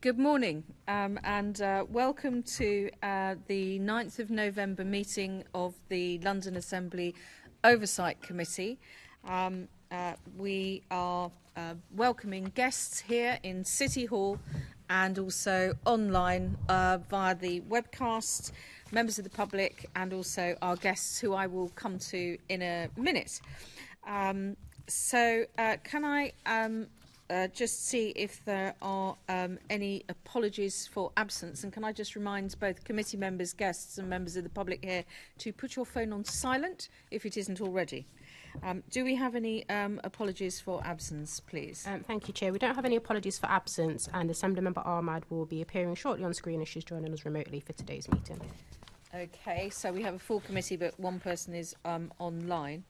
Good morning and welcome to the 9th of November meeting of the London Assembly Oversight Committee. We are welcoming guests here in City Hall and also online via the webcast, members of the public and also our guests who I will come to in a minute. Can I just see if there are any apologies for absence, and can I just remind both committee members, guests and members of the public here to put your phone on silent if it isn't already. Do we have any apologies for absence, please? Thank you, Chair. We don't have any apologies for absence, and Assemblymember Ahmad will be appearing shortly on screen as she's joining us remotely for today's meeting. Okay, so we have a full committee, but one person is online.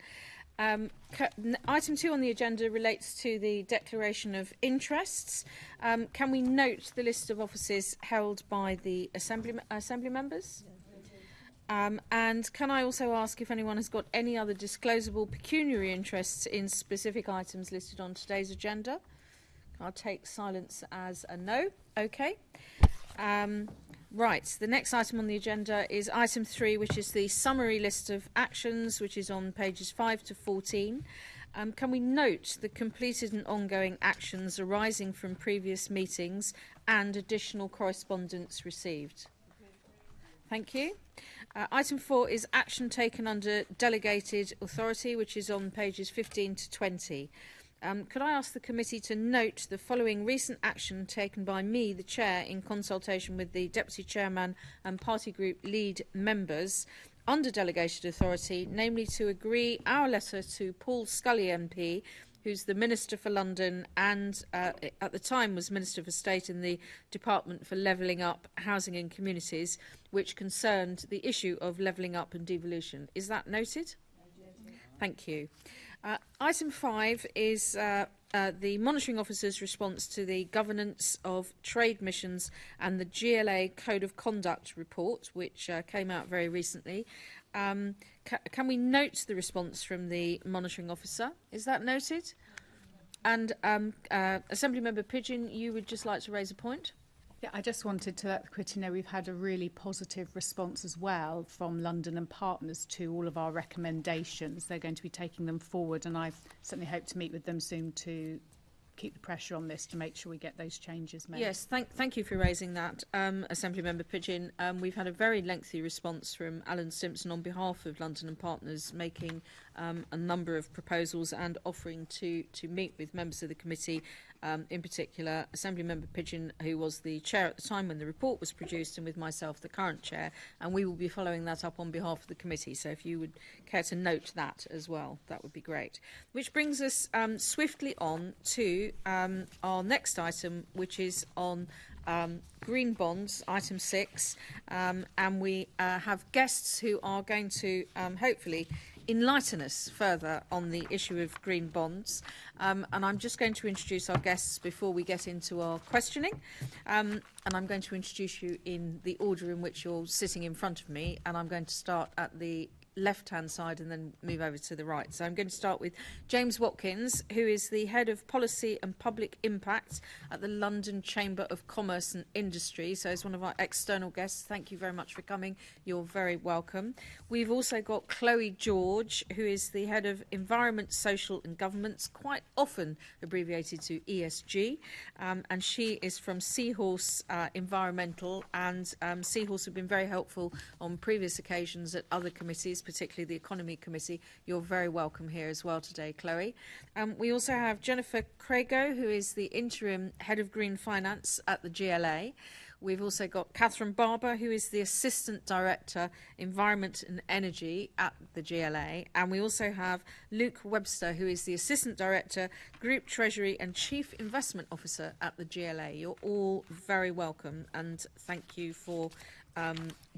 Item 2 on the agenda relates to the declaration of interests. Can we note the list of offices held by the Assembly members? And can I also ask if anyone has got any other disclosable pecuniary interests in specific items listed on today's agenda? I'll take silence as a no. Okay. Right, the next item on the agenda is item 3, which is the summary list of actions, which is on pages 5 to 14. Can we note the completed and ongoing actions arising from previous meetings and additional correspondence received? Thank you. Item 4 is action taken under delegated authority, which is on pages 15 to 20. Could I ask the committee to note the following recent action taken by me, the Chair, in consultation with the Deputy Chairman and Party Group lead members under delegated authority, namely to agree our letter to Paul Scully MP, who's the Minister for London and at the time was Minister for State in the Department for Levelling Up, Housing and Communities, which concerned the issue of levelling up and devolution. Is that noted? Thank you. Item 5 is the Monitoring Officer's response to the Governance of Trade Missions and the GLA Code of Conduct report, which came out very recently. Can we note the response from the Monitoring Officer? Is that noted? And Assemblymember Pidgeon, you would just like to raise a point? Yeah, I just wanted to let the committee know we've had a really positive response as well from London and partners to all of our recommendations. They're going to be taking them forward, and I certainly hope to meet with them soon to keep the pressure on this to make sure we get those changes made. Yes, thank you for raising that, Assemblymember Pidgeon. We've had a very lengthy response from Alan Simpson on behalf of London and Partners, making a number of proposals and offering to meet with members of the committee, in particular Assemblymember Pidgeon, who was the chair at the time when the report was produced, and with myself, the current chair, and we will be following that up on behalf of the committee. So if you would care to note that as well, that would be great. Which brings us swiftly on to our next item, which is on green bonds, item 6, and we have guests who are going to hopefully enlighten us further on the issue of green bonds. And I'm just going to introduce our guests before we get into our questioning. And I'm going to introduce you in the order in which you're sitting in front of me. And I'm going to start at the left-hand side and then move over to the right. So I'm going to start with James Watkins, who is the Head of Policy and Public Impact at the London Chamber of Commerce and Industry. So as one of our external guests, thank you very much for coming. You're very welcome. We've also got Chloe George, who is the Head of Environment, Social and Governments, quite often abbreviated to ESG, and she is from Seahorse Environmental, and Seahorse have been very helpful on previous occasions at other committees, particularly the Economy Committee. You're very welcome here as well today, Chloe. We also have Jennifer Crago, who is the Interim Head of Green Finance at the GLA. We've also got Catherine Barber, who is the Assistant Director, Environment and Energy at the GLA. And we also have Luke Webster, who is the Assistant Director, Group Treasury and Chief Investment Officer at the GLA. You're all very welcome, and thank you for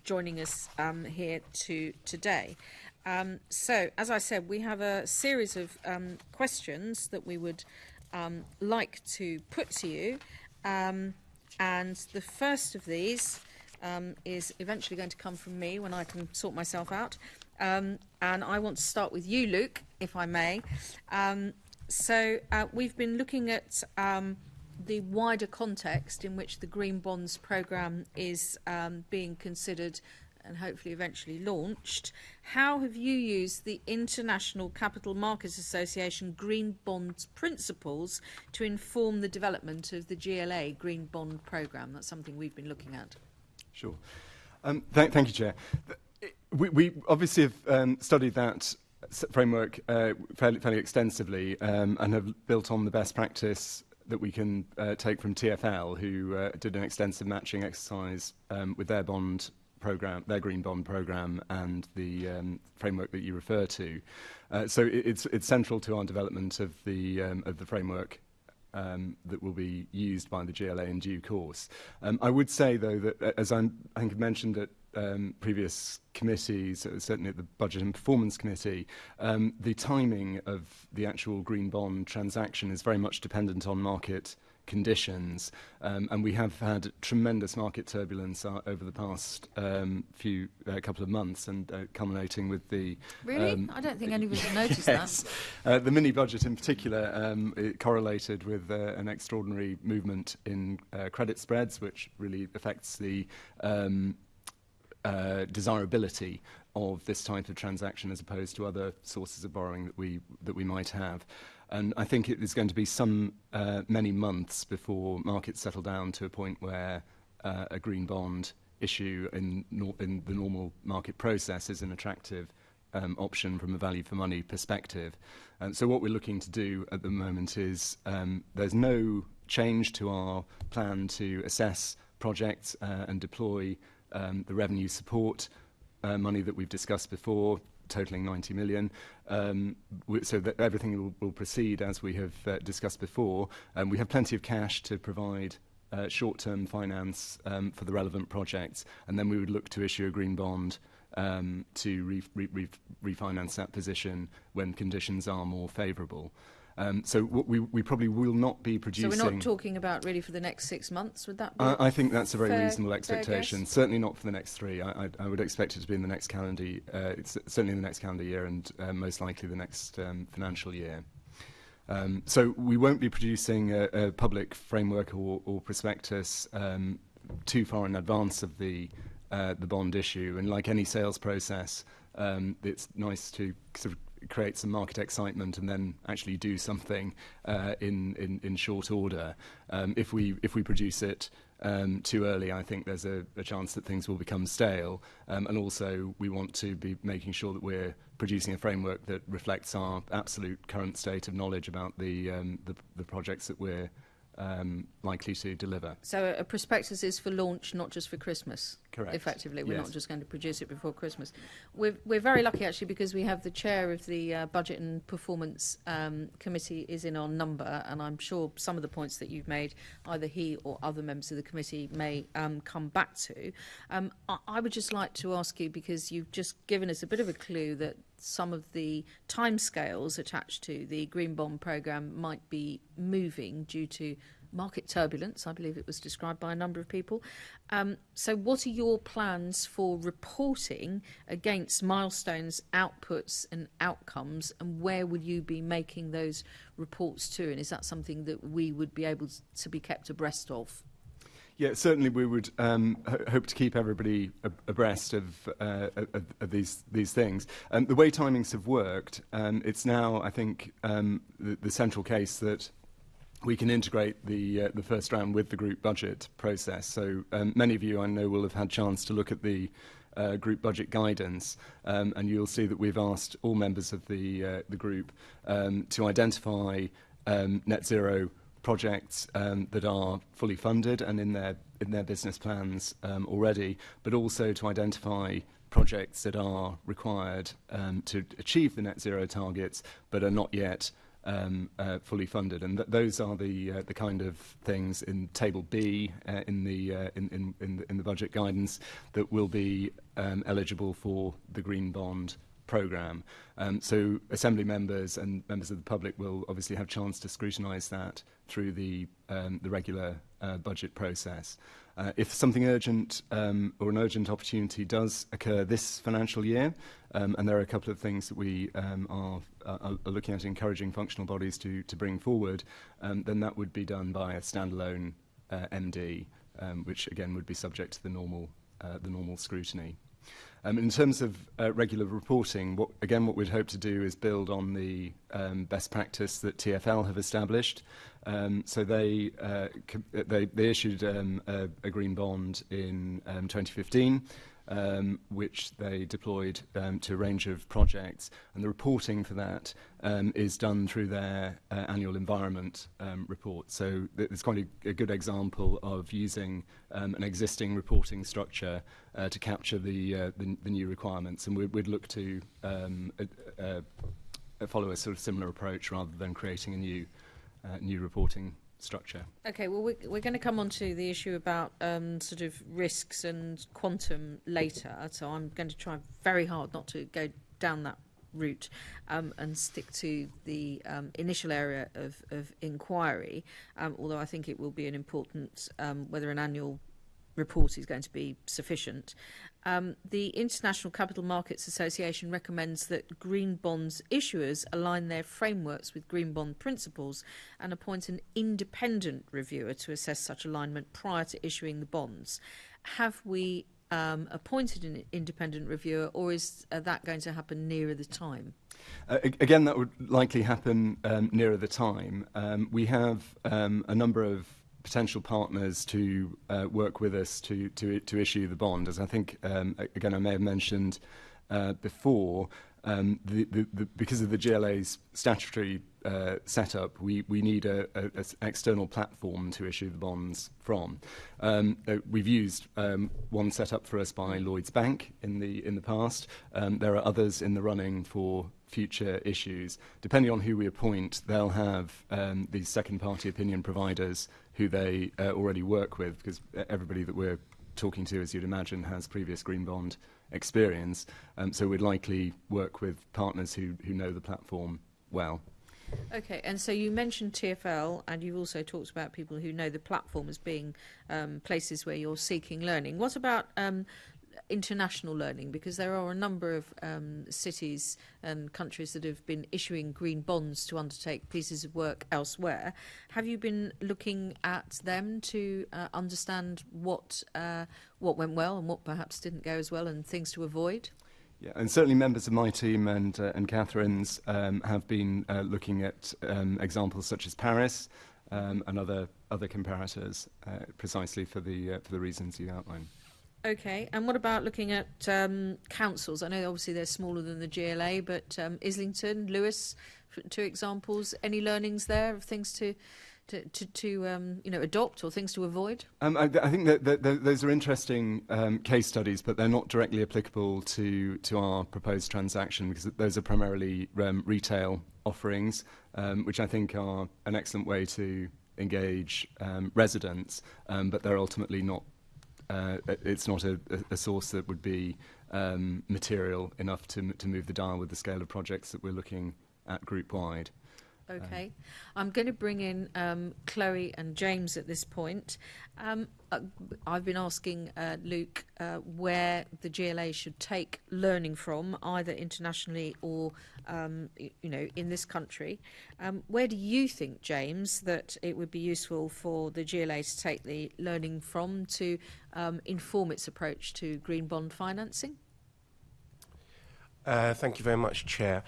joining us here today. So, as I said, we have a series of questions that we would like to put to you. And the first of these is eventually going to come from me when I can sort myself out. And I want to start with you, Luke, if I may. So we've been looking at the wider context in which the Green Bonds programme is being considered and hopefully eventually launched, how have you used the International Capital Markets Association Green Bonds principles to inform the development of the GLA Green Bond programme? That's something we've been looking at. Sure. Thank you, Chair. We obviously have studied that framework fairly extensively and have built on the best practice that we can take from TfL, who did an extensive matching exercise with their bond program, their green bond program, and the framework that you refer to. So it's central to our development of the framework that will be used by the GLA in due course. I would say, though, that as I think I've mentioned at previous committees, certainly at the Budget and Performance Committee, the timing of the actual green bond transaction is very much dependent on market conditions, and we have had tremendous market turbulence over the past couple of months, and culminating with the Really? I don't think anybody noticed yes, that. The mini budget in particular, it correlated with an extraordinary movement in credit spreads, which really affects the desirability of this type of transaction as opposed to other sources of borrowing that we might have. And I think it is going to be many months before markets settle down to a point where a green bond issue in the normal market process is an attractive option from a value for money perspective. So what we're looking to do at the moment is there's no change to our plan to assess projects and deploy the revenue support money that we've discussed before, totaling 90 million. So that everything will proceed as we have discussed before. We have plenty of cash to provide short-term finance for the relevant projects, and then we would look to issue a green bond to refinance that position when conditions are more favourable. So we probably will not be producing... So we're not talking about really for the next 6 months, would that be? I think that's a very reasonable expectation. Certainly not for the next 3. I would expect it to be in the next calendar, it's certainly in the next calendar year, and most likely the next financial year. So we won't be producing a public framework or prospectus too far in advance of the bond issue. And like any sales process, it's nice to sort of create some market excitement and then actually do something in short order. If we produce it too early, I think there's a chance that things will become stale. And also, we want to be making sure that we're producing a framework that reflects our absolute current state of knowledge about the projects that we're likely to deliver. So a prospectus is for launch, not just for Christmas. Correct. Effectively, we're Yes. not just going to produce it before Christmas. We're very lucky actually, because we have the chair of the Budget and Performance Committee is in our number, and I'm sure some of the points that you've made, either he or other members of the committee may come back to. I would just like to ask you, because you've just given us a bit of a clue that some of the timescales attached to the Green Bond programme might be moving due to market turbulence, I believe it was described by a number of people. So what are your plans for reporting against milestones, outputs and outcomes, and where will you be making those reports to? And is that something that we would be able to be kept abreast of? Yeah, certainly we would hope to keep everybody abreast of these things. The way timings have worked, it's now, I think, the central case that we can integrate the first round with the group budget process. So many of you, I know, will have had a chance to look at the group budget guidance, and you'll see that we've asked all members of the group to identify net zero projects that are fully funded and in their business plans already, but also to identify projects that are required to achieve the net zero targets but are not yet fully funded. And those are the kind of things in Table B in the budget guidance that will be eligible for the Green Bond programme. So Assembly members and members of the public will obviously have a chance to scrutinise that through the regular budget process. If something urgent or an urgent opportunity does occur this financial year, and there are a couple of things that we are are looking at encouraging functional bodies to bring forward, then that would be done by a standalone MD, which again would be subject to the normal scrutiny. In terms of regular reporting, what we'd hope to do is build on the best practice that TfL have established. So they issued a green bond in 2015, which they deployed to a range of projects, and the reporting for that is done through their annual environment report. So it's quite a good example of using an existing reporting structure to capture the new requirements, and we'd look to follow a sort of similar approach rather than creating a new reporting structure. Okay, well, we're going to come on to the issue about sort of risks and quantum later, so I'm going to try very hard not to go down that route and stick to the initial area of inquiry, although I think it will be an important whether an annual report is going to be sufficient. The International Capital Markets Association recommends that green bonds issuers align their frameworks with green bond principles and appoint an independent reviewer to assess such alignment prior to issuing the bonds. Have we appointed an independent reviewer, or is that going to happen nearer the time? Again, that would likely happen nearer the time. We have a number of potential partners to work with us to issue the bond. As I think, again, I may have mentioned before, because of the GLA's statutory setup, we need an external platform to issue the bonds from. We've used one set up for us by Lloyds Bank in the past. There are others in the running for future issues. Depending on who we appoint, they'll have these second-party opinion providers who they already work with, because everybody that we're talking to, as you'd imagine, has previous green bond experience. So we'd likely work with partners who know the platform well. Okay, and so you mentioned TfL, and you've also talked about people who know the platform as being places where you're seeking learning. What about international learning? Because there are a number of cities and countries that have been issuing green bonds to undertake pieces of work elsewhere. Have you been looking at them to understand what went well and what perhaps didn't go as well, and things to avoid? Yeah, and certainly members of my team and Catherine's have been looking at examples such as Paris and other comparators, precisely for the reasons you outlined. Okay, and what about looking at councils? I know obviously they're smaller than the GLA, but Islington, Lewis, two examples. Any learnings there of things to adopt or things to avoid? I think that those are interesting case studies, but they're not directly applicable to our proposed transaction, because those are primarily retail offerings, which I think are an excellent way to engage residents, but they're ultimately not. It's not a source that would be material enough to move the dial with the scale of projects that we're looking at group-wide. Okay. I'm going to bring in Chloe and James at this point. I've been asking Luke where the GLA should take learning from, either internationally or in this country. Where do you think, James, that it would be useful for the GLA to take the learning from to inform its approach to green bond financing? Thank you very much, Chair.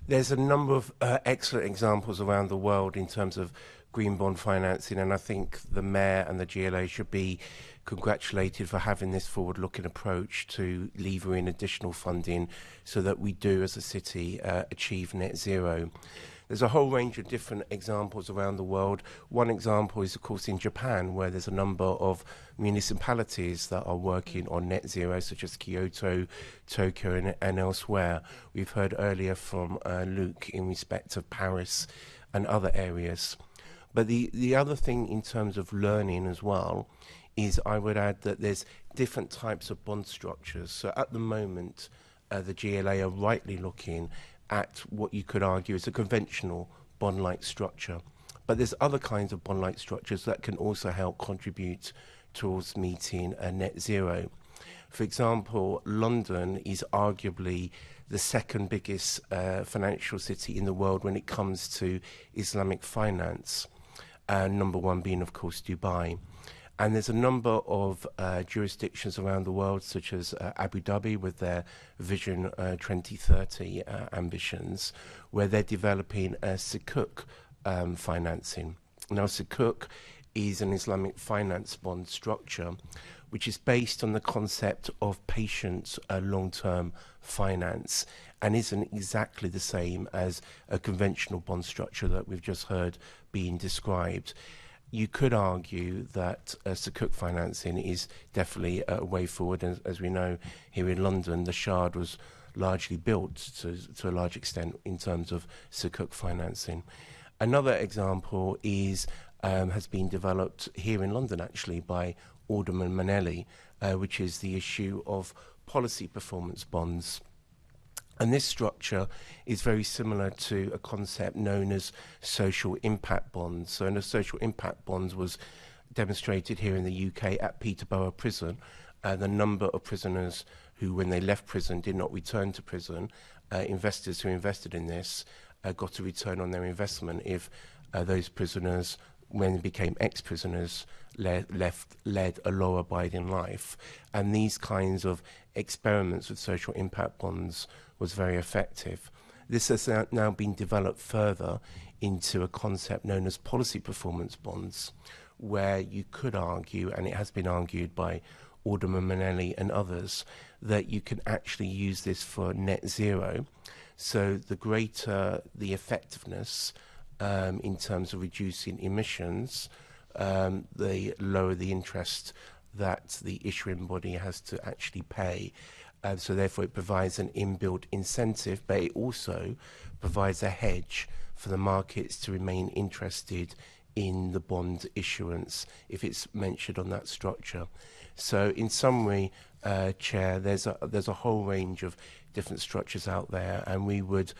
There's a number of excellent examples around the world in terms of green bond financing, and I think the Mayor and the GLA should be congratulated for having this forward-looking approach to lever in additional funding so that we do, as a city, achieve net zero. There's a whole range of different examples around the world. One example is, of course, in Japan, where there's a number of municipalities that are working on net zero, such as Kyoto, Tokyo, and elsewhere. We've heard earlier from Luke in respect of Paris and other areas. But the other thing in terms of learning as well is, I would add that there's different types of bond structures. So at the moment, the GLA are rightly looking at what you could argue is a conventional bond-like structure. But there's other kinds of bond-like structures that can also help contribute towards meeting a net zero. For example, London is arguably the second biggest financial city in the world when it comes to Islamic finance. Number one being, of course, Dubai. And there's a number of jurisdictions around the world, such as Abu Dhabi with their Vision 2030 ambitions, where they're developing Sukuk financing. Now, Sukuk is an Islamic finance bond structure which is based on the concept of patient long-term finance and isn't exactly the same as a conventional bond structure that we've just heard being described. You could argue that Sukuk financing is definitely a way forward. As we know, here in London, the Shard was largely built to a large extent in terms of Sukuk financing. Another example is has been developed here in London, actually, by Alderman Manelli, which is the issue of policy performance bonds. And this structure is very similar to a concept known as social impact bonds. So, a social impact bonds was demonstrated here in the UK at Peterborough Prison. The number of prisoners who, when they left prison, did not return to prison, investors who invested in this got a return on their investment if those prisoners, when they became ex-prisoners, led a law-abiding life. And these kinds of experiments with social impact bonds was very effective. This has now been developed further into a concept known as policy performance bonds, where you could argue, and it has been argued by Alderman Manelli and others, that you can actually use this for net zero. So the greater the effectiveness in terms of reducing emissions, the lower the interest that the issuing body has to actually pay. So therefore it provides an inbuilt incentive, but it also provides a hedge for the markets to remain interested in the bond issuance if it's mentioned on that structure. So in summary, Chair, there's a whole range of different structures out there, and we would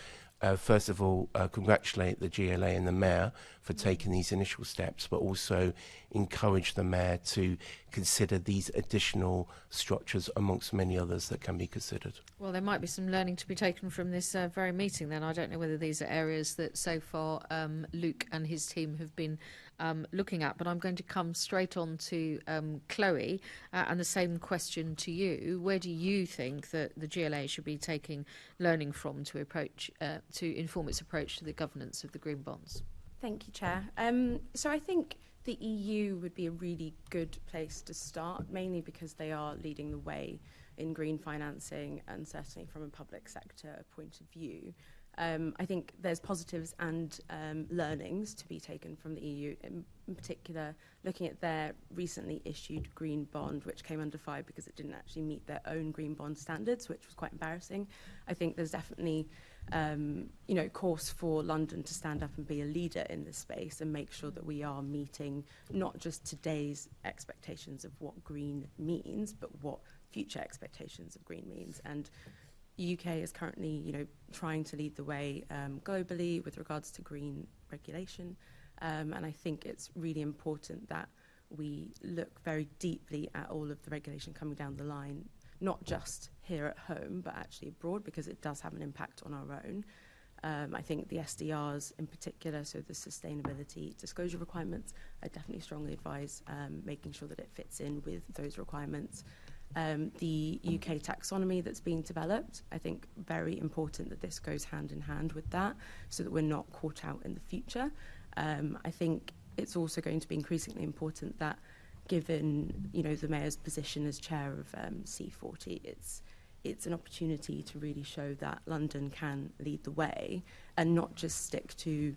first of all congratulate the GLA and the Mayor for taking these initial steps, but also encourage the Mayor to consider these additional structures amongst many others that can be considered. Well, there might be some learning to be taken from this very meeting then. I don't know whether these are areas that so far Luke and his team have been looking at, but I'm going to come straight on to Chloe and the same question to you. Where do you think that the GLA should be taking learning from to approach to inform its approach to the governance of the green bonds? Thank you, Chair. So I think the EU would be a really good place to start, mainly because they are leading the way in green financing and certainly from a public sector point of view. I think there's positives and learnings to be taken from the EU, in particular looking at their recently issued green bond, which came under fire because it didn't actually meet their own green bond standards, which was quite embarrassing. I think there's definitely course for London to stand up and be a leader in this space and make sure that we are meeting not just today's expectations of what green means, but what future expectations of green means. And UK is currently, trying to lead the way globally with regards to green regulation. And I think it's really important that we look very deeply at all of the regulation coming down the line, not just here at home, but actually abroad, because it does have an impact on our own. I think the SDRs in particular, so the sustainability disclosure requirements, I definitely strongly advise making sure that it fits in with those requirements. The UK taxonomy that's being developed, I think very important that this goes hand in hand with that so that we're not caught out in the future. I think it's also going to be increasingly important that given, the Mayor's position as chair of C40, it's an opportunity to really show that London can lead the way and not just stick to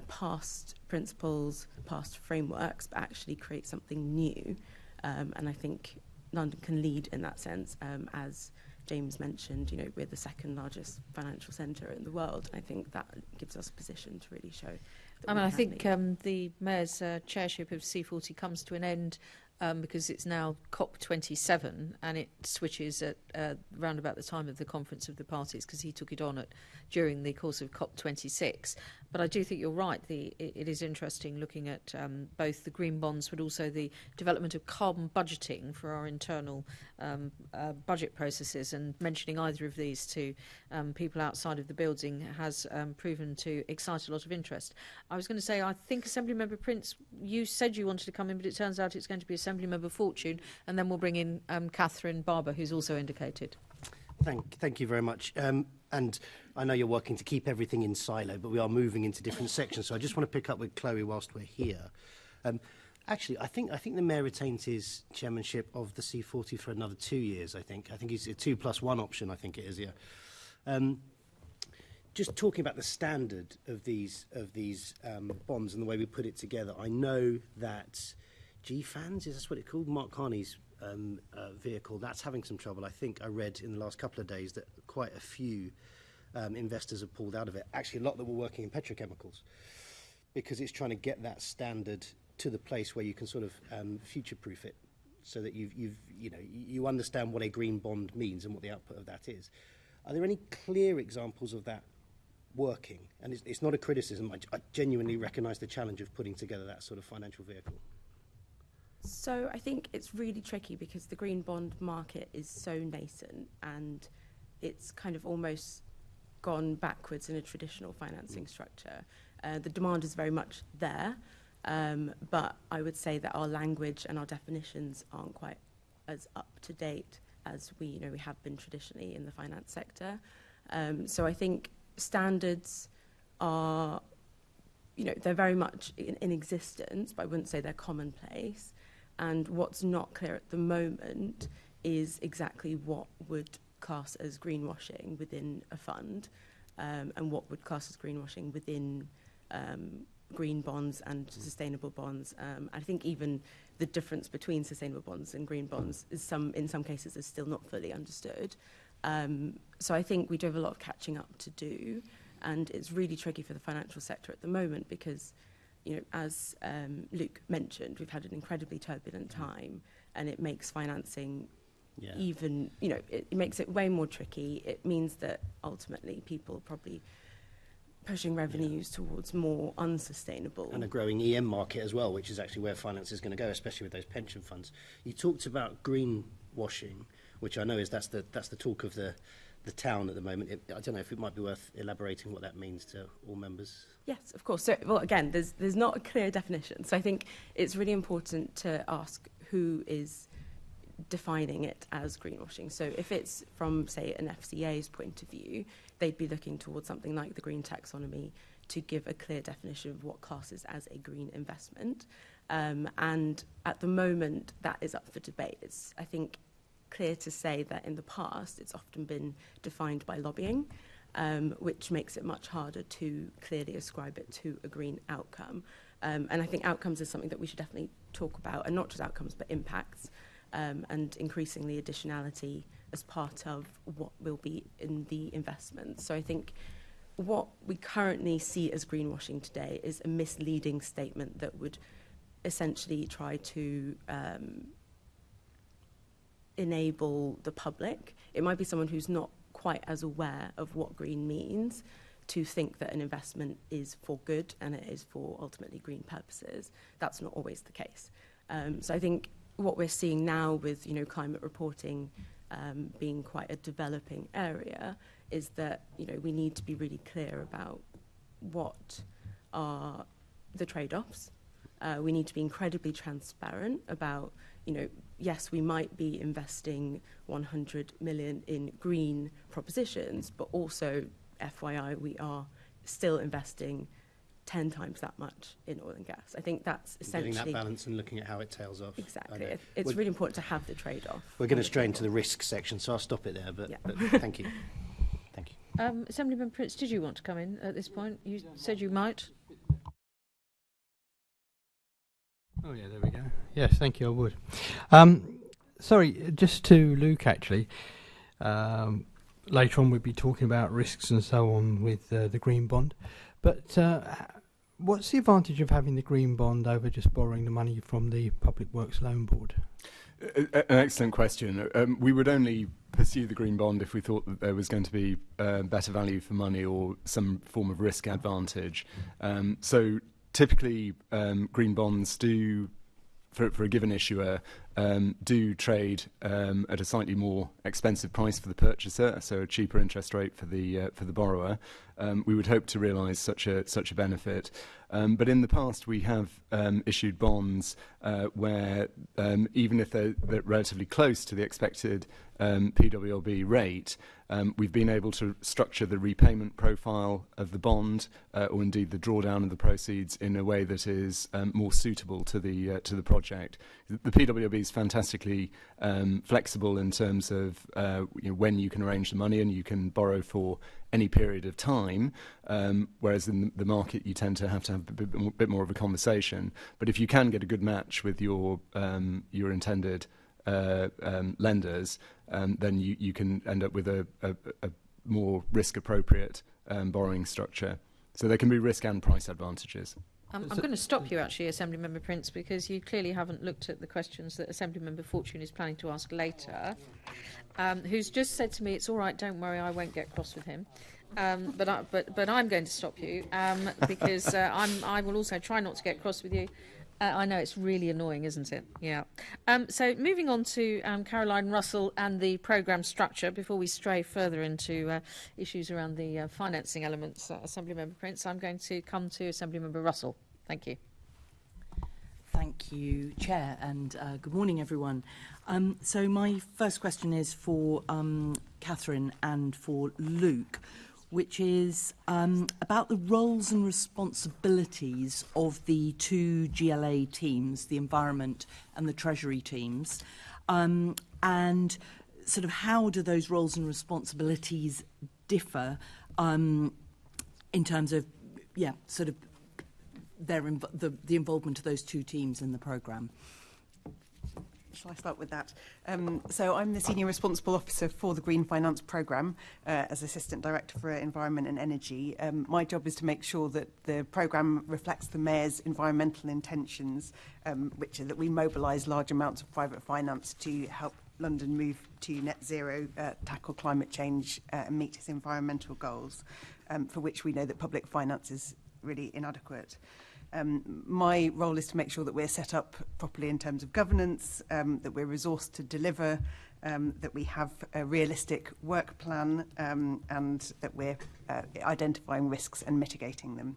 past principles, past frameworks, but actually create something new. And I think London can lead in that sense. As James mentioned, we're the second largest financial centre in the world. I think that gives us a position to really show that I think the Mayor's chairship of C40 comes to an end because it's now COP27 and it switches at round about the time of the Conference of the Parties, because he took it on during the course of COP26. But I do think you're right. It is interesting looking at both the green bonds, but also the development of carbon budgeting for our internal budget processes. And mentioning either of these to people outside of the building has proven to excite a lot of interest. I was going to say, I think Assemblymember Prince, you said you wanted to come in, but it turns out it's going to be Assemblymember Fortune, and then we'll bring in Catherine Barber, who's also indicated. Thank you very much. And I know you're working to keep everything in silo, but we are moving into different sections. So I just want to pick up with Chloe whilst we're here. Actually, I think the Mayor retains his chairmanship of the C40 for another 2 years. I think he's a 2+1 option. I think it is. Yeah. Just talking about the standard of these bonds and the way we put it together. I know that GFANS, is that what it's called? Mark Carney's vehicle, that's having some trouble. I think I read in the last couple of days that quite a few investors have pulled out of it. Actually, a lot that were working in petrochemicals, because it's trying to get that standard to the place where you can sort of future-proof it, so that you understand what a green bond means and what the output of that is. Are there any clear examples of that working? And it's not a criticism. I genuinely recognise the challenge of putting together that sort of financial vehicle. So I think it's really tricky because the green bond market is so nascent and it's kind of almost gone backwards in a traditional financing structure. The demand is very much there, but I would say that our language and our definitions aren't quite as up to date as we have been traditionally in the finance sector. So I think standards are, they're very much in existence, but I wouldn't say they're commonplace. And what's not clear at the moment is exactly what would class as greenwashing within a fund, and what would class as greenwashing within green bonds and sustainable bonds. I think even the difference between sustainable bonds and green bonds is in some cases is still not fully understood. So I think we do have a lot of catching up to do, and it's really tricky for the financial sector at the moment because, as Luke mentioned, we've had an incredibly turbulent time, and it makes financing even, it makes it way more tricky. It means that ultimately people are probably pushing revenues towards more unsustainable. And a growing EM market as well, which is actually where finance is going to go, especially with those pension funds. You talked about greenwashing, which I know that's the talk of the town at the moment. I don't know if it might be worth elaborating what that means to all members. Yes, of course. So, well, again, there's not a clear definition. So I think it's really important to ask who is defining it as greenwashing. So if it's from, say, an FCA's point of view, they'd be looking towards something like the green taxonomy to give a clear definition of what classes as a green investment. And at the moment, that is up for debate. It's, I think, clear to say that in the past, it's often been defined by lobbying, which makes it much harder to clearly ascribe it to a green outcome. And I think outcomes is something that we should definitely talk about, and not just outcomes, but impacts, and increasingly additionality as part of what will be in the investment. So I think what we currently see as greenwashing today is a misleading statement that would essentially try to enable the public. It might be someone who's not quite as aware of what green means to think that an investment is for good and it is for ultimately green purposes. That's not always the case. So I think what we're seeing now with climate reporting being quite a developing area is that we need to be really clear about what are the trade-offs. We need to be incredibly transparent about yes, we might be investing 100 million in green propositions, but also, FYI, we are still investing 10 times that much in oil and gas. I think that's essentially getting that balance and looking at how it tails off. Exactly. It's really important to have the trade-off. We're going to stray into the risk section, so I'll stop it there, but thank you. Thank you. Assemblyman Prince, did you want to come in at this point? You said you might. Oh, yeah, there we go. Yes, thank you, I would. Sorry, just to Luke, actually. Later on we'll be talking about risks and so on with the green bond. But what's the advantage of having the green bond over just borrowing the money from the Public Works Loan Board? An excellent question. We would only pursue the green bond if we thought that there was going to be better value for money or some form of risk advantage. So typically, green bonds do, for a given issuer, do trade at a slightly more expensive price for the purchaser, so a cheaper interest rate for the borrower. We would hope to realise such a benefit. But in the past, we have issued bonds where, even if they're relatively close to the expected PWLB rate, we've been able to structure the repayment profile of the bond, or indeed the drawdown of the proceeds, in a way that is more suitable to the project. The PWLB is fantastically flexible in terms of when you can arrange the money, and you can borrow for any period of time, whereas in the market you tend to have a bit more of a conversation. But if you can get a good match with your intended lenders, then you can end up with a more risk-appropriate borrowing structure. So there can be risk and price advantages. I'm going to stop you, actually, Assembly Member Prince, because you clearly haven't looked at the questions that Assembly Member Fortune is planning to ask later, who's just said to me, it's all right, don't worry, I won't get cross with him. But I'm going to stop you because I will also try not to get cross with you. I know it's really annoying, isn't it? Yeah. So moving on to Caroline Russell and the programme structure, before we stray further into issues around the financing elements, Assembly Member Prince, I'm going to come to Assembly Member Russell. Thank you. Thank you, Chair, and good morning, everyone. So my first question is for Catherine and for Luke, which is about the roles and responsibilities of the two GLA teams, the Environment and the Treasury teams, and sort of how do those roles and responsibilities differ in terms of, sort of the involvement of those two teams in the programme? Shall I start with that? So I'm the Senior Responsible Officer for the Green Finance Programme as Assistant Director for Environment and Energy. My job is to make sure that the programme reflects the Mayor's environmental intentions, which are that we mobilise large amounts of private finance to help London move to net zero, tackle climate change and meet its environmental goals, for which we know that public finance is really inadequate. My role is to make sure that we're set up properly in terms of governance, that we're resourced to deliver, that we have a realistic work plan, and that we're identifying risks and mitigating them.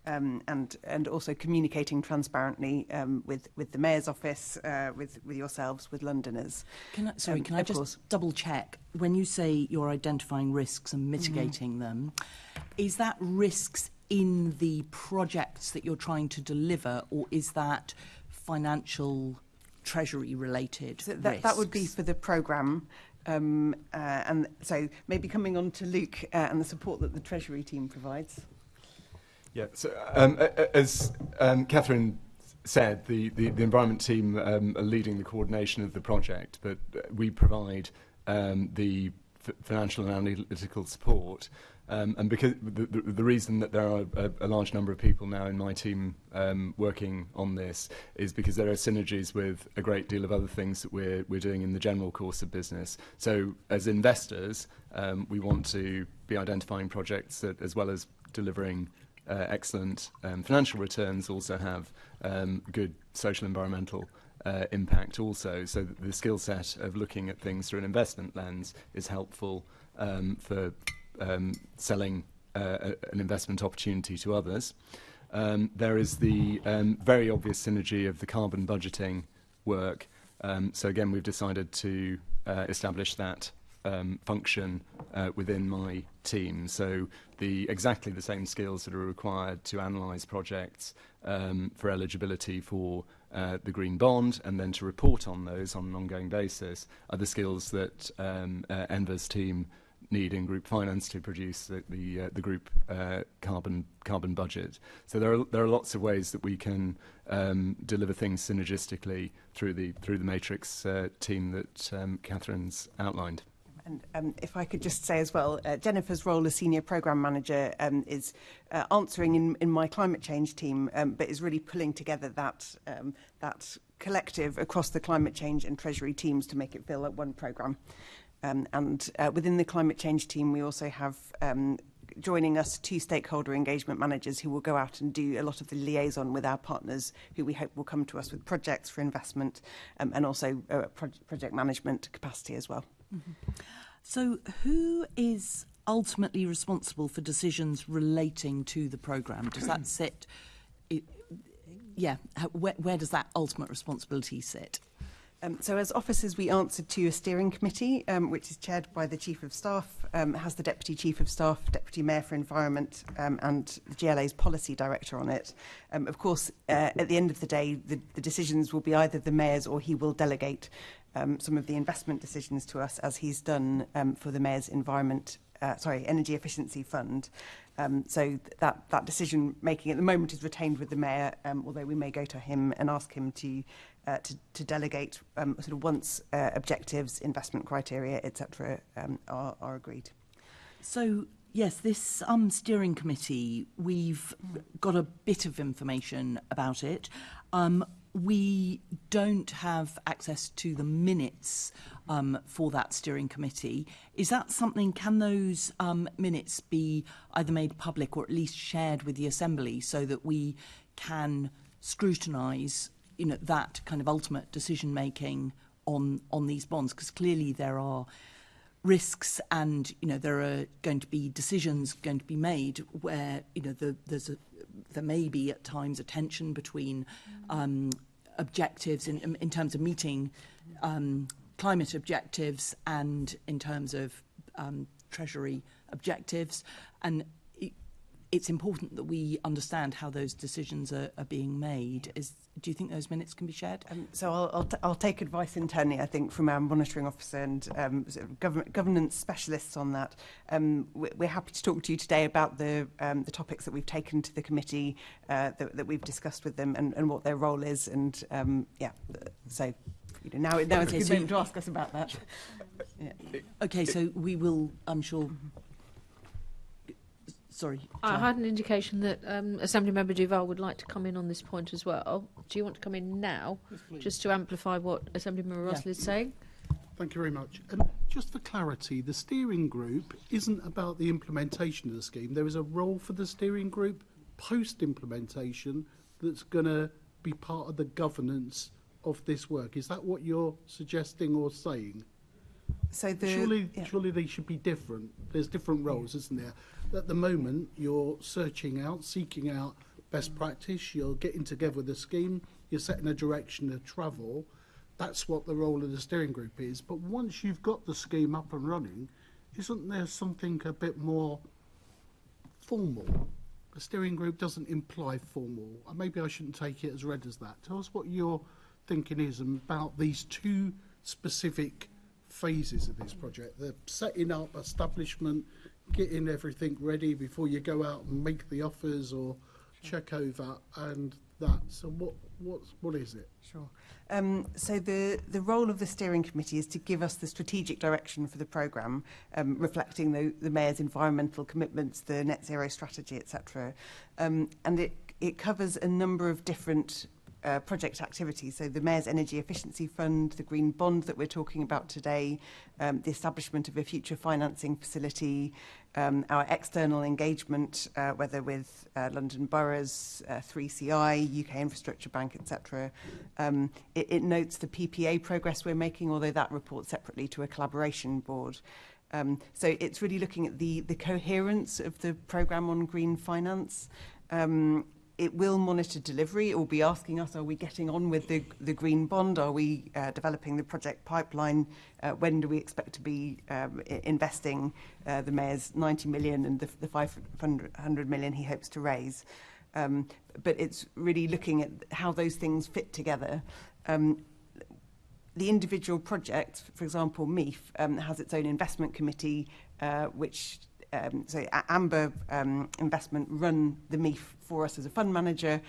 And also communicating transparently with the Mayor's office, with yourselves, with Londoners. Can I just double check? When you say you're identifying risks and mitigating them, is that risks in the projects that you're trying to deliver, or is that financial Treasury related so risks? That would be for the programme. And so maybe coming on to Luke and the support that the Treasury team provides. Yeah, so as Catherine said, the environment team are leading the coordination of the project, but we provide the financial and analytical support. And because the reason that there are a large number of people now in my team working on this is because there are synergies with a great deal of other things that we're doing in the general course of business. So as investors, we want to be identifying projects that, as well as delivering excellent financial returns, also have good social environmental impact also. So the skill set of looking at things through an investment lens is helpful for selling an investment opportunity to others. There is the very obvious synergy of the carbon budgeting work. So again, we've decided to establish that function within my team. So exactly the same skills that are required to analyse projects for eligibility for the green bond and then to report on those on an ongoing basis are the skills that Enver's team need in group finance to produce the group carbon budget. So there are lots of ways that we can deliver things synergistically through the matrix team that Catherine's outlined. And if I could just say as well, Jennifer's role as Senior Programme Manager is answering in my climate change team, but is really pulling together that collective across the climate change and Treasury teams to make it feel like one programme. And within the climate change team, we also have joining us 2 stakeholder engagement managers who will go out and do a lot of the liaison with our partners, who we hope will come to us with projects for investment and also project management capacity as well. Mm-hmm. So who is ultimately responsible for decisions relating to the programme? Does that sit... where does that ultimate responsibility sit? So as officers, we answer to a steering committee, which is chaired by the Chief of Staff, has the Deputy Chief of Staff, Deputy Mayor for Environment and the GLA's Policy Director on it. Of course, at the end of the day, the decisions will be either the Mayor's or he will delegate some of the investment decisions to us, as he's done for the Mayor's Energy Efficiency Fund. So that decision making at the moment is retained with the Mayor, although we may go to him and ask him to delegate sort of once objectives, investment criteria, etc. Are agreed. So yes, this steering committee, we've got a bit of information about it. We don't have access to the minutes for that steering committee. Is that something, can those minutes be either made public or at least shared with the Assembly so that we can scrutinise, that kind of ultimate decision making on these bonds? Because clearly there are risks and, there are going to be decisions going to be made where, there may be at times a tension between objectives in terms of meeting climate objectives and in terms of Treasury objectives. And it's important that we understand how those decisions are being made. Do you think those minutes can be shared? So I'll take advice internally, I think, from our monitoring officer and sort of governance specialists on that. We're happy to talk to you today about the topics that we've taken to the committee, that we've discussed with them, and what their role is. And so now it's a good moment to ask us about that. Okay, so we will, I'm sure. Sorry, I had an indication that Assemblymember Duval would like to come in on this point as well. Do you want to come in now, just to amplify what Assemblymember Russell is saying? Thank you very much. Just for clarity, the steering group isn't about the implementation of the scheme. There is a role for the steering group post-implementation that's going to be part of the governance of this work. Is that what you're suggesting or saying? So surely they should be different. There's different roles, isn't there? At the moment, you're seeking out best practice, you're getting together with a scheme, you're setting a direction of travel. That's what the role of the steering group is. But once you've got the scheme up and running, isn't there something a bit more formal? The steering group doesn't imply formal. Maybe I shouldn't take it as read as that. Tell us what your thinking is about these 2 specific phases of this project. The setting up, establishment, getting everything ready before you go out and make the offers or check over, and that. So what is it? Sure. So the role of the steering committee is to give us the strategic direction for the programme, reflecting the Mayor's environmental commitments, the net zero strategy, etc. And it covers a number of different project activities. So the Mayor's Energy Efficiency Fund, the Green Bond that we're talking about today, the establishment of a future financing facility, our external engagement, whether with London boroughs, 3CI, UK Infrastructure Bank, etc. It notes the PPA progress we're making, although that reports separately to a collaboration board. So it's really looking at the coherence of the programme on green finance. It will monitor delivery. It will be asking us, are we getting on with the green bond? Are we developing the project pipeline? When do we expect to be investing the Mayor's 90 million and the 500 million he hopes to raise? But it's really looking at how those things fit together. The individual project, for example, MEIF, has its own investment committee, which so Amber Investment run the MEIF for us as a fund manager,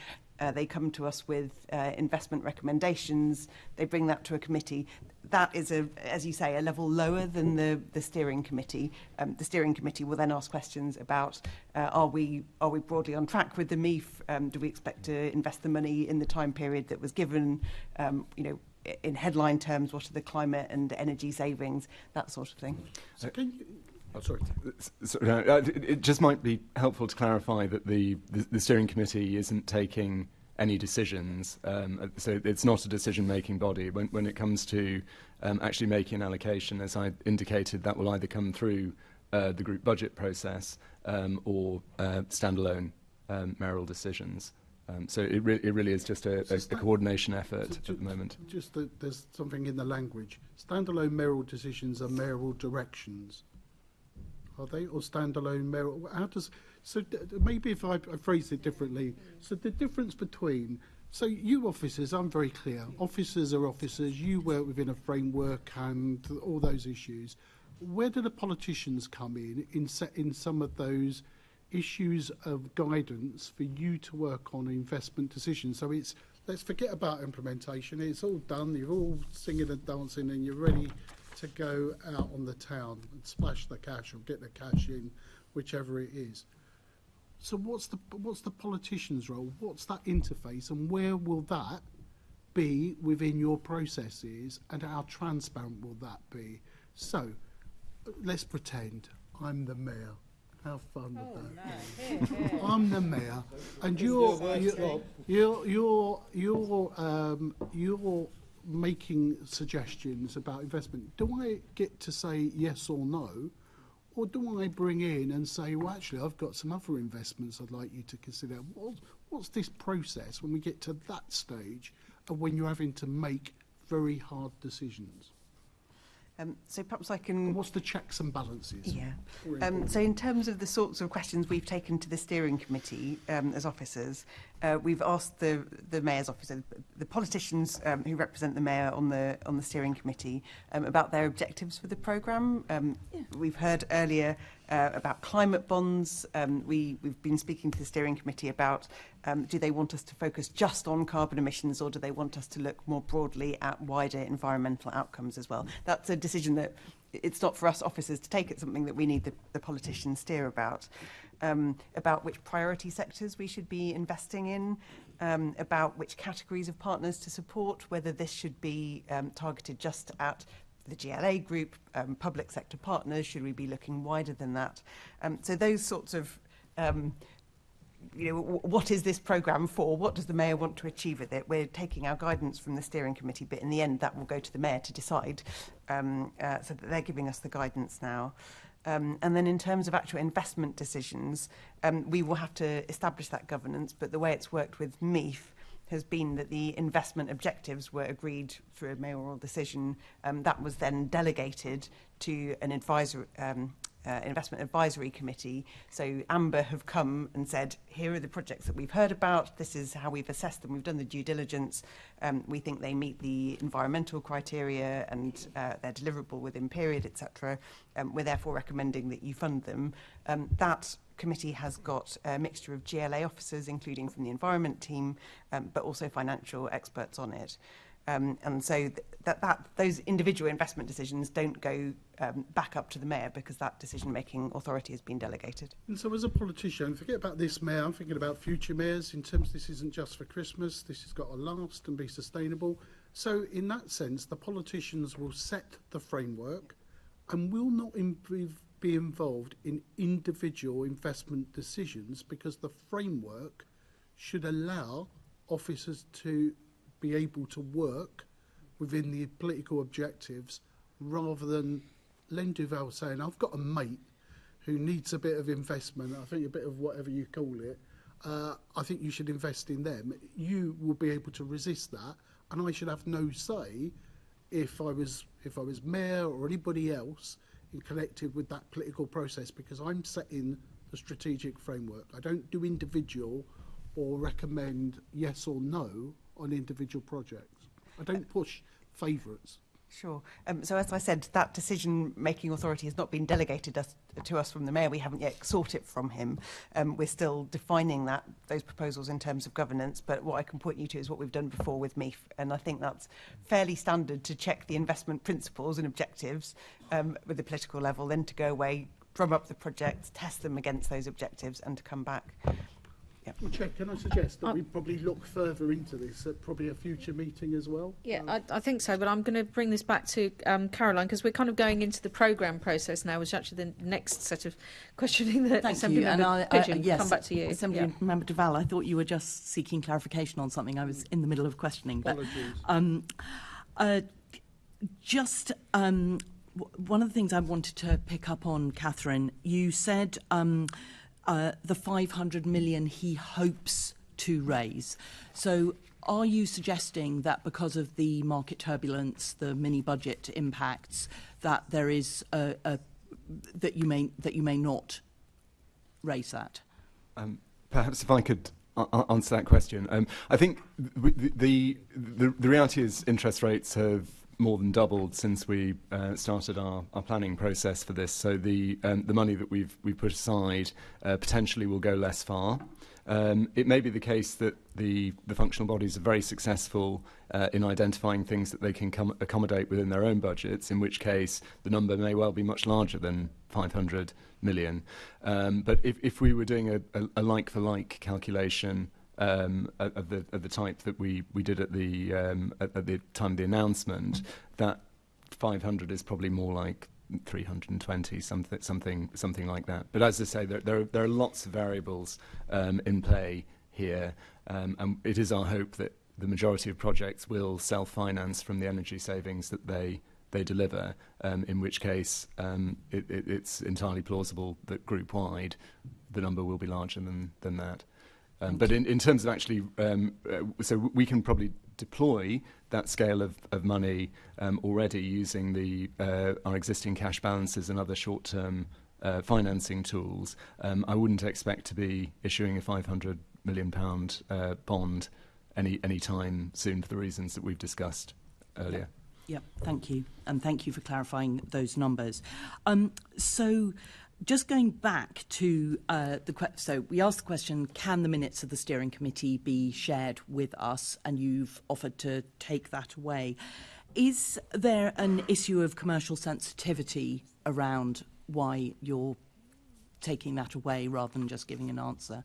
they come to us with investment recommendations, they bring that to a committee. That is, as you say, a level lower than the steering committee. The steering committee will then ask questions about are we broadly on track with the MEF? Do we expect to invest the money in the time period that was given? In headline terms, what are the climate and energy savings, that sort of thing. So can you, oh, sorry. It just might be helpful to clarify that the steering committee isn't taking any decisions, so it's not a decision-making body. When it comes to actually making an allocation, as I indicated, that will either come through the group budget process or standalone mayoral decisions. So it really is just a coordination effort at the moment. Just that there's something in the language. Standalone mayoral decisions are mayoral directions. Are they? Or standalone mayoral? How does... So maybe if I phrase it differently. So the difference between... So you officers, I'm very clear. Officers are officers. You work within a framework and all those issues. Where do the politicians come in some of those issues of guidance for you to work on investment decisions? So it's, let's forget about implementation. It's all done. You're all singing and dancing and you're ready to go out on the town and splash the cash or get the cash in, whichever it is. So what's the politician's role? What's that interface, and where will that be within your processes, and how transparent will that be? So let's pretend I'm the mayor. How fun would that be? I'm the mayor, and you're making suggestions about investment. Do I get to say yes or no, or do I bring in and say, well, actually, I've got some other investments I'd like you to consider? What's this process when we get to that stage of when you're having to make very hard decisions? So perhaps I can... What's the checks and balances? Yeah. So in terms of the sorts of questions we've taken to the steering committee as officers, we've asked the mayor's officer, the politicians who represent the mayor on the steering committee, about their objectives for the programme. We've heard earlier about climate bonds. We've been speaking to the steering committee about do they want us to focus just on carbon emissions, or do they want us to look more broadly at wider environmental outcomes as well? That's a decision that it's not for us officers to take. It's something that we need the politicians steer about which priority sectors we should be investing in, about which categories of partners to support, whether this should be targeted just at the GLA group, public sector partners, should we be looking wider than that? So those sorts of, what is this programme for? What does the mayor want to achieve with it? We're taking our guidance from the steering committee, but in the end that will go to the mayor to decide, so that they're giving us the guidance now. And then in terms of actual investment decisions, we will have to establish that governance, but the way it's worked with MEF has been that the investment objectives were agreed through a mayoral decision. That was then delegated to an investment advisory committee. So Amber have come and said, here are the projects that we've heard about. This is how we've assessed them. We've done the due diligence. We think they meet the environmental criteria and they're deliverable within period, etc. We're therefore recommending that you fund them. That committee has got a mixture of GLA officers, including from the environment team, but also financial experts on it. And so those individual investment decisions don't go back up to the mayor, because that decision-making authority has been delegated. And so as a politician, forget about this mayor, I'm thinking about future mayors in terms this isn't just for Christmas, this has got to last and be sustainable. So in that sense, the politicians will set the framework and will not be involved in individual investment decisions, because the framework should allow officers to be able to work within the political objectives, rather than Len Duval saying, I've got a mate who needs a bit of investment, I think a bit of whatever you call it, I think you should invest in them. You will be able to resist that, and I should have no say if I was mayor or anybody else connected with that political process, because I'm setting the strategic framework. I don't do individual or recommend yes or no on individual projects. I don't push favourites. Sure. So as I said, that decision-making authority has not been delegated to us from the Mayor. We haven't yet sought it from him. We're still defining those proposals in terms of governance, but what I can point you to is what we've done before with MEIF, and I think that's fairly standard to check the investment principles and objectives with the political level, then to go away, drum up the projects, test them against those objectives, and to come back. Yep. Well, Chair, can I suggest that we probably look further into this at probably a future meeting as well? Yeah, I think so, but I'm going to bring this back to Caroline, because we're kind of going into the programme process now, which is actually the next set of questioning that Thank Assembly you. Member Pigeon. Yes, Come back to you. Assembly Member Duval, I thought you were just seeking clarification on something. I was in the middle of questioning. But, one of the things I wanted to pick up on, Catherine, you said the 500 million he hopes to raise. So are you suggesting that because of the market turbulence, the mini budget impacts, that there is that you may not raise that? Perhaps if I could answer that question. I think the reality is interest rates have more than doubled since we started our planning process for this. So the money that we've put aside potentially will go less far. It may be the case that the functional bodies are very successful in identifying things that they can accommodate within their own budgets, in which case the number may well be much larger than 500 million. But if we were doing a like-for-like calculation of the type that we did at the time of the announcement, that 500 is probably more like 320, something like that. But as I say, there are lots of variables in play here, and it is our hope that the majority of projects will self-finance from the energy savings that they deliver, in which case it's entirely plausible that group-wide the number will be larger than that. But in terms of actually, so we can probably deploy that scale of money already using our existing cash balances and other short-term financing tools. I wouldn't expect to be issuing a £500 million bond any time soon for the reasons that we've discussed earlier. Yeah, thank you. And thank you for clarifying those numbers. So just going back to so we asked the question, can the minutes of the steering committee be shared with us? And you've offered to take that away. Is there an issue of commercial sensitivity around why you're taking that away rather than just giving an answer?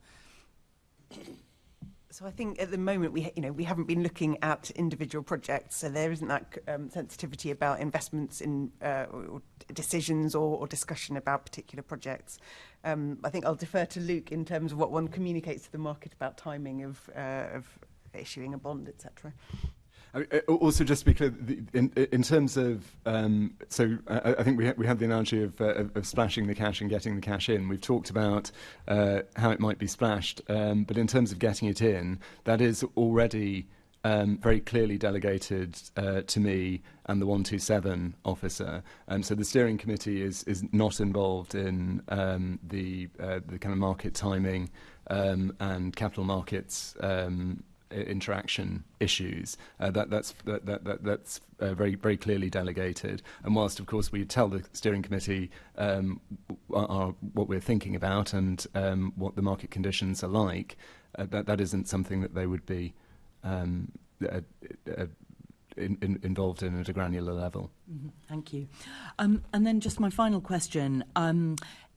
So I think at the moment we haven't been looking at individual projects, so there isn't that sensitivity about investments in or decisions or discussion about particular projects. I think I'll defer to Luke in terms of what one communicates to the market about timing of issuing a bond, etc. Also, just to be clear, in terms of, I think we have the analogy of splashing the cash and getting the cash in. We've talked about how it might be splashed, but in terms of getting it in, that is already very clearly delegated to me and the 127 officer. So the steering committee is not involved in the kind of market timing and capital markets interaction issues. That's very, very clearly delegated. And whilst, of course, we tell the steering committee what we're thinking about and what the market conditions are like, that isn't something that they would be involved in at a granular level. Mm-hmm. Thank you. And then just my final question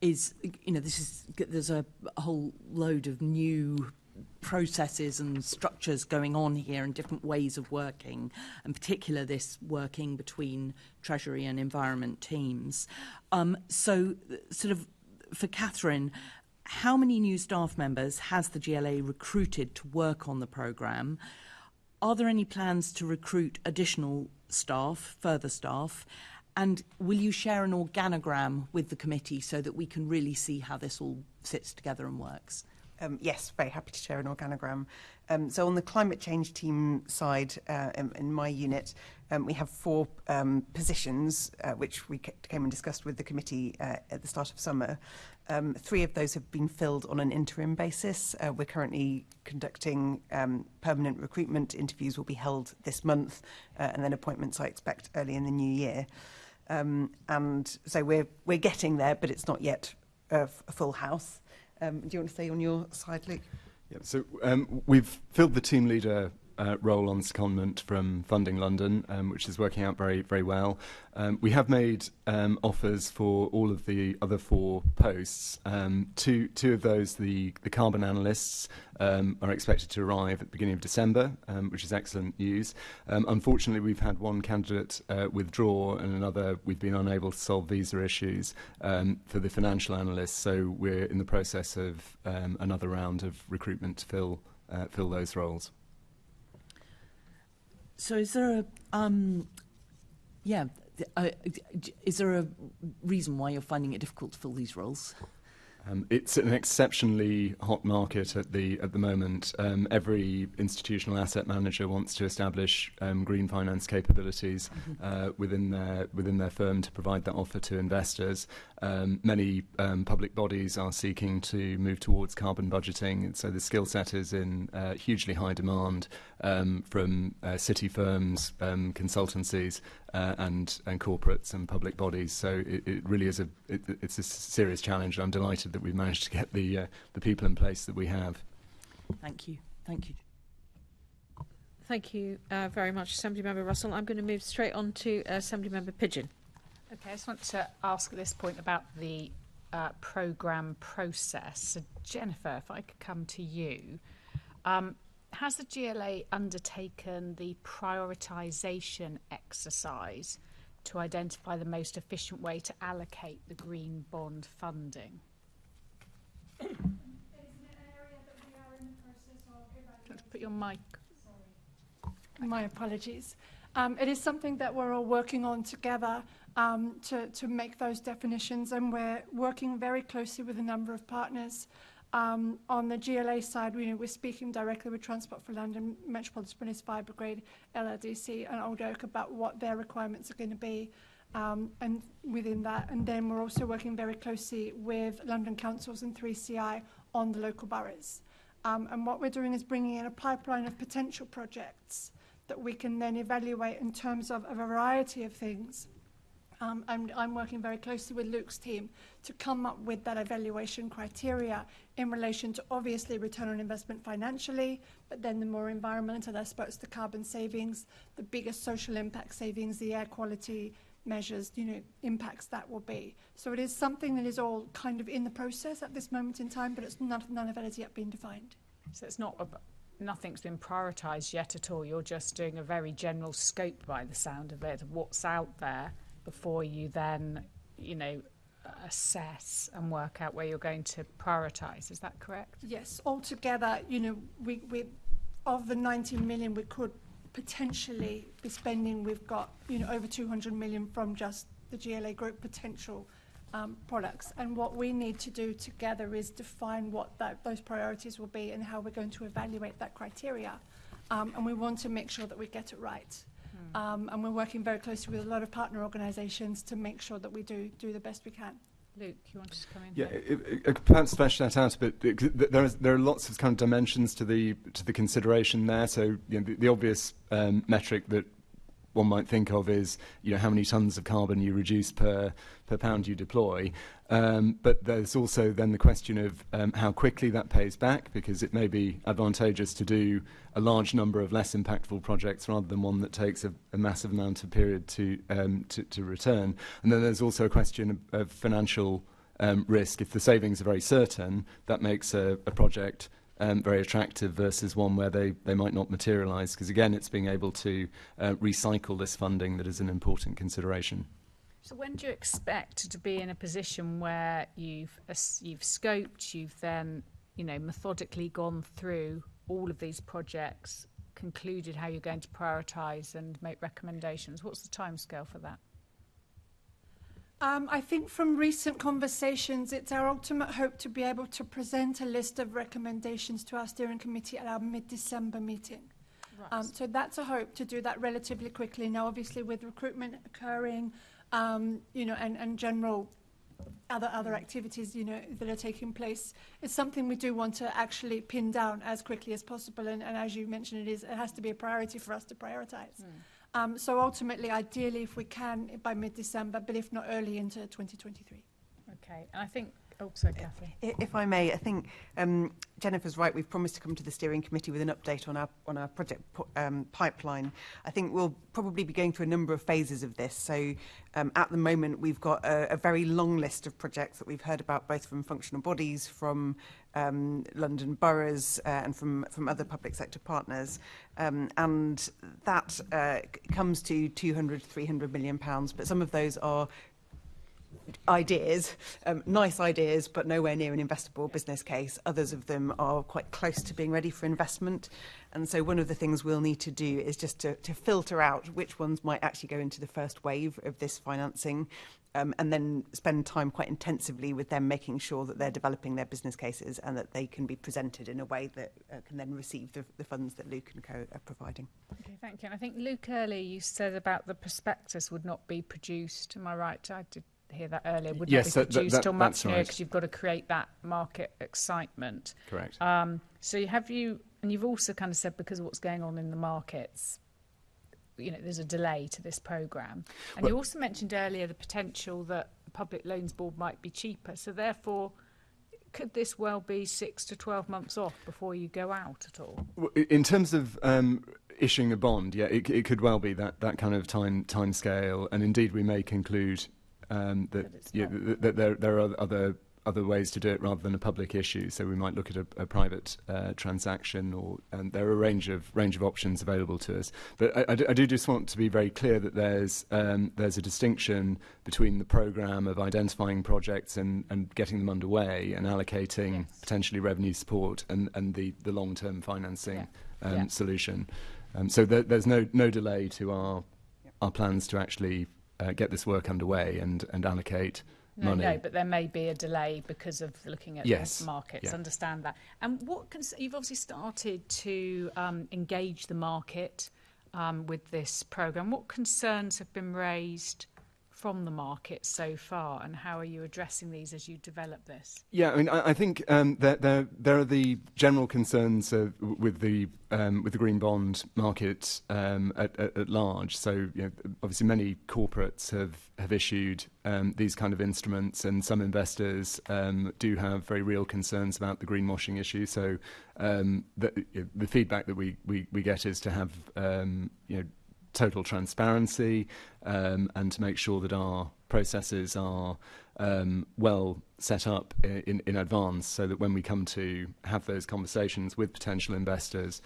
is, there's a whole load of new processes and structures going on here and different ways of working, in particular this working between Treasury and environment teams. So sort of for Catherine, how many new staff members has the GLA recruited to work on the programme? Are there any plans to recruit additional staff, further staff? And will you share an organogram with the committee so that we can really see how this all sits together and works? Yes, very happy to share an organogram. So on the climate change team side, in my unit, we have 4 positions, which we came and discussed with the committee at the start of summer. 3 of those have been filled on an interim basis. We're currently conducting permanent recruitment. Interviews will be held this month, and then appointments I expect early in the new year. And so we're getting there, but it's not yet a full house. Do you want to say on your side, Luke? Yeah, so we've filled the team leader role on secondment from Funding London, which is working out very, very well. We have made offers for all of the other 4 posts. Two of those, the carbon analysts, are expected to arrive at the beginning of December, which is excellent news. Unfortunately, we've had one candidate withdraw and another we've been unable to solve visa issues for the financial analysts, so we're in the process of another round of recruitment to fill those roles. So is there is there a reason why you're finding it difficult to fill these roles? It's an exceptionally hot market at the moment. Every institutional asset manager wants to establish green finance capabilities within their firm to provide that offer to investors. Many public bodies are seeking to move towards carbon budgeting, so the skill set is in hugely high demand from city firms, consultancies, and corporates and public bodies. So it really is it's a serious challenge. I'm delighted that we've managed to get the people in place that we have. Thank you. Thank you. Thank you very much, Assemblymember Russell. I'm going to move straight on to Assemblymember Pigeon. Okay, I just want to ask at this point about the programme process. So Jennifer, if I could come to you. Has the GLA undertaken the prioritisation exercise to identify the most efficient way to allocate the green bond funding? Let's put your mic. My apologies. It is something that we're all working on together to make those definitions, and we're working very closely with a number of partners. On the GLA side, we're speaking directly with Transport for London, Metropolitan Police Fire Brigade, LRDC and Old Oak about what their requirements are going to be, and within that. And then we're also working very closely with London councils and 3CI on the local boroughs. And what we're doing is bringing in a pipeline of potential projects that we can then evaluate in terms of a variety of things. And I'm working very closely with Luke's team to come up with that evaluation criteria in relation to obviously return on investment financially, but then the more environmental aspects, the carbon savings, the biggest social impact savings, the air quality measures, impacts that will be. So it is something that is all kind of in the process at this moment in time, but none of it has yet been defined. So it's nothing's been prioritised yet at all. You're just doing a very general scope by the sound of it, of what's out there, before you then, assess and work out where you're going to prioritise. Is that correct? Yes. Altogether, we of the 19 million we could potentially be spending, we've got, over 200 million from just the GLA group potential products. And what we need to do together is define what those priorities will be and how we're going to evaluate that criteria. And we want to make sure that we get it right. And we're working very closely with a lot of partner organisations to make sure that we do the best we can. Luke, you want to come in? Yeah, perhaps flesh that out a bit. There are lots of kind of dimensions to the consideration there. So the obvious metric that one might think of is how many tonnes of carbon you reduce per pound you deploy. But there's also then the question of how quickly that pays back, because it may be advantageous to do a large number of less impactful projects rather than one that takes a massive amount of period to return. And then there's also a question of financial risk. If the savings are very certain, that makes a project very attractive versus one where they might not materialise, because again it's being able to recycle this funding that is an important consideration. So when do you expect to be in a position where you've scoped, you've then methodically gone through all of these projects, concluded how you're going to prioritise and make recommendations? What's the timescale for that? I think from recent conversations, it's our ultimate hope to be able to present a list of recommendations to our steering committee at our mid-December meeting. Right. So that's a hope to do that relatively quickly. Now, obviously, with recruitment occurring, you know, and general other activities, you know, that are taking place, it's something we do want to actually pin down as quickly as possible. And as you mentioned, it has to be a priority for us to prioritise. So ultimately, ideally, if we can, by mid-December, but if not early into 2023. Okay, and I think, oh, sorry, Catherine. If I may, I think Jennifer's right. We've promised to come to the steering committee with an update on our project pipeline. I think we'll probably be going through a number of phases of this. So at the moment, we've got a very long list of projects that we've heard about, both from functional bodies, from London boroughs, and from other public sector partners. And that comes to 200, 300 million pounds. But some of those are ideas, nice ideas, but nowhere near an investable business case. Others of them are quite close to being ready for investment. And so one of the things we'll need to do is just to filter out which ones might actually go into the first wave of this financing, and then spend time quite intensively with them, making sure that they're developing their business cases and that they can be presented in a way that can then receive the funds that Luke and Co are providing. Okay, thank you. And I think, Luke, earlier you said about the prospectus would not be produced. Am I right? I did hear that earlier. Would not be produced till much nearer, because you've got to create that market excitement. Correct. So you've also kind of said, because of what's going on in the markets, you know, there's a delay to this programme. And you also mentioned earlier the potential that the Public Loans Board might be cheaper. So therefore, could this well be 6 to 12 months off before you go out at all? In terms of issuing a bond, yeah, it could well be that kind of time scale. And indeed, we may conclude that there are other ways to do it rather than a public issue. So we might look at a private transaction, or there are a range of options available to us. But I do just want to be very clear that there's a distinction between the programme of identifying projects and getting them underway and allocating potentially revenue support and the long-term financing solution. So there's no delay to our plans to actually get this work underway and allocate money. No, but there may be a delay because of looking at the markets. Yeah. Understand that. And you've obviously started to engage the market with this programme. What concerns have been raised from the market so far, and how are you addressing these as you develop this? Yeah, I mean, I think there are the general concerns with the green bond market at large. So, you know, obviously, many corporates have issued these kind of instruments, and some investors do have very real concerns about the greenwashing issue. So, the feedback that we get is to have total transparency, and to make sure that our processes are well set up in advance, so that when we come to have those conversations with potential investors,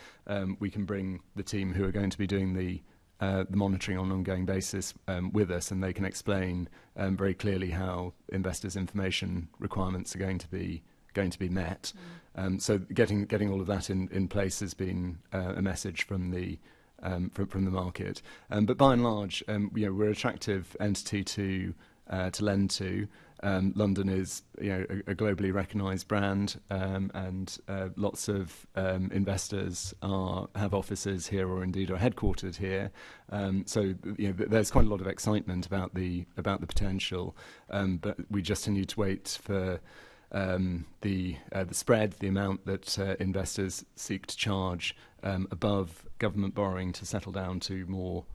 we can bring the team who are going to be doing the monitoring on an ongoing basis with us, and they can explain very clearly how investors' information requirements are going to be met. So getting all of that in place has been a message from the market, but by and large, we're an attractive entity to lend to. London is, a globally recognised brand, and lots of investors have offices here, or indeed are headquartered here. So there's quite a lot of excitement about the potential, but we just need to wait for the spread, the amount that investors seek to charge above government borrowing, to settle down to more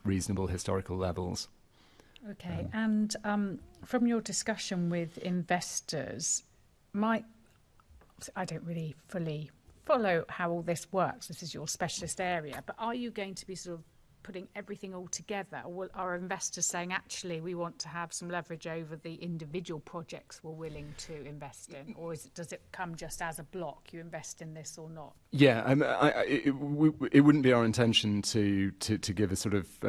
reasonable historical levels. Okay, and from your discussion with investors, I don't really fully follow how all this works. This is your specialist area, but are you going to be sort of putting everything all together, or are investors saying, actually, we want to have some leverage over the individual projects we're willing to invest in, or does it come just as a block, you invest in this or not? Yeah, it wouldn't be our intention to give a sort of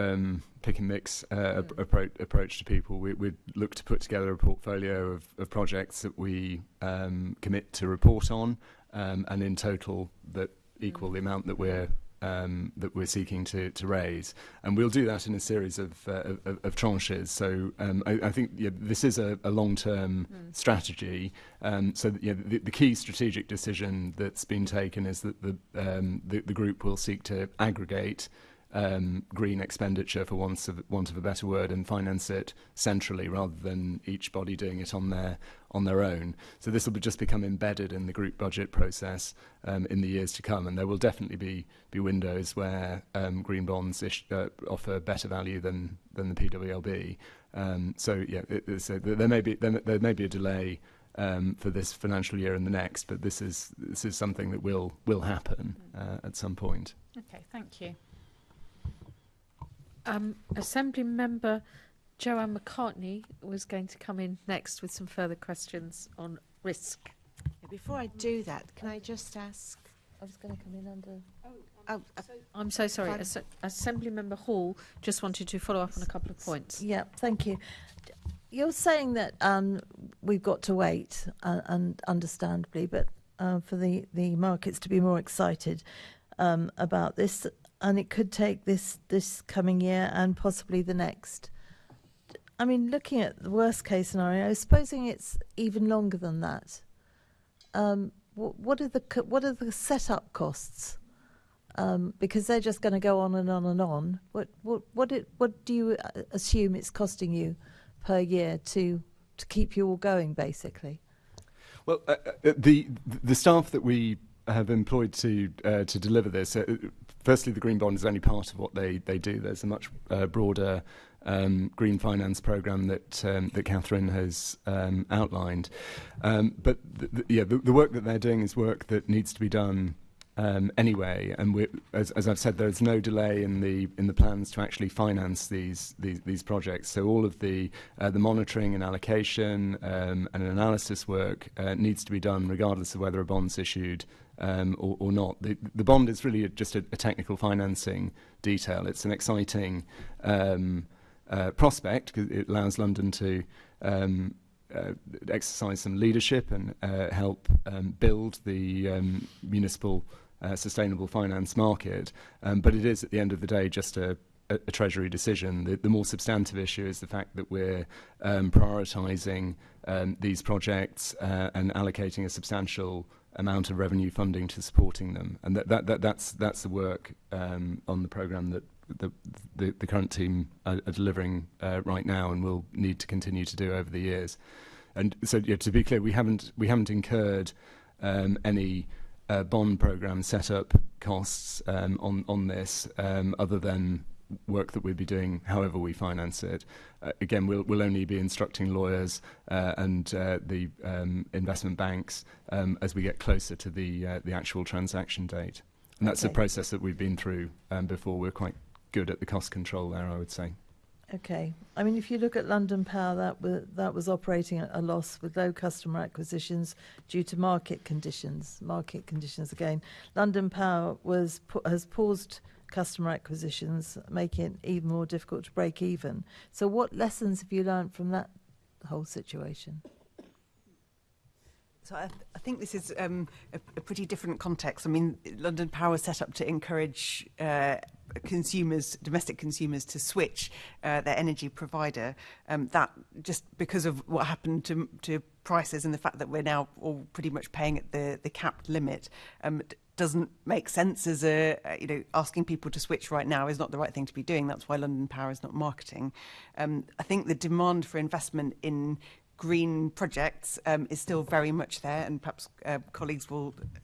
pick and mix approach to people. We'd look to put together a portfolio of projects that we commit to report on, and in total that equal the amount that we're that we're seeking to raise, and we'll do that in a series of tranches. So I think this is a long-term strategy. So that, the key strategic decision that's been taken is that the group will seek to aggregate green expenditure, for want of a better word, and finance it centrally rather than each body doing it on their own. So this will just become embedded in the group budget process in the years to come, and there will definitely be windows where green bonds offer better value than the PWLB. So there may be a delay for this financial year and the next, but this is something that will happen at some point. Okay, thank you. Assembly Member Joanne McCartney was going to come in next with some further questions on risk. Before I do that, can I just ask? I was going to come in under... I'm so sorry. Assembly Member Hall just wanted to follow up on a couple of points. Yeah, thank you. You're saying that we've got to wait, and understandably, but for the markets to be more excited about this, and it could take this coming year and possibly the next. I mean, looking at the worst case scenario, supposing it's even longer than that, what are the setup costs? Because they're just going to go on and on and on. What do you assume it's costing you per year to keep you all going, basically? Well, the staff that we have employed to deliver this. Firstly, the green bond is only part of what they do. There's a much broader green finance programme that Catherine has outlined. But the work that they're doing is work that needs to be done anyway. And as I've said, there's no delay in the plans to actually finance these projects. So all of the monitoring and allocation and analysis work needs to be done regardless of whether a bond's issued or not. The bond is really just a technical financing detail. It's an exciting prospect because it allows London to exercise some leadership and help build the municipal sustainable finance market. But it is, at the end of the day, just a Treasury decision. The more substantive issue is the fact that we're prioritising these projects and allocating a substantial amount of revenue funding to supporting them, and that's the work on the programme that the current team are delivering right now, and will need to continue to do over the years. And so, to be clear, we haven't incurred any bond programme setup costs on this, other than work that we'll be doing however we finance it. Again, we'll only be instructing lawyers and the investment banks as we get closer to the actual transaction date. And that's a process that we've been through before. We're quite good at the cost control there, I would say. Okay. I mean, if you look at London Power, that was operating at a loss with low customer acquisitions due to market conditions. Market conditions again. London Power has paused customer acquisitions, making it even more difficult to break even. So what lessons have you learned from that whole situation? So I think this is a pretty different context. I mean, London Power is set up to encourage domestic consumers to switch their energy provider. That, just because of what happened to prices and the fact that we're now all pretty much paying at the capped limit, doesn't make sense as asking people to switch right now is not the right thing to be doing. That's why London Power is not marketing. I think the demand for investment in green projects is still very much there, and perhaps colleagues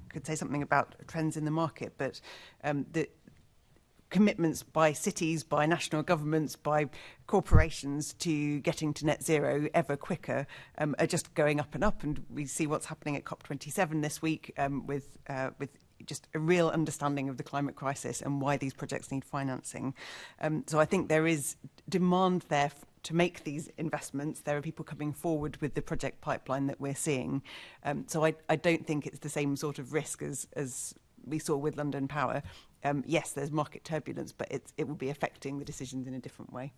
could say something about trends in the market, but the commitments by cities, by national governments, by corporations to getting to net zero ever quicker are just going up and up, and we see what's happening at COP27 this week with just a real understanding of the climate crisis and why these projects need financing. So I think there is demand there to make these investments. There are people coming forward with the project pipeline that we're seeing. So I don't think it's the same sort of risk as we saw with London Power. Yes, there's market turbulence, but it will be affecting the decisions in a different way.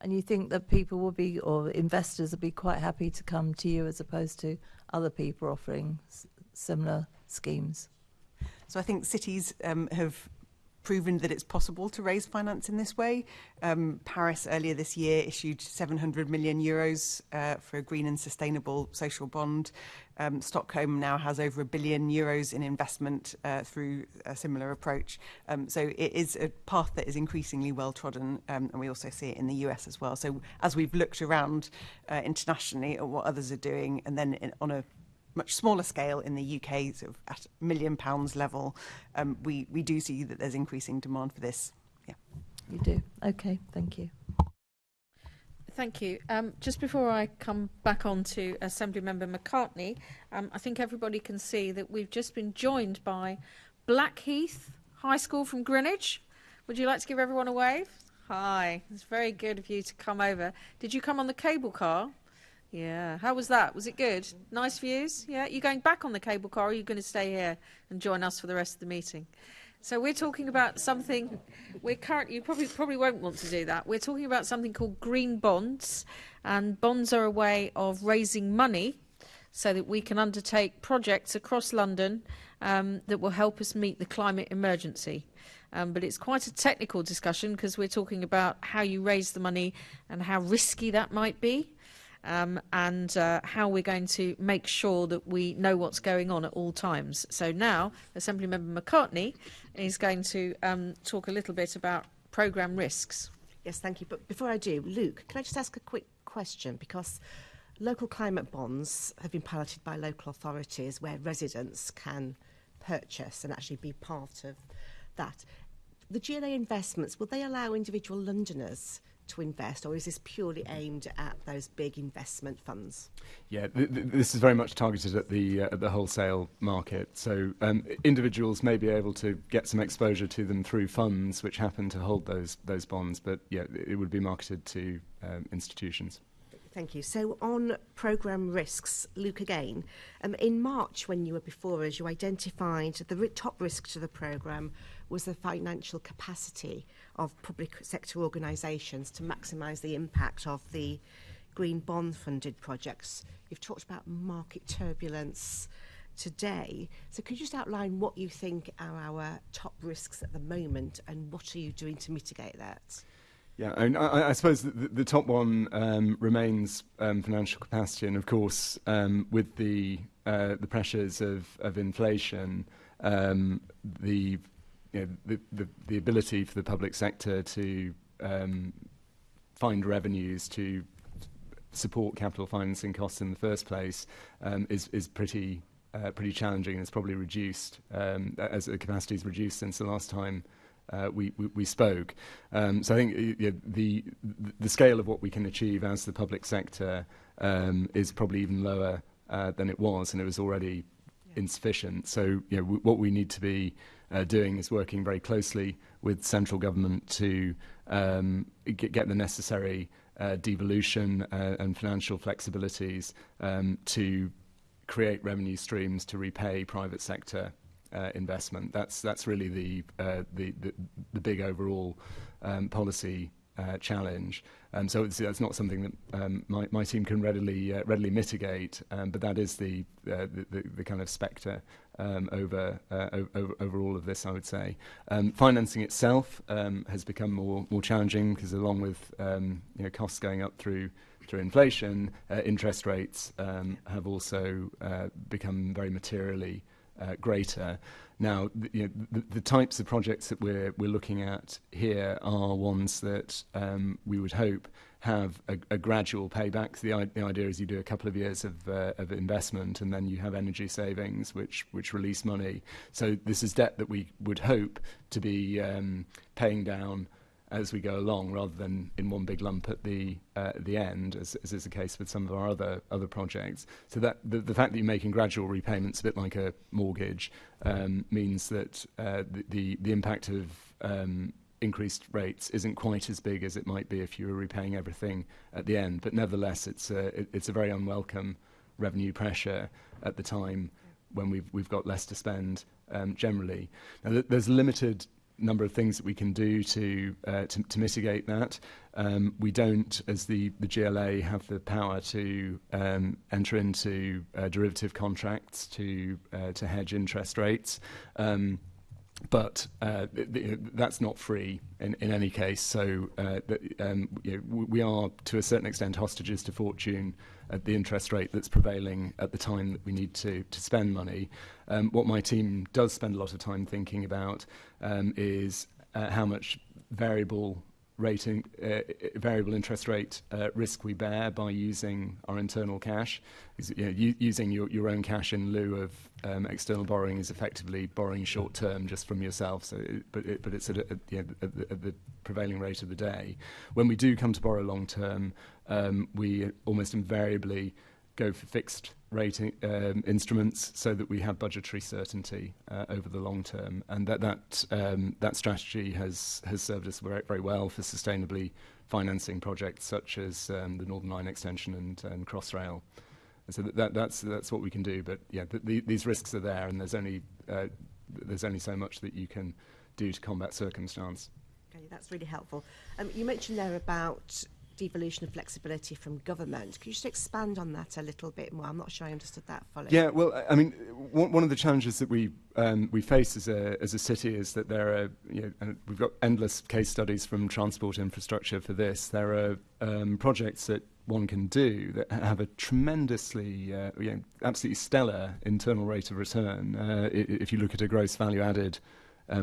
And you think that people will be, or investors will be quite happy to come to you as opposed to other people offering similar schemes? So I think cities have proven that it's possible to raise finance in this way. Paris earlier this year issued 700 million euros for a green and sustainable social bond. Stockholm now has over €1 billion in investment through a similar approach. So it is a path that is increasingly well trodden, and we also see it in the US as well. So as we've looked around internationally at what others are doing, and then on a much smaller scale in the UK, sort of at £1 million level, we do see that there's increasing demand for this. Yeah. You do. Okay, thank you. Thank you. Just before I come back on to Assemblymember McCartney, I think everybody can see that we've just been joined by Blackheath High School from Greenwich. Would you like to give everyone a wave? Hi. It's very good of you to come over. Did you come on the cable car? Yeah. How was that? Was it good? Nice views? Yeah. You going back on the cable car, or are you going to stay here and join us for the rest of the meeting? So we're talking about something you probably won't want to do that. We're talking about something called green bonds, and bonds are a way of raising money so that we can undertake projects across London that will help us meet the climate emergency. But it's quite a technical discussion because we're talking about how you raise the money and how risky that might be. And how we're going to make sure that we know what's going on at all times. So now, Assemblymember McCartney is going to talk a little bit about programme risks. Yes, thank you. But before I do, Luke, can I just ask a quick question? Because local climate bonds have been piloted by local authorities where residents can purchase and actually be part of that. The GLA investments, will they allow individual Londoners to invest, or is this purely aimed at those big investment funds? Yeah, this is very much targeted at the wholesale market. So individuals may be able to get some exposure to them through funds which happen to hold those bonds, but yeah, it would be marketed to institutions. Thank you. So on programme risks, Luke again, in March when you were before us, you identified the top risk to the programme was the financial capacity of public sector organisations to maximise the impact of the green bond funded projects. You've talked about market turbulence today. So could you just outline what you think are our top risks at the moment and what are you doing to mitigate that? Yeah, I suppose the top one remains financial capacity, and of course, with the pressures of inflation, the ability for the public sector to find revenues to support capital financing costs in the first place is pretty challenging, and it's probably reduced as the capacity is reduced since the last time we spoke. So I think the scale of what we can achieve as the public sector is probably even lower than it was, and it was already insufficient. So what we need to be doing is working very closely with central government to get the necessary devolution and financial flexibilities to create revenue streams to repay private sector investment. That's really the big overall policy challenge. So that's not something that my team can readily mitigate, but that is the kind of spectre over all of this, I would say. Financing itself has become more challenging because, along with costs going up through inflation, interest rates have also become very materially greater. Now, the types of projects that we're looking at here are ones that we would hope have a gradual payback. The idea is you do a couple of years of investment and then you have energy savings which release money. So this is debt that we would hope to be paying down as we go along, rather than in one big lump at the end, as is the case with some of our other projects. So that the fact that you're making gradual repayments, a bit like a mortgage, means that the impact of increased rates isn't quite as big as it might be if you were repaying everything at the end. But nevertheless, it's a very unwelcome revenue pressure at the time when we've got less to spend generally. Now, there's limited number of things that we can do to mitigate that. We don't, as the GLA, have the power to enter into derivative contracts to hedge interest rates. But that's not free in any case. So we are, to a certain extent, hostages to fortune at the interest rate that's prevailing at the time that we need to spend money. What my team does spend a lot of time thinking about is how much variable interest rate risk we bear by using our internal cash. Using your own cash in lieu of external borrowing is effectively borrowing short term just from yourself. So, but it's at the prevailing rate of the day. When we do come to borrow long term, we almost invariably go for fixed rate instruments so that we have budgetary certainty over the long term, and that strategy has served us very, very well for sustainably financing projects such as the Northern Line extension and Crossrail. So that's what we can do. But yeah, these risks are there, and there's only so much that you can do to combat circumstance. Okay, that's really helpful. You mentioned there about devolution of flexibility from government. Could you just expand on that a little bit more? I'm not sure I understood that fully. Yeah, well, I mean, one of the challenges that we face as a city is that there are, and we've got endless case studies from transport infrastructure for this. There are projects that one can do that have a tremendously, absolutely stellar internal rate of return if you look at a gross value added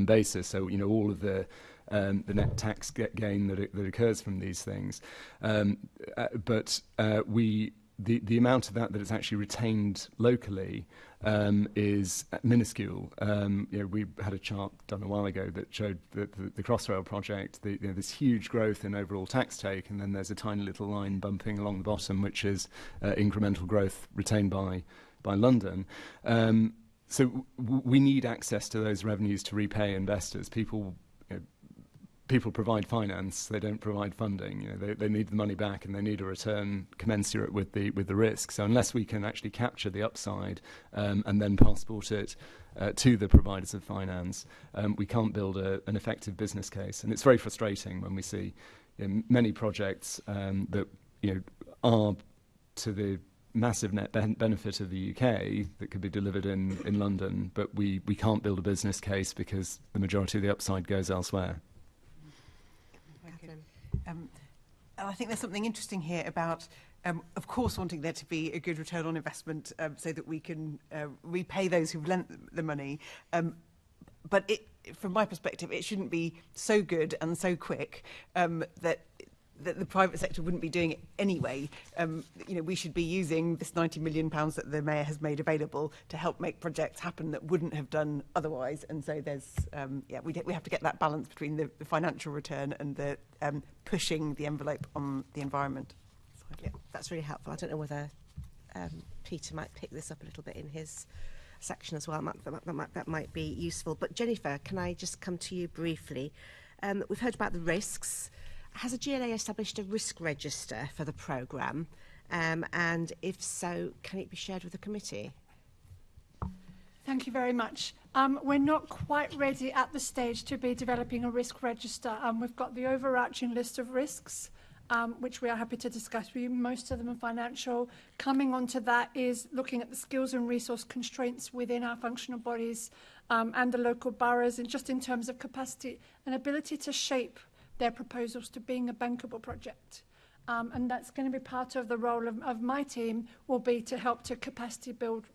basis. So, all of the net tax gain that occurs from these things, but the amount of that is actually retained locally is minuscule. We had a chart done a while ago that showed that the Crossrail project, this huge growth in overall tax take, and then there's a tiny little line bumping along the bottom, which is incremental growth retained by London. So we need access to those revenues to repay investors. People provide finance; they don't provide funding. They need the money back, and they need a return commensurate with the risk. So unless we can actually capture the upside and then passport it to the providers of finance, we can't build an effective business case. And it's very frustrating when we see many projects that are to the massive net benefit of the UK that could be delivered in London, but we can't build a business case because the majority of the upside goes elsewhere. I think there's something interesting here about, of course, wanting there to be a good return on investment so that we can repay those who've lent the money. But from my perspective, it shouldn't be so good and so quick that the private sector wouldn't be doing it anyway. We should be using this £90 million that the Mayor has made available to help make projects happen that wouldn't have done otherwise. And so there's, we have to get that balance between the financial return and the pushing the envelope on the environment. Yeah, that's really helpful. I don't know whether Peter might pick this up a little bit in his section as well. That might be useful. But Jennifer, can I just come to you briefly? We've heard about the risks. Has a GLA established a risk register for the programme? And if so, can it be shared with the committee? Thank you very much. We're not quite ready at the stage to be developing a risk register. We've got the overarching list of risks, which we are happy to discuss with you. Most of them are financial. Coming onto that is looking at the skills and resource constraints within our functional bodies and the local boroughs, and just in terms of capacity and ability to shape their proposals to being a bankable project. And that's going to be part of the role of my team, will be to help to capacity build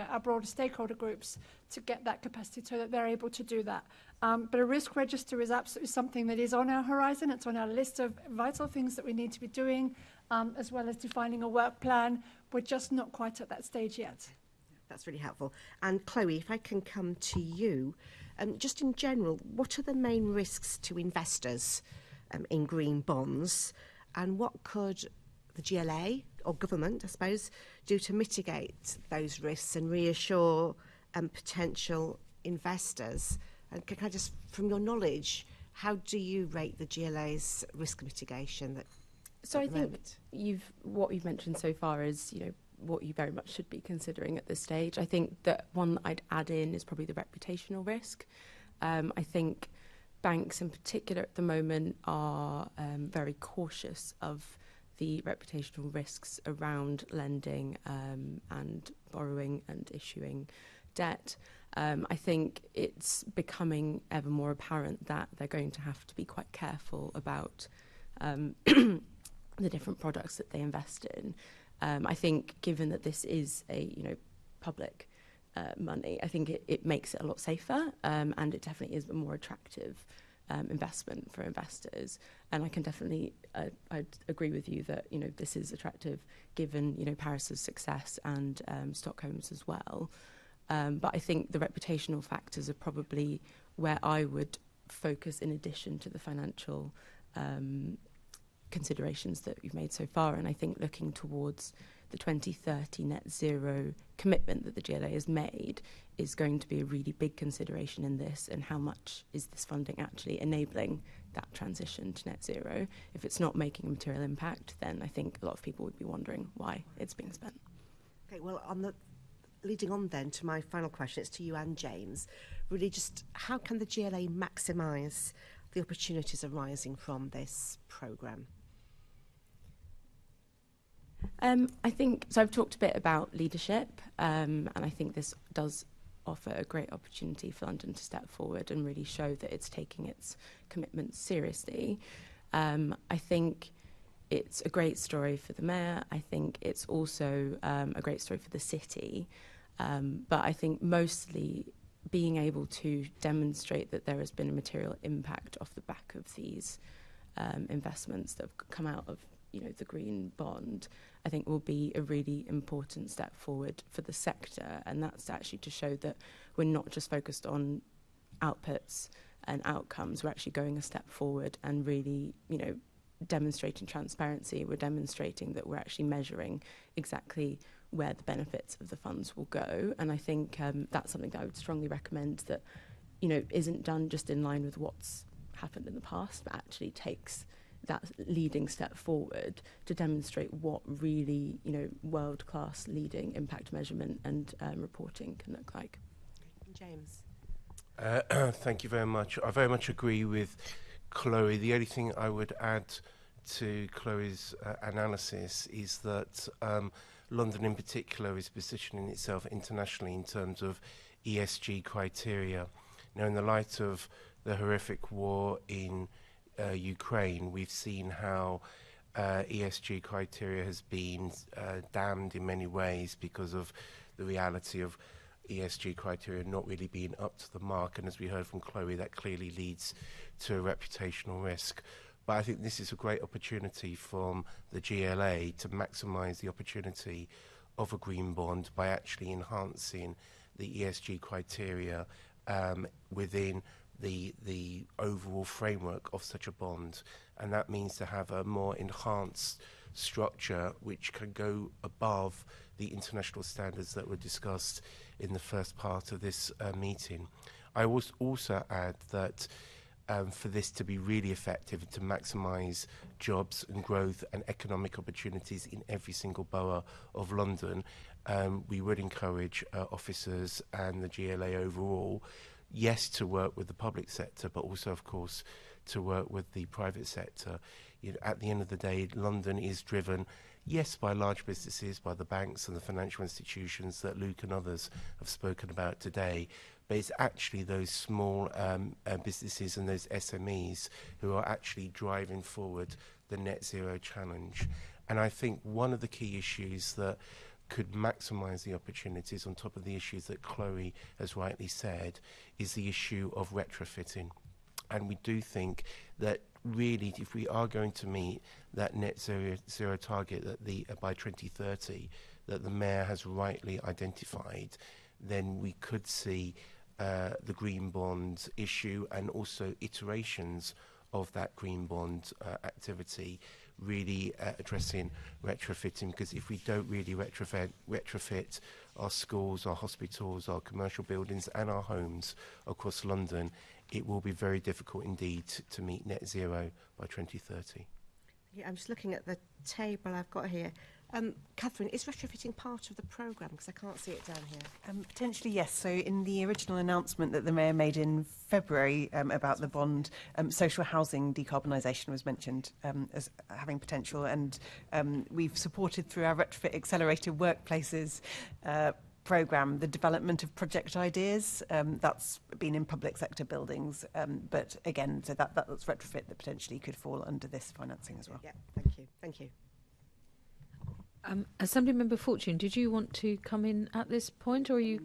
our broader stakeholder groups to get that capacity so that they're able to do that. But a risk register is absolutely something that is on our horizon. It's on our list of vital things that we need to be doing, as well as defining a work plan. We're just not quite at that stage yet. That's really helpful. And Chloe, if I can come to you, just in general, what are the main risks to investors in green bonds, and what could the GLA or government, I suppose, do to mitigate those risks and reassure potential investors? And can I just, from your knowledge, how do you rate the GLA's risk mitigation? So I think what you've mentioned so far is, what you very much should be considering at this stage. I think that one that I'd add in is probably the reputational risk. I think banks in particular at the moment are very cautious of the reputational risks around lending and borrowing and issuing debt. I think it's becoming ever more apparent that they're going to have to be quite careful about the different products that they invest in. I think given that this is a public money, I think it makes it a lot safer, and it definitely is a more attractive investment for investors. And I can definitely I'd agree with you that this is attractive given Paris's success and Stockholm's as well. But I think the reputational factors are probably where I would focus in addition to the financial considerations that we've made so far. And I think looking towards the 2030 net zero commitment that the GLA has made is going to be a really big consideration in this, and how much is this funding actually enabling that transition to net zero. If it's not making a material impact, then I think a lot of people would be wondering why it's being spent. Okay, well, leading on then to my final question, it's to you and James. Really, just how can the GLA maximise the opportunities arising from this programme? I think, so I've talked a bit about leadership, and I think this does offer a great opportunity for London to step forward and really show that it's taking its commitments seriously. I think it's a great story for the mayor. I think it's also a great story for the city. But I think mostly being able to demonstrate that there has been a material impact off the back of these investments that have come out of the green bond, I think will be a really important step forward for the sector. And that's actually to show that we're not just focused on outputs and outcomes, we're actually going a step forward and really, demonstrating transparency. We're demonstrating that we're actually measuring exactly where the benefits of the funds will go. And I think that's something that I would strongly recommend that, isn't done just in line with what's happened in the past, but actually takes that leading step forward to demonstrate what really, world-class leading impact measurement and reporting can look like. James. Thank you very much. I very much agree with Chloe. The only thing I would add to Chloe's analysis is that London in particular is positioning itself internationally in terms of ESG criteria. Now, in the light of the horrific war in Ukraine, we've seen how ESG criteria has been damned in many ways because of the reality of ESG criteria not really being up to the mark. And as we heard from Chloe, that clearly leads to a reputational risk. But I think this is a great opportunity from the GLA to maximise the opportunity of a green bond by actually enhancing the ESG criteria within the overall framework of such a bond. And that means to have a more enhanced structure which can go above the international standards that were discussed in the first part of this meeting. I will also add that for this to be really effective, to maximise jobs and growth and economic opportunities in every single borough of London, we would encourage officers and the GLA overall, yes, to work with the public sector, but also, of course, to work with the private sector. At the end of the day, London is driven, yes, by large businesses, by the banks and the financial institutions that Luke and others have spoken about today, but it's actually those small businesses and those SMEs who are actually driving forward the net zero challenge. And I think one of the key issues that could maximise the opportunities, on top of the issues that Chloe has rightly said, is the issue of retrofitting. And we do think that really, if we are going to meet that net zero target that by 2030 that the mayor has rightly identified, then we could see the green bond issue and also iterations of that green bond activity really addressing retrofitting, because if we don't really retrofit our schools, our hospitals, our commercial buildings and our homes across London, it will be very difficult indeed to meet net zero by 2030. Yeah, I'm just looking at the table I've got here. Catherine, is retrofitting part of the programme? Because I can't see it down here. Potentially, yes. So in the original announcement that the Mayor made in February about the bond, social housing decarbonisation was mentioned as having potential. And we've supported through our retrofit accelerated workplaces programme the development of project ideas. That's been in public sector buildings, but again, so that's retrofit that potentially could fall under this financing as well. Yeah, thank you. Thank you. Assemblymember Fortune, did you want to come in at this point, or are you?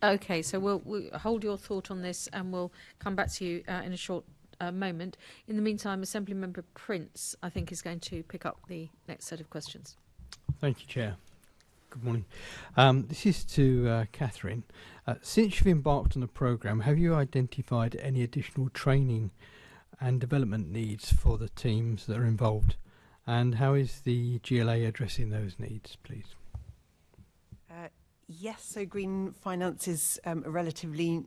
Okay, so we'll hold your thought on this, and we'll come back to you in a short moment. In the meantime, Assemblymember Prince, I think, is going to pick up the next set of questions. Thank you, Chair. Good morning. This is to Catherine. Since you've embarked on the programme, have you identified any additional training and development needs for the teams that are involved? And how is the GLA addressing those needs, please? Yes, so green finance is a relatively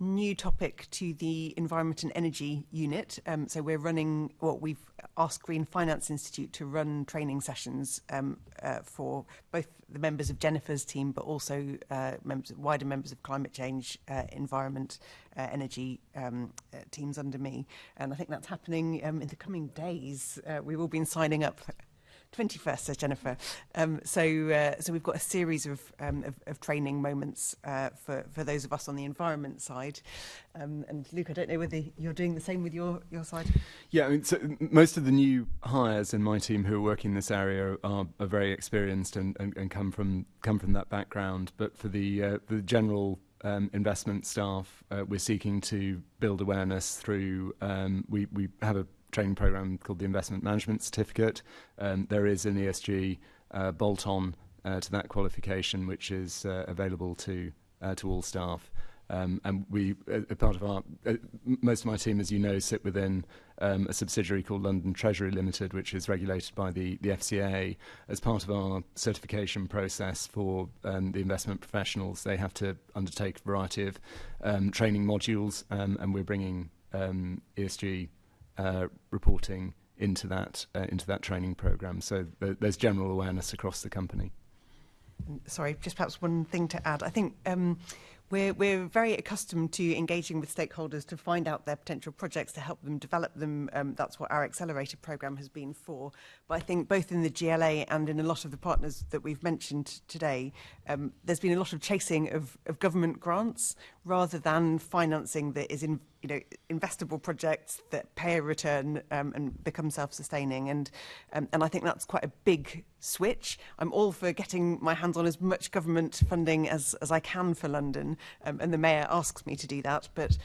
new topic to the Environment and Energy Unit. So we're running we've asked Green Finance Institute to run training sessions for both the members of Jennifer's team, but also wider members of climate change, environment, energy teams under me. And I think that's happening in the coming days. We've all been signing up. 21st, says Jennifer. So we've got a series of training moments for those of us on the environment side. And Luke, I don't know whether you're doing the same with your side. Yeah, I mean, so most of the new hires in my team who are working in this area are very experienced and come from that background. But for the general investment staff, we're seeking to build awareness through. We have a training program called the Investment Management Certificate. There is an ESG bolt-on to that qualification, which is available to all staff. And we, part of our, most of my team, as you know, sit within a subsidiary called London Treasury Limited, which is regulated by the FCA. As part of our certification process for the investment professionals, they have to undertake a variety of training modules, and we're bringing ESG reporting into that training program. So there's general awareness across the company. Sorry, just perhaps one thing to add. I think we're very accustomed to engaging with stakeholders to find out their potential projects, to help them develop them. That's what our accelerator programme has been for. But I think both in the GLA and in a lot of the partners that we've mentioned today, there's been a lot of chasing of government grants rather than financing that is investable projects that pay a return and become self-sustaining. And I think that's quite a big switch. I'm all for getting my hands on as much government funding as I can for London, and the Mayor asks me to do that. But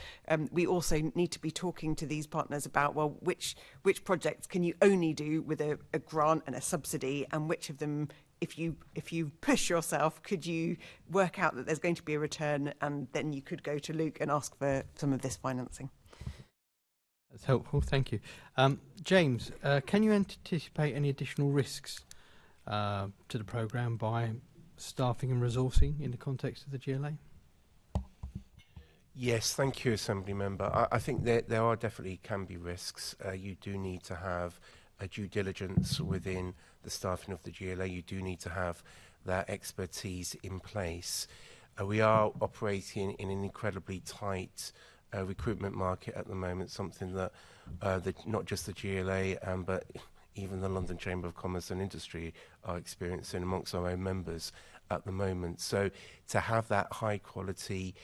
we also need to be talking to these partners about, well, which projects can you only do with a grant and a subsidy, and which of them, if you push yourself, could you work out that there's going to be a return, and then you could go to Luke and ask for some of this financing. That's helpful, thank you. James, can you anticipate any additional risks to the programme by staffing and resourcing in the context of the GLA? Yes, thank you, Assembly Member. I think there are definitely can be risks. You do need to have a due diligence within the staffing of the GLA. You do need to have that expertise in place. We are operating in an incredibly tight recruitment market at the moment, something that not just the GLA but even the London Chamber of Commerce and Industry are experiencing amongst our own members at the moment. So to have that high quality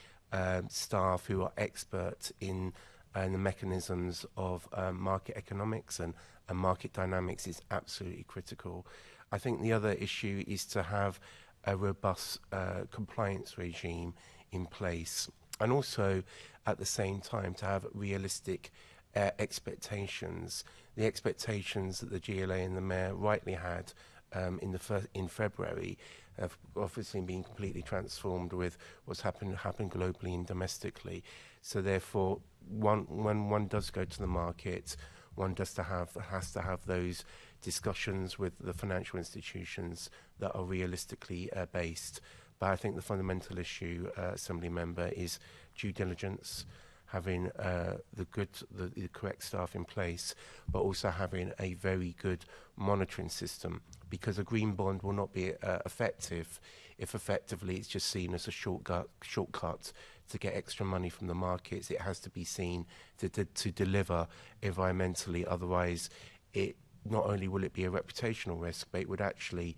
staff who are expert in the mechanisms of market economics and market dynamics is absolutely critical. I think the other issue is to have a robust compliance regime in place, and also at the same time to have realistic expectations. The expectations that the GLA and the Mayor rightly had in February have obviously been completely transformed with what's happened globally and domestically. So therefore, when one does go to the market, one has to have those discussions with the financial institutions that are realistically based. But I think the fundamental issue, Assembly Member, is due diligence, having the correct staff in place, but also having a very good monitoring system, because a green bond will not be effective if effectively it's just seen as a shortcut to get extra money from the markets. It has to be seen to deliver environmentally. Otherwise, it not only will it be a reputational risk, but it would actually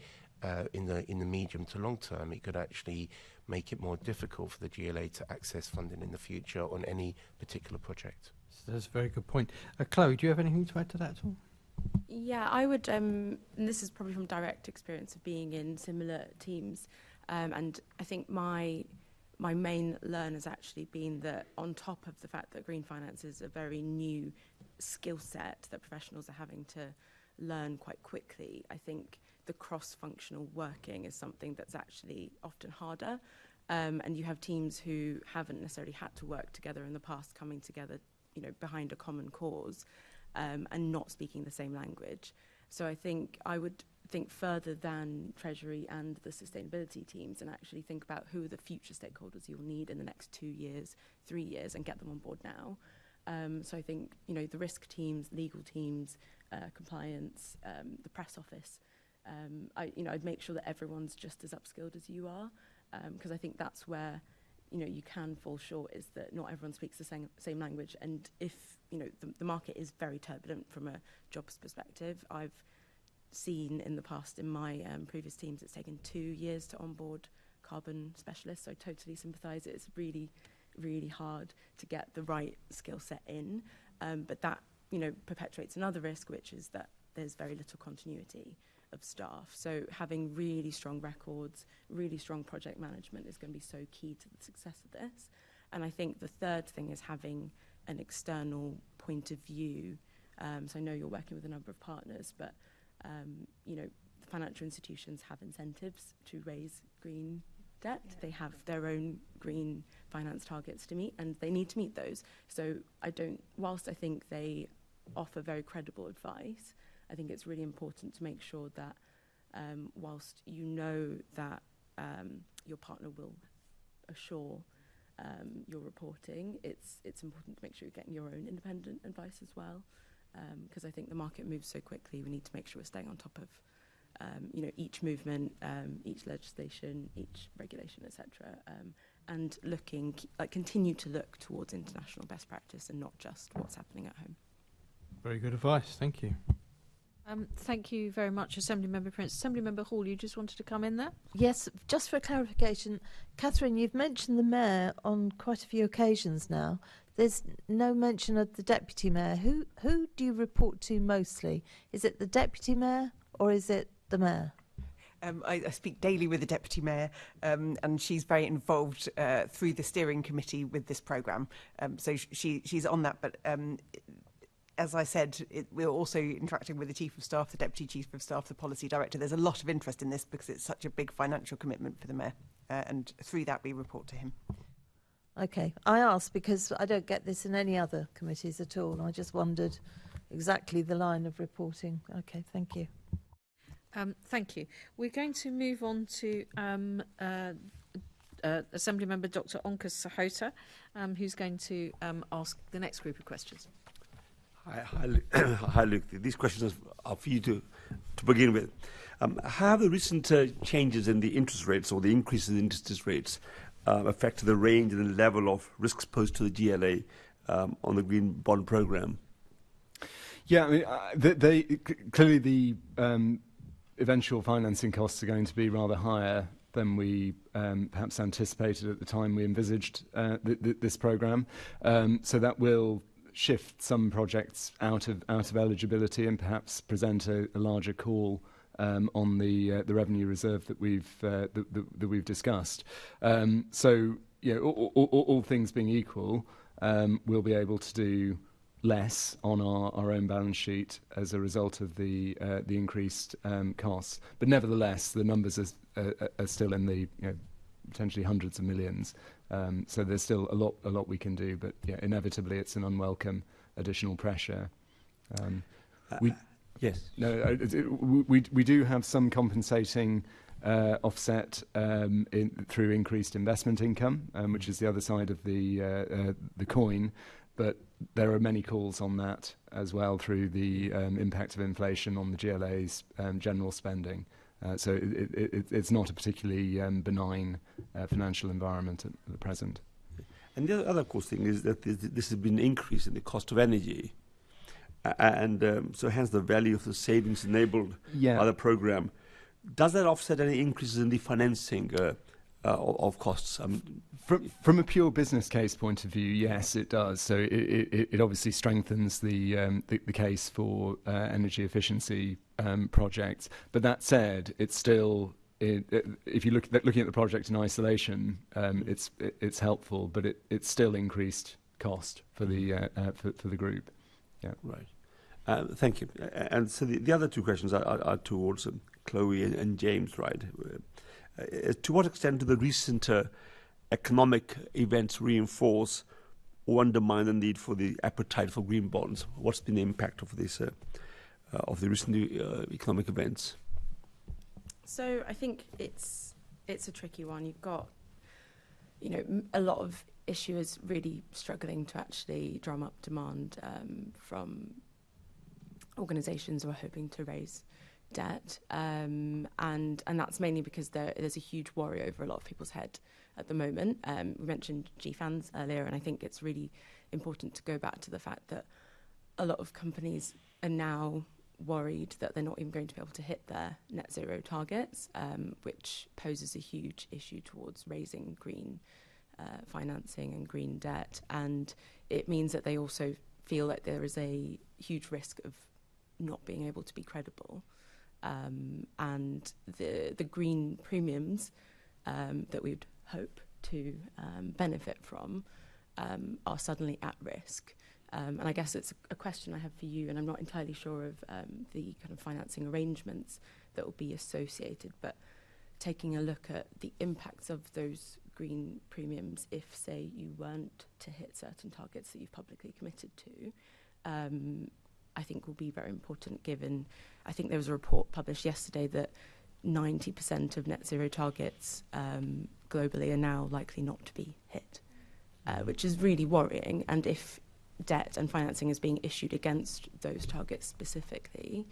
in the medium to long term, it could actually make it more difficult for the GLA to access funding in the future on any particular project. So that's a very good point. Chloe, do you have anything to add to that at all? Yeah, I would, and this is probably from direct experience of being in similar teams, and I think my main learn has actually been that on top of the fact that green finance is a very new skill set that professionals are having to learn quite quickly, I think the cross-functional working is something that's actually often harder, and you have teams who haven't necessarily had to work together in the past coming together, you know, behind a common cause, and not speaking the same language. So I think I would think further than Treasury and the sustainability teams and actually think about who are the future stakeholders you'll need in the next 2 years, 3 years, and get them on board now. So I think, you know, the risk teams, legal teams, compliance, the press office, I'd make sure that everyone's just as upskilled as you are, because I think that's where, you know, you can fall short, is that not everyone speaks the same language. And if, you know, the market is very turbulent from a jobs perspective. I've seen in the past in my previous teams, it's taken 2 years to onboard carbon specialists. So I totally sympathise. It's really, really hard to get the right skill set in. But that, you know, perpetuates another risk, which is that there's very little continuity of staff. So having really strong records, really strong project management is going to be so key to the success of this. And I think the third thing is having an external point of view. So I know you're working with a number of partners, but you know, the financial institutions have incentives to raise green debt. Yeah. They have their own green finance targets to meet, and they need to meet those. So whilst I think they offer very credible advice, I think it's really important to make sure that whilst you know that your partner will assure your reporting, it's important to make sure you're getting your own independent advice as well, because I think the market moves so quickly. We need to make sure we're staying on top of you know, each movement, each legislation, each regulation, etc., and continue to look towards international best practice and not just what's happening at home. Very good advice. Thank you. Thank you very much, Assemblymember Prince. Assemblymember Hall, you just wanted to come in there? Yes, just for clarification, Catherine, you've mentioned the Mayor on quite a few occasions now. There's no mention of the Deputy Mayor. Who do you report to mostly? Is it the Deputy Mayor or is it the Mayor? I speak daily with the Deputy Mayor, and she's very involved through the steering committee with this programme. So she's on that, but as I said, we're also interacting with the Chief of Staff, the Deputy Chief of Staff, the Policy Director. There's a lot of interest in this because it's such a big financial commitment for the Mayor, and through that we report to him. Okay, I asked because I don't get this in any other committees at all. I just wondered exactly the line of reporting. Okay, thank you. Thank you. We're going to move on to Assemblymember Dr. Onkas Sahota, who's going to ask the next group of questions. Hi, Luke. These questions are for you to begin with. Have the recent changes in the interest rates or the increases in interest rates affected the range and the level of risks posed to the GLA on the Green Bond Programme? Yeah, I mean, they clearly the eventual financing costs are going to be rather higher than we perhaps anticipated at the time we envisaged this programme. So that will shift some projects out of eligibility and perhaps present a larger call on the revenue reserve that we've discussed. So, you know, all things being equal, we'll be able to do less on our own balance sheet as a result of the increased costs. But nevertheless, the numbers are still in the, you know, potentially hundreds of millions. So there's still a lot we can do, but yeah, inevitably it's an unwelcome additional pressure. Yes. No, we do have some compensating offset through increased investment income, which is the other side of the coin. But there are many calls on that as well through the impact of inflation on the GLA's general spending. So it's not a particularly benign financial environment at the present. And the other, of course, thing is that this has been an increase in the cost of energy. And so hence the value of the savings enabled by the programme does that offset any increases in the financing of costs? From a pure business case point of view, yes, it does. So it obviously strengthens the case for energy efficiency projects. But that said, it's still, if you looking at the project in isolation, it's helpful, but it's still increased cost for the group. Yeah. Right. Thank you. And so the other two questions are towards Chloe and James, right? To what extent do the recent economic events reinforce or undermine the need for the appetite for green bonds? What's been the impact of this, of the recent economic events? So I think it's a tricky one. You've got, a lot of issuers really struggling to actually drum up demand from organisations who are hoping to raise debt, and that's mainly because there's a huge worry over a lot of people's head at the moment. We mentioned GFANs earlier, and I think it's really important to go back to the fact that a lot of companies are now worried that they're not even going to be able to hit their net zero targets, which poses a huge issue towards raising green financing and green debt. And it means that they also feel that there is a huge risk of not being able to be credible. And the green premiums that we would hope to benefit from are suddenly at risk. And I guess it's a question I have for you, and I'm not entirely sure of the kind of financing arrangements that will be associated, but taking a look at the impacts of those green premiums if, say, you weren't to hit certain targets that you've publicly committed to, I think will be very important, given I think there was a report published yesterday that 90% of net zero targets globally are now likely not to be hit, which is really worrying. And if debt and financing is being issued against those targets specifically,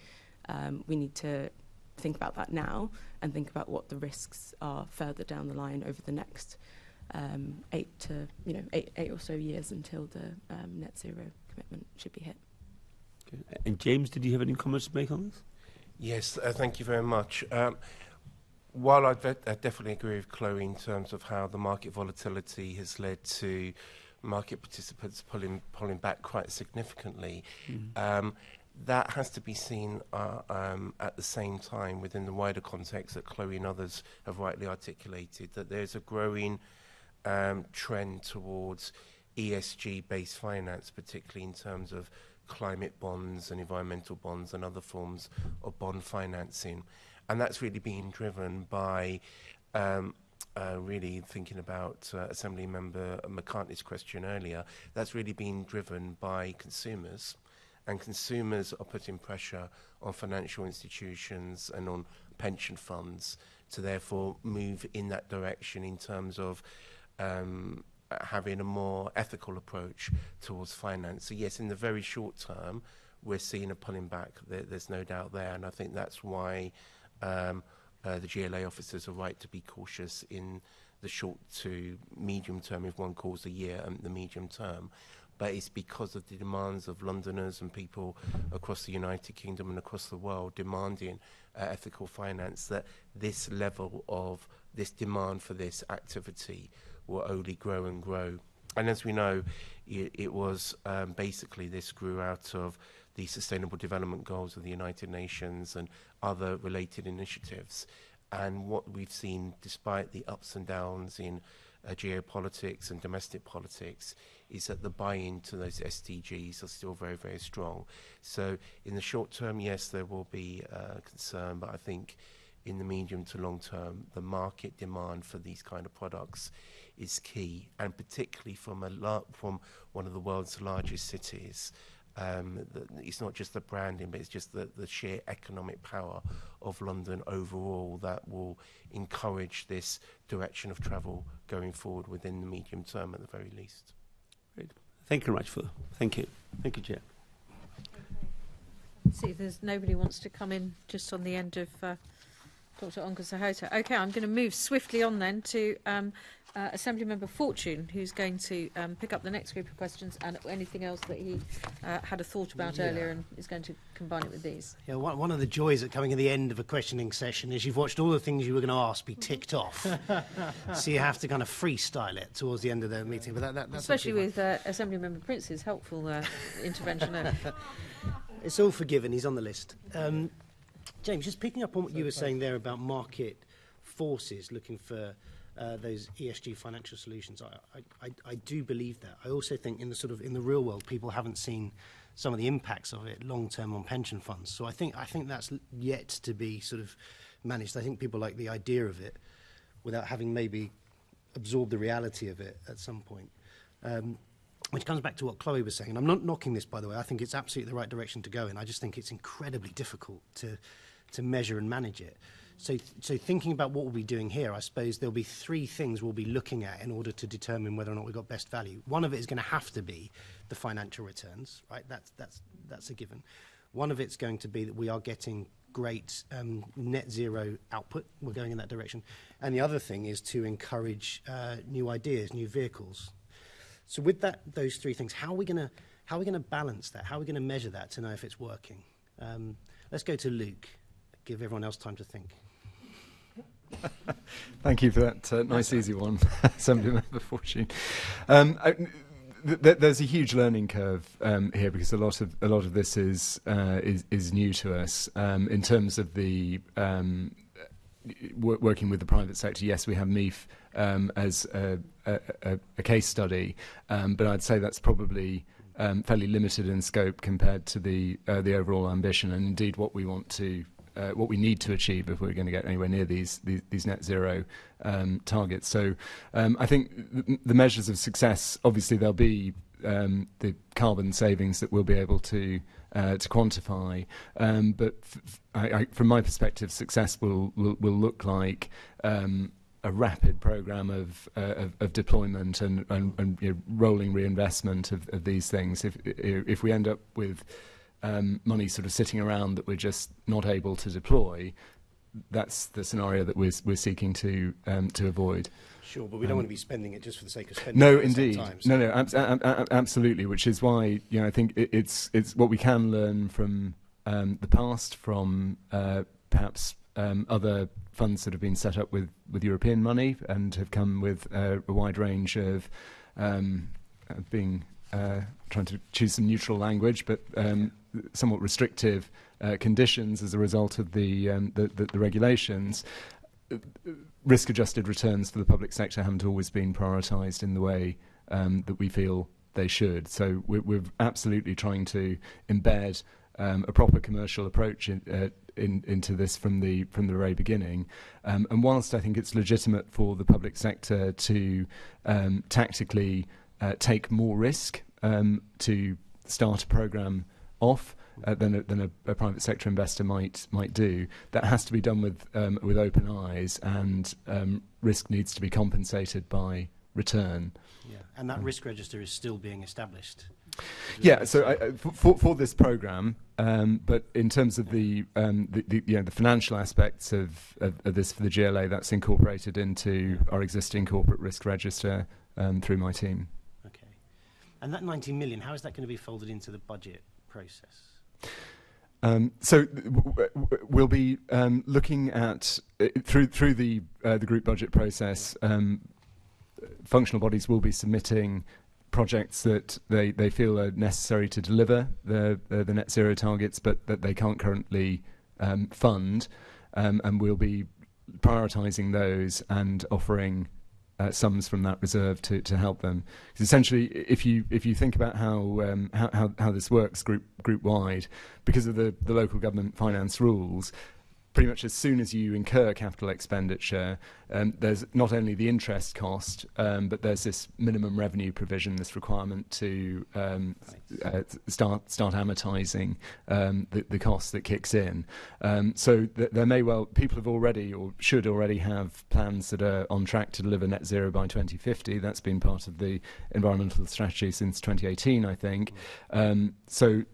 we need to think about that now and think about what the risks are further down the line over the next 8 or so years until the net zero commitment should be hit. Okay. And James, did you have any comments to make on this? Yes, thank you very much. While I definitely agree with Chloe in terms of how the market volatility has led to market participants pulling back quite significantly, that has to be seen at the same time within the wider context that Chloe and others have rightly articulated, that there's a growing trend towards ESG-based finance, particularly in terms of climate bonds and environmental bonds and other forms of bond financing. And that's really being driven by really thinking about Assembly Member McCartney's question earlier, that's really being driven by consumers. And consumers are putting pressure on financial institutions and on pension funds to therefore move in that direction in terms of having a more ethical approach towards finance. So yes, in the very short term, we're seeing a pulling back. There's no doubt there. And I think that's why the GLA officers are right to be cautious in the short to medium term, if one calls a year the medium term. But it's because of the demands of Londoners and people across the United Kingdom and across the world demanding ethical finance that this level of this demand for this activity will only grow and grow. And as we know, it was basically this grew out of the Sustainable Development Goals of the United Nations and other related initiatives. And what we've seen, despite the ups and downs in geopolitics and domestic politics, is that the buy-in to those SDGs are still very, very strong. So in the short term, yes, there will be concern, but I think in the medium to long term, the market demand for these kind of products is key, and particularly from one of the world's largest cities. It's not just the branding, but it's just the sheer economic power of London overall that will encourage this direction of travel going forward within the medium term at the very least. Great. Thank you very much, Phil. Thank you. Thank you, Chair. See, there's nobody wants to come in just on the end of Dr. Onka Sahota. Okay, I'm going to move swiftly on then to Assembly Member Fortune, who's going to pick up the next group of questions and anything else that he had a thought about earlier, and is going to combine it with these. Yeah, one of the joys of coming at the end of a questioning session is you've watched all the things you were going to ask be ticked off. So you have to kind of freestyle it towards the end of the meeting. But that's especially with Assembly Member Prince's helpful intervention there. It's all forgiven. He's on the list. James, just picking up on what you were saying there about market forces looking for those ESG financial solutions, I do believe that. I also think in the real world, people haven't seen some of the impacts of it long term on pension funds. So I think that's yet to be sort of managed. I think people like the idea of it without having maybe absorbed the reality of it at some point. Which comes back to what Chloe was saying, and I'm not knocking this, by the way. I think it's absolutely the right direction to go in. I just think it's incredibly difficult to measure and manage it. So thinking about what we'll be doing here, I suppose there'll be three things we'll be looking at in order to determine whether or not we've got best value. One of it is going to have to be the financial returns, right? That's a given. One of it's going to be that we are getting great net zero output. We're going in that direction. And the other thing is to encourage new ideas, new vehicles. So with those three things, how are we going to balance that? How are we going to measure that to know if it's working? Let's go to Luke. Give everyone else time to think. Thank you for that nice, easy one, Assembly Member Fortune. There's a huge learning curve here because a lot of this is new to us in terms of the working with the private sector. Yes, we have MEEF as a case study, but I'd say that's probably fairly limited in scope compared to the overall ambition, and indeed what we want to. What we need to achieve if we're going to get anywhere near these net zero targets. So I think the measures of success, obviously there'll be the carbon savings that we'll be able to quantify, but from my perspective, success will look like a rapid program of deployment and rolling reinvestment of these things. If we end up with money sort of sitting around that we're just not able to deploy, that's the scenario that we're seeking to avoid. Sure, but we don't want to be spending it just for the sake of spending no, it. Indeed. No, absolutely, which is why I think it's what we can learn from the past, from perhaps other funds that have been set up with European money and have come with a wide range of being trying to choose some neutral language, but somewhat restrictive conditions as a result of the regulations. Risk-adjusted returns for the public sector haven't always been prioritised in the way that we feel they should. So we're absolutely trying to embed a proper commercial approach into this from the very beginning. And whilst I think it's legitimate for the public sector to tactically take more risk to start a programme off than a private sector investor might do, that has to be done with open eyes, and risk needs to be compensated by return. Yeah, and that risk register is still being established. Yeah, so for this programme, but in terms of the financial aspects of this for the GLA, that's incorporated into our existing corporate risk register through my team. Okay, and that 90 million, how is that going to be folded into the budget process? So we'll be looking at through the group budget process. Functional bodies will be submitting projects that they feel are necessary to deliver the net zero targets, but that they can't currently fund, and we'll be prioritising those and offering sums from that reserve to help them. Because essentially, if you think about how this works group wide, because of the local government finance rules, pretty much as soon as you incur capital expenditure, there's not only the interest cost, but there's this minimum revenue provision, this requirement to start amortising the cost that kicks in. So there may well, people have already or should already have plans that are on track to deliver net zero by 2050. That's been part of the environmental strategy since 2018, I think. So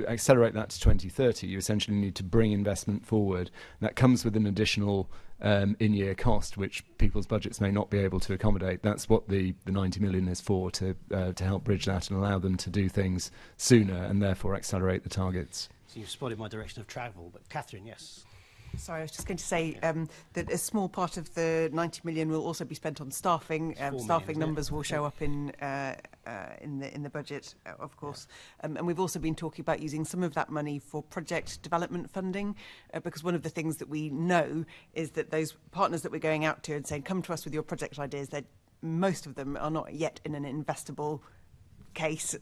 accelerate that to 2030, you essentially need to bring investment forward. And that comes with an additional in-year cost, which people's budgets may not be able to accommodate. That's what the 90 million is for, to help bridge that and allow them to do things sooner and therefore accelerate the targets. So you've spotted my direction of travel, but Catherine, yes. Sorry, I was just going to say that a small part of the 90 million will also be spent on staffing. Staffing numbers will show up in the budget, of course. And we've also been talking about using some of that money for project development funding, because one of the things that we know is that those partners that we're going out to and saying, come to us with your project ideas, most of them are not yet in an investable case.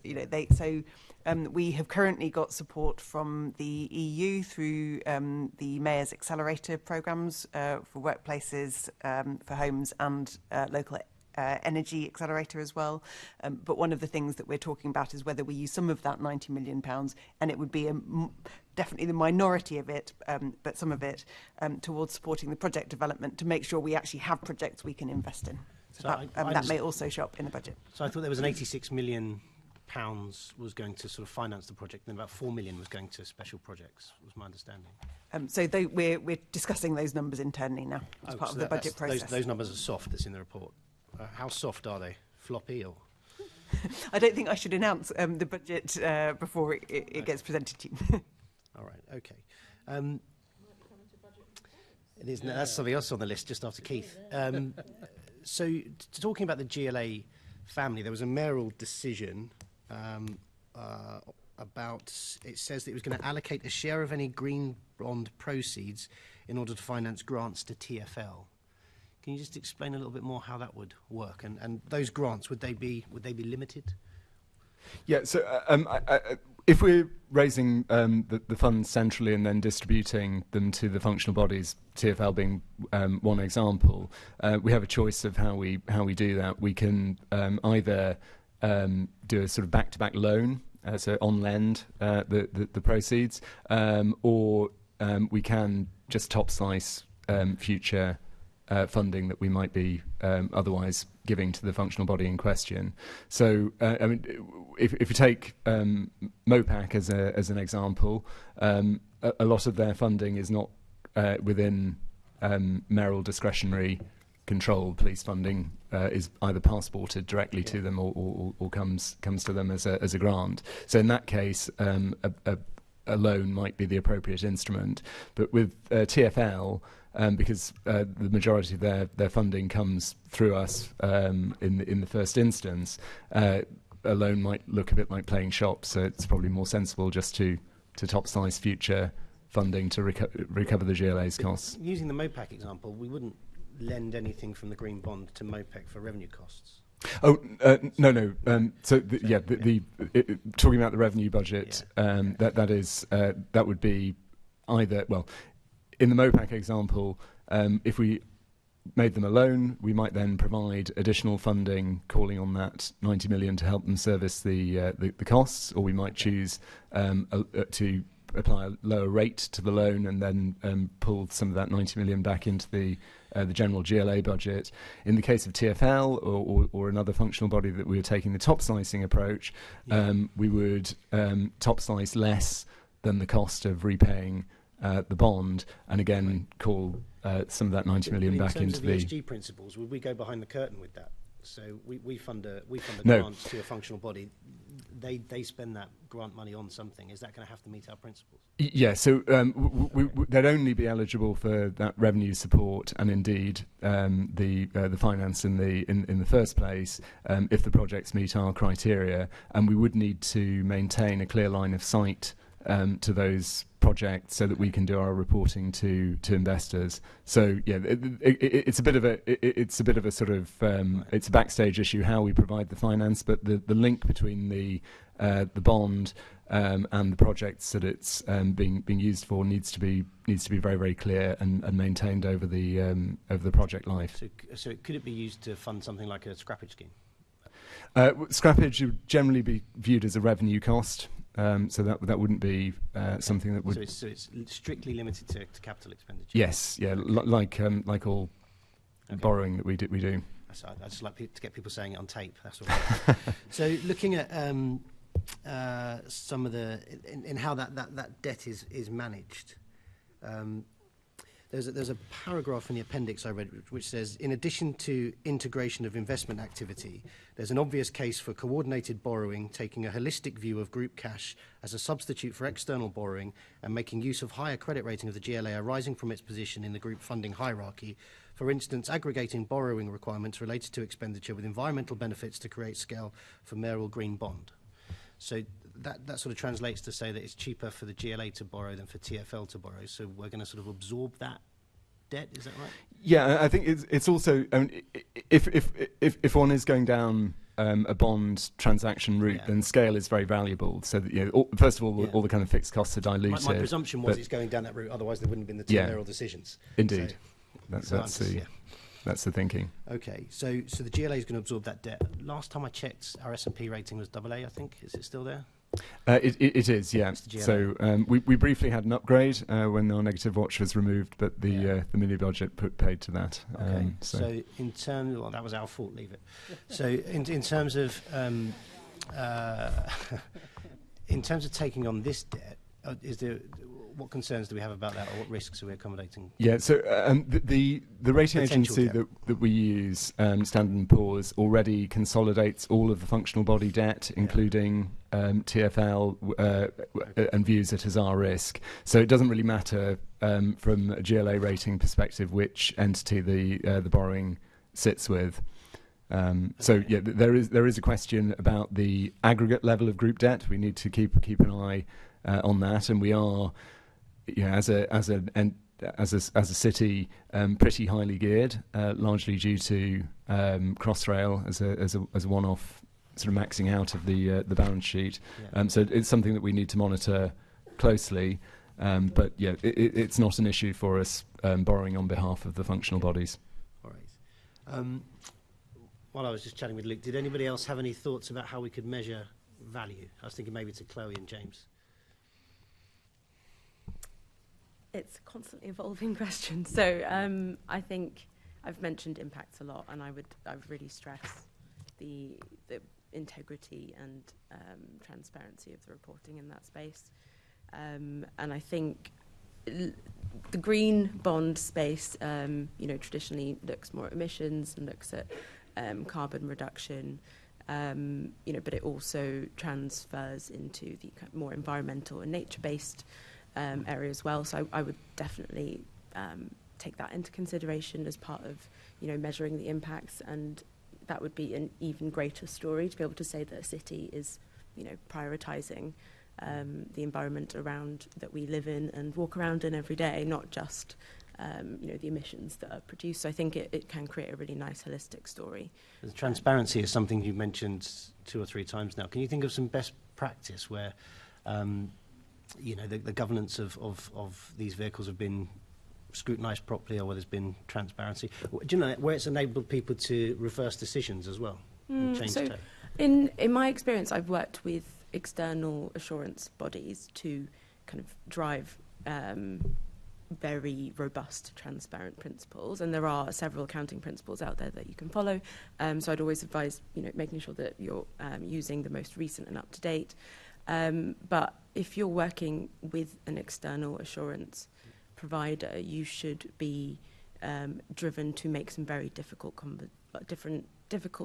We have currently got support from the EU through the Mayor's Accelerator programmes for workplaces, for homes, and local energy accelerator as well. But one of the things that we're talking about is whether we use some of that £90 million, and it would be definitely the minority of it, but some of it, towards supporting the project development to make sure we actually have projects we can invest in. So that may also show up in the budget. So I thought there was an £86 million was going to sort of finance the project, and about 4 million was going to special projects, was my understanding. We're discussing those numbers internally now as part of the budget process. Those numbers are soft, that's in the report. How soft are they? Floppy or? I don't think I should announce the budget before it gets presented to you. All right, okay. It is, that's something else on the list just after Keith. So talking about the GLA family, there was a mayoral decision about, it says that it was going to allocate a share of any green bond proceeds in order to finance grants to TfL. Can you just explain a little bit more how that would work? And those grants, would they be limited? Yeah, so if we're raising the funds centrally and then distributing them to the functional bodies, TfL being one example, we have a choice of how we do that. We can either do a sort of back-to-back loan, so on lend the proceeds, or we can just top slice future funding that we might be otherwise giving to the functional body in question. So, if you take MOPAC as an example, a lot of their funding is not within mayoral discretionary control. Police funding is either passported directly to them or comes to them as a grant. So in that case, a loan might be the appropriate instrument. But with TfL, because the majority of their funding comes through us in the first instance, a loan might look a bit like playing shop. So it's probably more sensible just to top slice future funding to recover the GLA's costs. Using the MOPAC example, we wouldn't lend anything from the green bond to MOPAC for revenue costs. Oh, no. Talking about the revenue budget, that would be either, well, in the MOPAC example, if we made them a loan, we might then provide additional funding, calling on that 90 million to help them service the costs, or we might choose to apply a lower rate to the loan and then pull some of that 90 million back into the general GLA budget. In the case of TfL or another functional body that we were taking the top slicing approach, we would top slice less than the cost of repaying the bond, and again call some of that 90 million back into the... In terms of ESG principles, would we go behind the curtain with that? So we fund a No. grant to a functional body. They spend that grant money on something. Is that going to have to meet our principles? Yeah, so they'd only be eligible for that revenue support and indeed the finance in the first place if the projects meet our criteria, and we would need to maintain a clear line of sight to those projects so that we can do our reporting to investors. So yeah, it's a bit of a sort of it's a backstage issue how we provide the finance, but the link between the bond and the projects that it's being used for needs to be very, very clear and maintained over the project life. So could it be used to fund something like a scrappage scheme? Scrappage would generally be viewed as a revenue cost. So that wouldn't be something that would. So it's strictly limited to capital expenditure. Yes, yeah, like all borrowing that we do. I just like to get people saying it on tape. That's all. So looking at some of the in how that debt is managed. There's a paragraph in the appendix I read which says, in addition to integration of investment activity, there's an obvious case for coordinated borrowing, taking a holistic view of group cash as a substitute for external borrowing and making use of higher credit rating of the GLA arising from its position in the group funding hierarchy. For instance, aggregating borrowing requirements related to expenditure with environmental benefits to create scale for mayoral green bond. So that sort of translates to say that it's cheaper for the GLA to borrow than for TfL to borrow. So we're going to sort of absorb that debt. Is that right? Yeah, I think it's also if one is going down a bond transaction route, then scale is very valuable. So that, first of all, all the kind of fixed costs are diluted. My presumption was it's going down that route. Otherwise, there wouldn't have been the two mayoral decisions. Indeed, that's the thinking. Okay, so the GLA is going to absorb that debt. Last time I checked, our S&P rating was AA. I think is it still there? It is, yeah. So we briefly had an upgrade when our negative watch was removed, but the mini budget paid to that. Okay. So in terms, well, that was our fault. Leave it. So in terms of taking on this debt, what concerns do we have about that, or what risks are we accommodating? Yeah, so the rating agency that we use, Standard & Poor's, already consolidates all of the functional body debt, including TfL, and views it as our risk. So it doesn't really matter from a GLA rating perspective which entity the borrowing sits with. So yeah, there is a question about the aggregate level of group debt. We need to keep an eye on that, and we are, as a city, pretty highly geared, largely due to Crossrail as a one-off sort of maxing out of the balance sheet. So it's something that we need to monitor closely. But yeah, it's not an issue for us borrowing on behalf of the functional bodies. All right. While I was just chatting with Luke, did anybody else have any thoughts about how we could measure value? I was thinking maybe to Chloe and James. It's a constantly evolving question. So I think I've mentioned impacts a lot, and I would really stress the integrity and transparency of the reporting in that space. And I think the green bond space, traditionally looks more at emissions and looks at carbon reduction, but it also transfers into the more environmental and nature-based area as well. So I would definitely take that into consideration as part of, measuring the impacts, and that would be an even greater story to be able to say that a city is, prioritising the environment around that we live in and walk around in every day, not just the emissions that are produced. So I think it can create a really nice holistic story. The transparency is something you mentioned 2 or 3 times now. Can you think of some best practice where the governance of these vehicles have been scrutinised properly, or where there's been transparency? Do you know where it's enabled people to reverse decisions as well? And change so tone? In my experience, I've worked with external assurance bodies to kind of drive very robust, transparent principles, and there are several accounting principles out there that you can follow. So I'd always advise, making sure that you're using the most recent and up to date. But if you're working with an external assurance provider, you should be driven to make some very difficult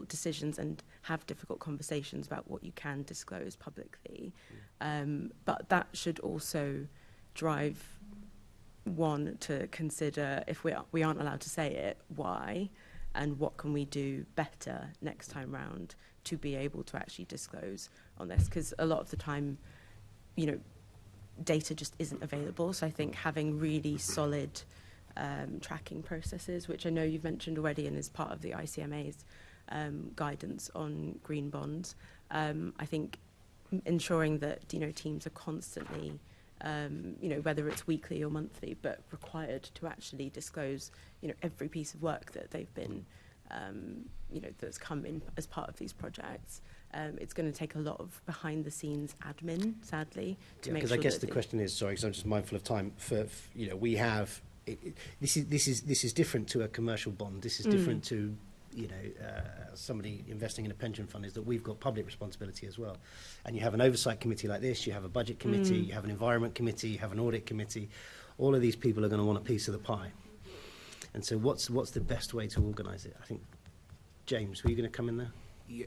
decisions and have difficult conversations about what you can disclose publicly. But that should also drive one to consider, if we aren't allowed to say it, why, and what can we do better next time round to be able to actually disclose on this, because a lot of the time, data just isn't available. So I think having really solid tracking processes, which I know you've mentioned already and is part of the ICMA's guidance on green bonds, I think ensuring that teams are constantly, whether it's weekly or monthly, but required to actually disclose every piece of work that they've been that's come in as part of these projects. It's going to take a lot of behind-the-scenes admin, sadly, to make sure. Because I guess the question is, sorry, because I'm just mindful of time. We have this is different to a commercial bond. This is different to somebody investing in a pension fund, is that we've got public responsibility as well. And you have an oversight committee like this, you have a budget committee, you have an environment committee, you have an audit committee. All of these people are going to want a piece of the pie. And so what's the best way to organise it? I think, James, were you going to come in there? Yeah,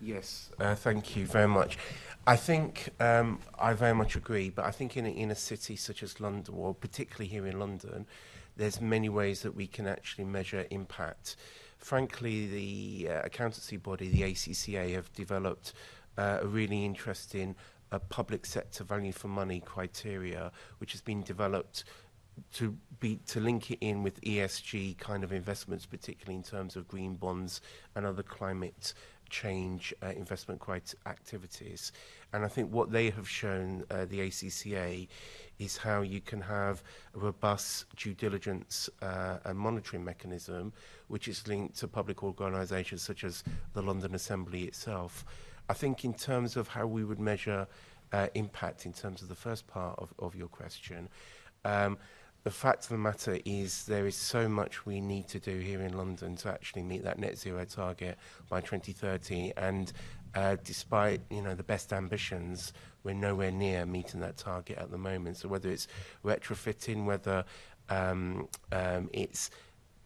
yes, thank you very much. I think I very much agree, but I think in a city such as London, or particularly here in London, there's many ways that we can actually measure impact. Frankly, the accountancy body, the ACCA, have developed a really interesting public sector value for money criteria, which has been developed to link it in with ESG kind of investments, particularly in terms of green bonds and other climate change investment activities. And I think what they have shown, the ACCA, is how you can have a robust due diligence and monitoring mechanism which is linked to public organisations such as the London Assembly itself. I think in terms of how we would measure impact in terms of the first part of your question, the fact of the matter is there is so much we need to do here in London to actually meet that net zero target by 2030, and despite the best ambitions, we're nowhere near meeting that target at the moment. So whether it's retrofitting, whether it's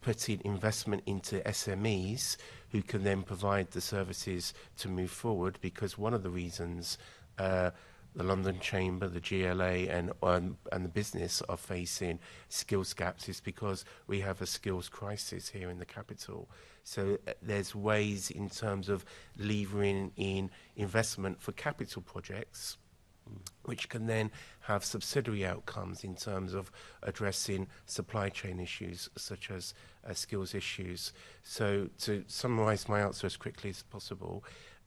putting investment into SMEs who can then provide the services to move forward, because one of the reasons the London Chamber, the GLA and the business are facing skills gaps is because we have a skills crisis here in the capital. So there's ways in terms of levering in investment for capital projects, which can then have subsidiary outcomes in terms of addressing supply chain issues such as skills issues. So to summarise my answer as quickly as possible,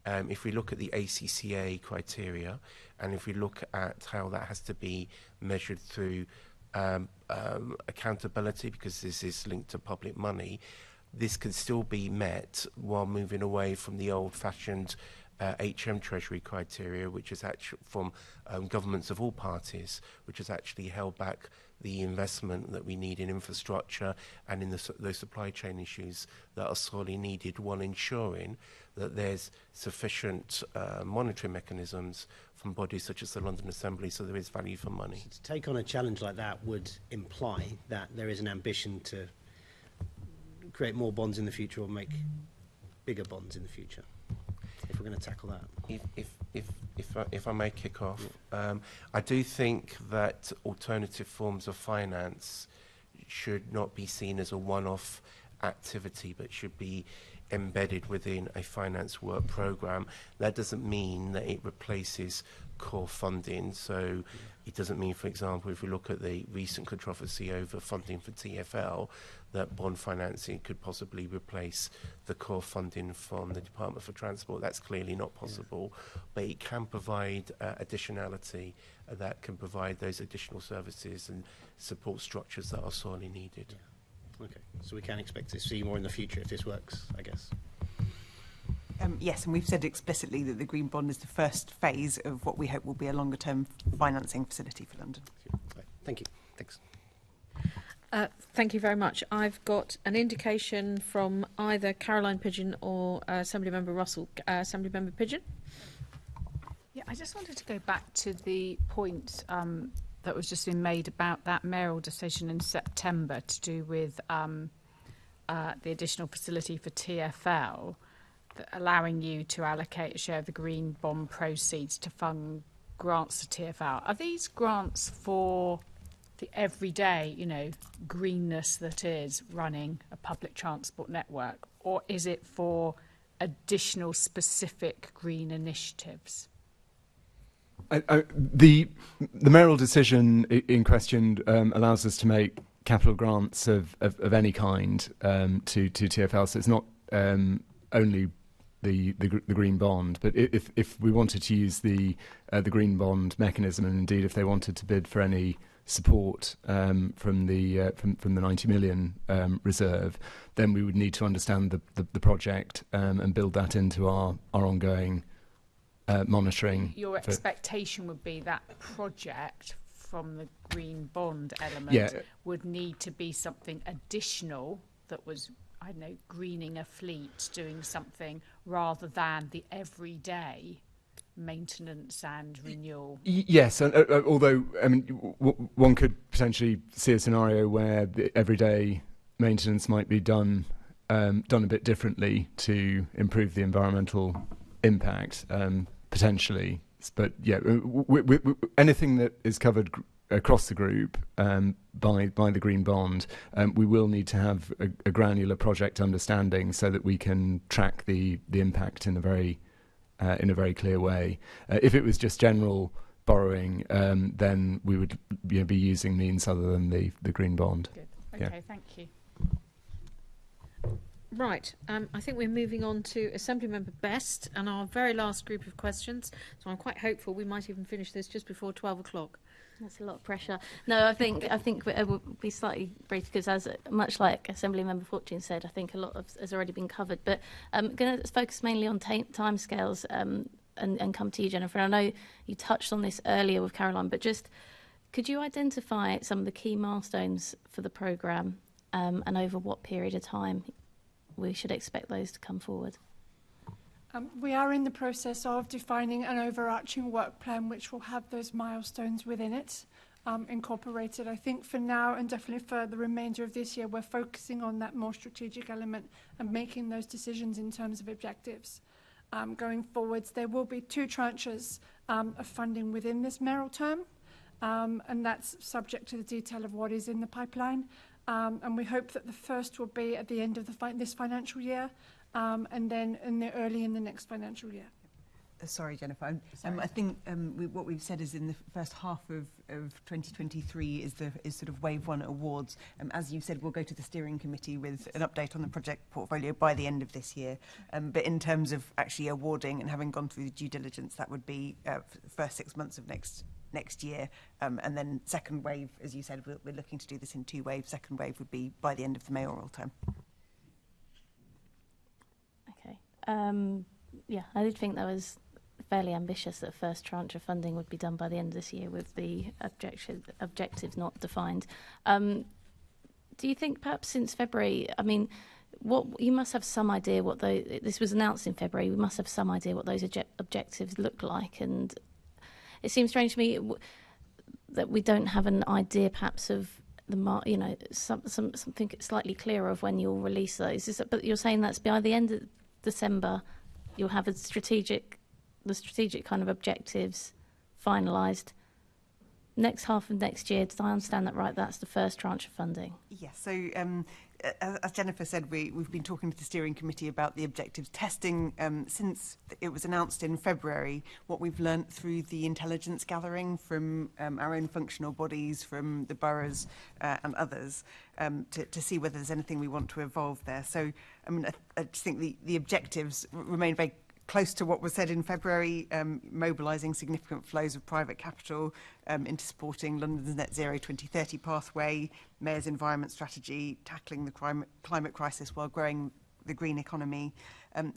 if we look at the ACCA criteria, and if we look at how that has to be measured through accountability, because this is linked to public money, this can still be met while moving away from the old-fashioned Treasury criteria, which is actually from governments of all parties, which has actually held back the investment that we need in infrastructure and in those supply chain issues that are sorely needed, while ensuring that there's sufficient monitoring mechanisms from bodies such as the London Assembly, so there is value for money. So to take on a challenge like that would imply that there is an ambition to create more bonds in the future or make bigger bonds in the future, if we're going to tackle that. If I may kick off, I do think that alternative forms of finance should not be seen as a one-off activity, but should be embedded within a finance work programme. That doesn't mean that it replaces core funding. So it doesn't mean, for example, if we look at the recent controversy over funding for TfL, that bond financing could possibly replace the core funding from the Department for Transport. That's clearly not possible, but it can provide additionality that can provide those additional services and support structures that are sorely needed. Yeah. Okay, so we can expect to see more in the future if this works, I guess. Yes, and we've said explicitly that the Green Bond is the first phase of what we hope will be a longer-term financing facility for London. Thank you. Thanks. Thank you very much. I've got an indication from either Caroline Pidgeon or Assemblymember Russell. Assemblymember Pidgeon. Yeah, I just wanted to go back to the point that was just been made about that mayoral decision in September to do with the additional facility for TfL, allowing you to allocate a share of the green bond proceeds to fund grants to TfL. Are these grants for the everyday, greenness that is running a public transport network, or is it for additional specific green initiatives? The mayoral decision in question allows us to make capital grants of any kind to TfL, so it's not only the green bond, but if we wanted to use the green bond mechanism, and indeed if they wanted to bid for any support from the 90 million reserve, then we would need to understand the project and build that into our ongoing monitoring. Your expectation would be that project from the green bond element would need to be something additional that was I don't know, greening a fleet, doing something, rather than the everyday maintenance and renewal? Yes, and although I mean, one could potentially see a scenario where the everyday maintenance might be done a bit differently to improve the environmental impact, potentially. But yeah, anything that is covered across the group by the green bond, we will need to have a granular project understanding so that we can track the impact in a very clear way. If it was just general borrowing, then we would be using means other than the green bond. Good. Okay, yeah. Thank you. Right, I think we're moving on to Assemblymember Best and our very last group of questions. So I'm quite hopeful we might even finish this just before 12 o'clock. That's a lot of pressure. No, I think we'll be slightly brief because, as much like Assemblymember Fortune said, I think a lot of has already been covered. But I'm going to focus mainly on timescales and come to you, Jennifer. And I know you touched on this earlier with Caroline, but just could you identify some of the key milestones for the programme and over what period of time we should expect those to come forward? We are in the process of defining an overarching work plan which will have those milestones within it incorporated. I think for now and definitely for the remainder of this year, we're focusing on that more strategic element and making those decisions in terms of objectives. Going forwards, there will be 2 tranches of funding within this mayoral term, and that's subject to the detail of what is in the pipeline. And we hope that the first will be at the end of this financial year, and then early in the next financial year. Sorry, Jennifer. I think what we've said is in the first half of 2023 is sort of wave 1 awards. As you said, we'll go to the steering committee with an update on the project portfolio by the end of this year. But in terms of actually awarding and having gone through the due diligence, that would be first 6 months of next year, and then second wave, as you said, we're looking to do this in 2 waves. Second wave would be by the end of the mayoral term. Okay. Yeah, I did think that was fairly ambitious that first tranche of funding would be done by the end of this year with the objectives not defined. Do you think perhaps since February, I mean, you must have some idea what this was announced in February, we must have some idea what those objectives look like, and it seems strange to me that we don't have an idea perhaps of something slightly clearer of when you'll release those. But you're saying that's by the end of December you'll have the strategic kind of objectives finalised. Next half of next year, did I understand that right? That's the first tranche of funding. Yes. So as Jennifer said, we've been talking to the steering committee about the objectives testing since it was announced in February. What we've learnt through the intelligence gathering from our own functional bodies, from the boroughs and others, to see whether there's anything we want to evolve there. So I mean, I just think the objectives remain very close to what was said in February, mobilising significant flows of private capital into supporting London's net zero 2030 pathway, Mayor's environment strategy, tackling the climate crisis while growing the green economy.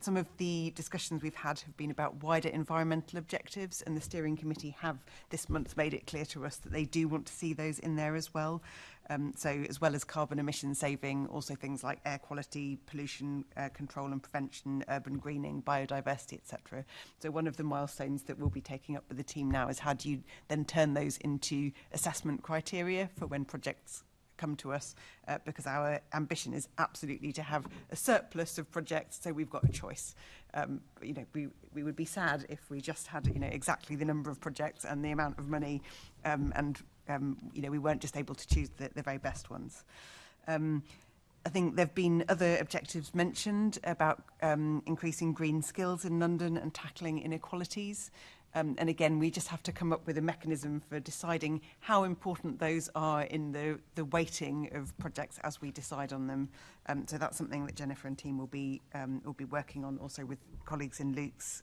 Some of the discussions we've had have been about wider environmental objectives, and the steering committee have this month made it clear to us that they do want to see those in there as well. So as well as carbon emission saving, also things like air quality, pollution control and prevention, urban greening, biodiversity, etc. So one of the milestones that we'll be taking up with the team now is how do you then turn those into assessment criteria for when projects come to us, because our ambition is absolutely to have a surplus of projects, so we've got a choice. We would be sad if we just had exactly the number of projects and the amount of money, and we weren't just able to choose the very best ones. I think there have been other objectives mentioned about increasing green skills in London and tackling inequalities. And again, we just have to come up with a mechanism for deciding how important those are in the weighting of projects as we decide on them. So that's something that Jennifer and team will be working on, also with colleagues in Luke's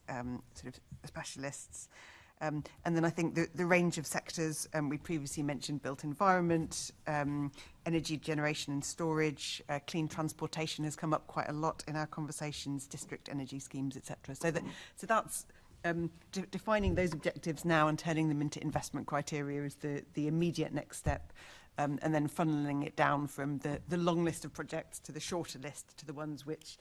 sort of specialists. And then I think the range of sectors, we previously mentioned built environment, energy generation and storage, clean transportation has come up quite a lot in our conversations, district energy schemes, etc. So that's defining those objectives now and turning them into investment criteria is the immediate next step. and then funneling it down from the long list of projects to the shorter list to the ones which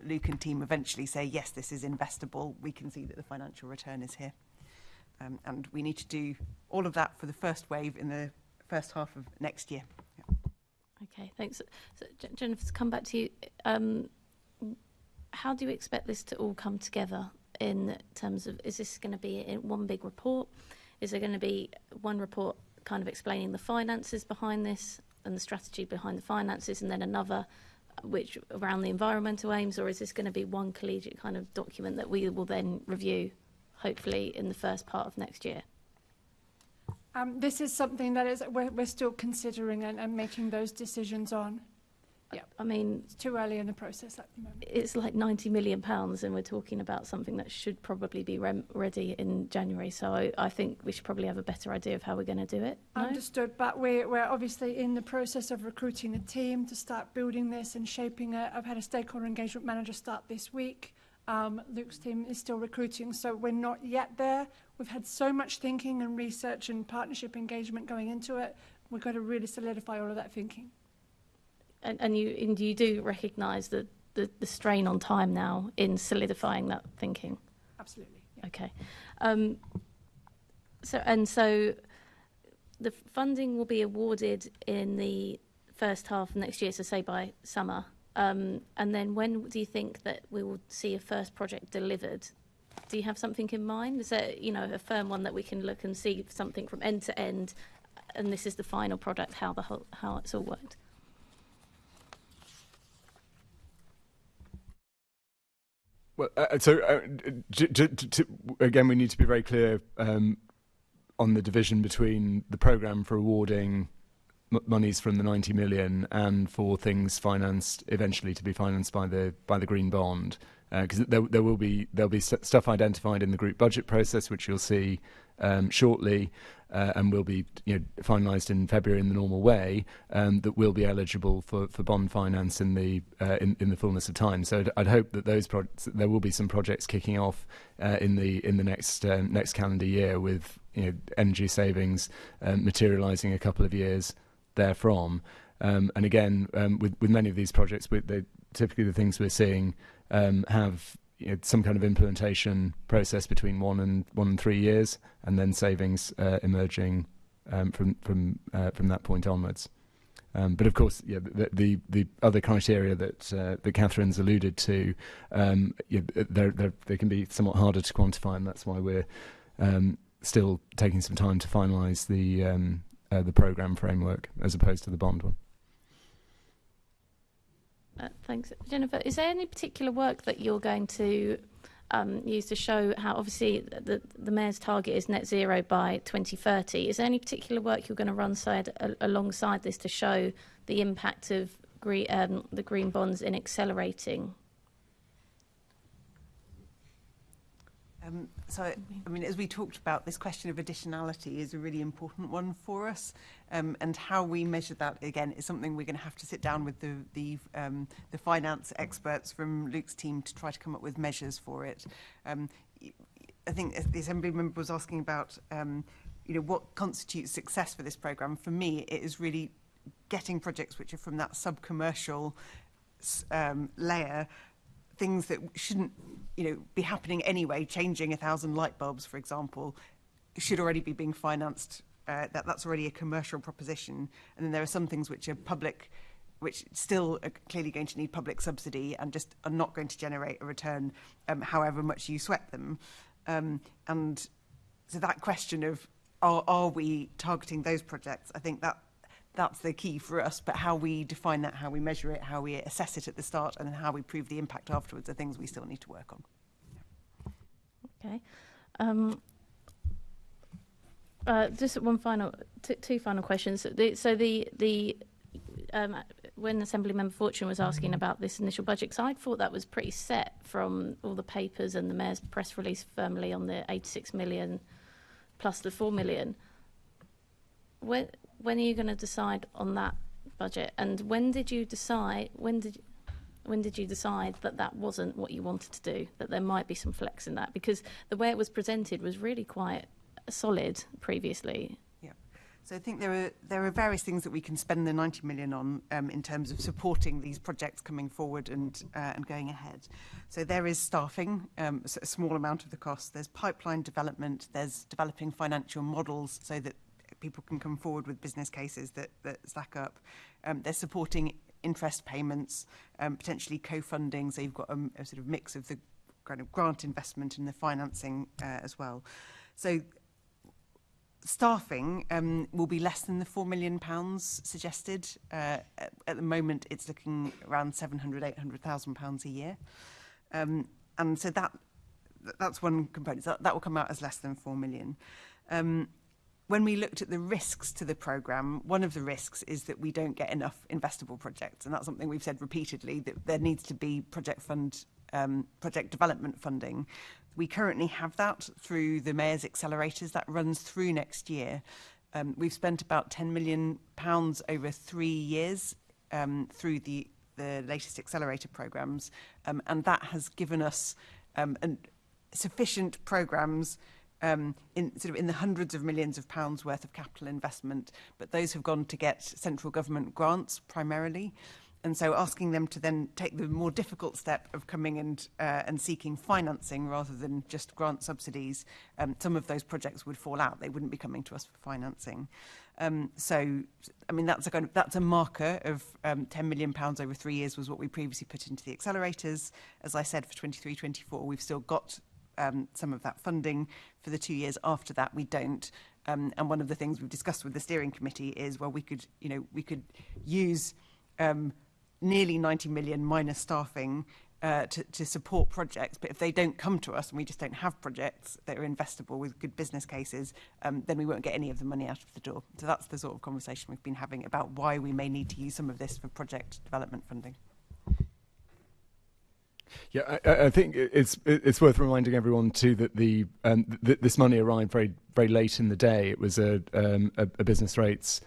Luke and team eventually say, yes, this is investable. We can see that the financial return is here. And we need to do all of that for the first wave in the first half of next year. Okay, thanks. So, Jennifer, to come back to you, how do you expect this to all come together in terms of, is this going to be in one big report? Is there going to be one report kind of explaining the finances behind this and the strategy behind the finances, and then another which around the environmental aims, or is this going to be one collegiate kind of document that we will then review, hopefully in the first part of next year? This is something that we're still considering and making those decisions on. Yeah, I mean, it's too early in the process at the moment. It's like £90 million, and we're talking about something that should probably be ready in January. So I think we should probably have a better idea of how we're going to do it. No? Understood, but we're obviously in the process of recruiting a team to start building this and shaping it. I've had a stakeholder engagement manager start this week. Luke's team is still recruiting, so we're not yet there. We've had so much thinking and research and partnership engagement going into it. We've got to really solidify all of that thinking. And you do recognise the strain on time now in solidifying that thinking? Absolutely. Yeah. Okay. So the funding will be awarded in the first half of next year, so say by summer. And then when do you think that we will see a first project delivered? Do you have something in mind? Is there, a firm one that we can look and see something from end to end, and this is the final product, how it's all worked? Well, again, we need to be very clear on the division between the programme for awarding monies from the 90 million and for things financed eventually to be financed by the green bond, because there'll be stuff identified in the group budget process, which you'll see shortly, and will be finalised in February in the normal way, that will be eligible for bond finance in the fullness of time. So I'd hope that there will be some projects kicking off in the next calendar year, with energy savings materialising a couple of years therefrom. And again, with many of these projects, typically the things we're seeing have some kind of implementation process between 1 and 3 years, and then savings emerging from that point onwards. But of course, the other criteria that Catherine's alluded to, they can be somewhat harder to quantify, and that's why we're still taking some time to finalise the programme framework as opposed to the bond one. Thanks. Jennifer, is there any particular work that you're going to use to show how, obviously, the Mayor's target is net zero by 2030. Is there any particular work you're going to run alongside this to show the impact of the green bonds in accelerating? So, I mean, as we talked about, this question of additionality is a really important one for us, and how we measure that, again, is something we're going to have to sit down with the finance experts from Luke's team to try to come up with measures for it. I think the Assembly member was asking about, what constitutes success for this programme. For me, it is really getting projects which are from that sub-commercial layer, things that shouldn't, be happening anyway. Changing 1,000 light bulbs, for example, should already be being financed. That's already a commercial proposition. And then there are some things which are public, which still are clearly going to need public subsidy and just are not going to generate a return, however much you sweat them. And so that question of are we targeting those projects? I think that's the key for us, but how we define that, how we measure it, how we assess it at the start, and then how we prove the impact afterwards are things we still need to work on. Okay. Just one final, two final questions. When Assembly Member Fortune was asking about this initial budget, because I thought that was pretty set from all the papers and the Mayor's press release firmly on the 86 million plus the 4 million. When are you going to decide on that budget? And when did you decide? When did you decide that wasn't what you wanted to do? That there might be some flex in that, because the way it was presented was really quite solid previously. Yeah. So I think there are various things that we can spend the 90 million on in terms of supporting these projects coming forward and going ahead. So there is staffing, a small amount of the cost. There's pipeline development. There's developing financial models so that people can come forward with business cases that stack up. They're supporting interest payments, potentially co-funding. So you've got a sort of mix of the kind of grant investment and the financing as well. So staffing will be less than the £4 million suggested. At the moment, it's looking around £800,000 a year. And so that's one component. That will come out as less than 4 million. When we looked at the risks to the programme, one of the risks is that we don't get enough investable projects. And that's something we've said repeatedly, that there needs to be project development funding. We currently have that through the Mayor's accelerators. That runs through next year. We've spent about £10 million over 3 years through the latest accelerator programmes, and that has given us sufficient programmes in the hundreds of millions of pounds worth of capital investment, but those have gone to get central government grants primarily. And so asking them to then take the more difficult step of coming and seeking financing rather than just grant subsidies, some of those projects would fall out. They wouldn't be coming to us for financing. So, I mean, that's a marker of £10 million over 3 years was what we previously put into the accelerators. As I said, for 23-24, we've still got some of that funding. For the 2 years after that, we don't. And one of the things we've discussed with the steering committee is, well, we could use nearly 90 million minus staffing to support projects, but if they don't come to us and we just don't have projects that are investable with good business cases, then we won't get any of the money out of the door. So that's the sort of conversation we've been having about why we may need to use some of this for project development funding. Yeah, I think it's worth reminding everyone too that this money arrived very very late in the day. It was a business rates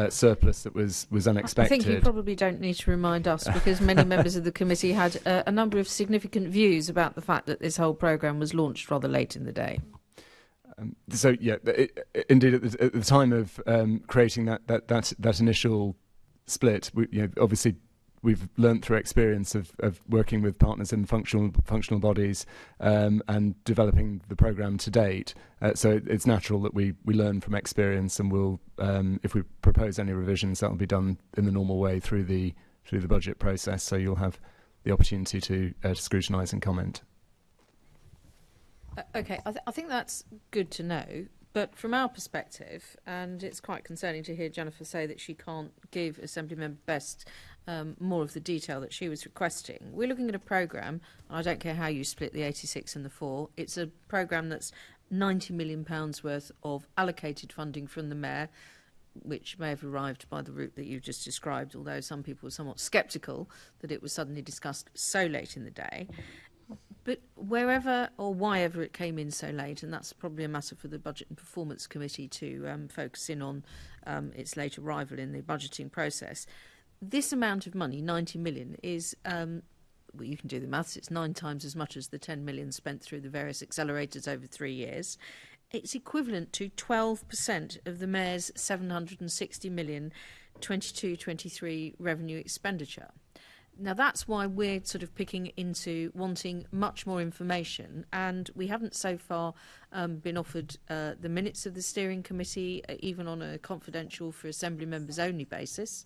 surplus that was unexpected. I think you probably don't need to remind us, because many members of the committee had a number of significant views about the fact that this whole programme was launched rather late in the day. So yeah, indeed, at the time of creating that initial split, obviously we've learned through experience of working with partners in functional bodies and developing the programme to date. So it's natural that we learn from experience, and we'll, if we propose any revisions, that will be done in the normal way through the budget process. So you'll have the opportunity to scrutinise and comment. Okay, I think that's good to know. But from our perspective, and it's quite concerning to hear Jennifer say that she can't give Assemblymember Best more of the detail that she was requesting. We're looking at a programme, and I don't care how you split the 86 and the 4, it's a programme that's £90 million worth of allocated funding from the Mayor, which may have arrived by the route that you've just described, although some people were somewhat sceptical that it was suddenly discussed so late in the day. But wherever or why ever it came in so late, and that's probably a matter for the Budget and Performance Committee to focus in on its late arrival in the budgeting process, this amount of money, 90 million, is, well, you can do the maths, it's 9 times as much as the 10 million spent through the various accelerators over 3 years. It's equivalent to 12% of the Mayor's 760 million 22-23 revenue expenditure. Now, that's why we're sort of picking into wanting much more information, and we haven't so far been offered the minutes of the steering committee, even on a confidential for Assembly members only basis.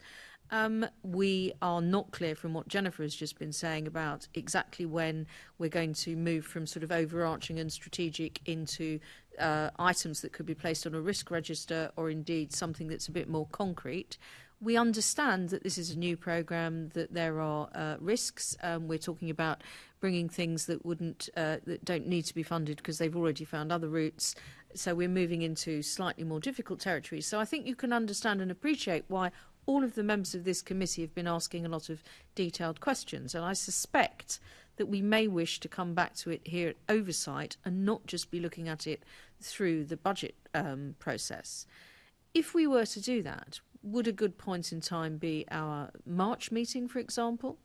We are not clear from what Jennifer has just been saying about exactly when we're going to move from sort of overarching and strategic into items that could be placed on a risk register, or indeed something that's a bit more concrete. We understand that this is a new programme, that there are risks. We're talking about bringing things that that don't need to be funded because they've already found other routes. So we're moving into slightly more difficult territory. So I think you can understand and appreciate why all of the members of this committee have been asking a lot of detailed questions. And I suspect that we may wish to come back to it here at Oversight and not just be looking at it through the budget process. If we were to do that, would a good point in time be our March meeting, for example?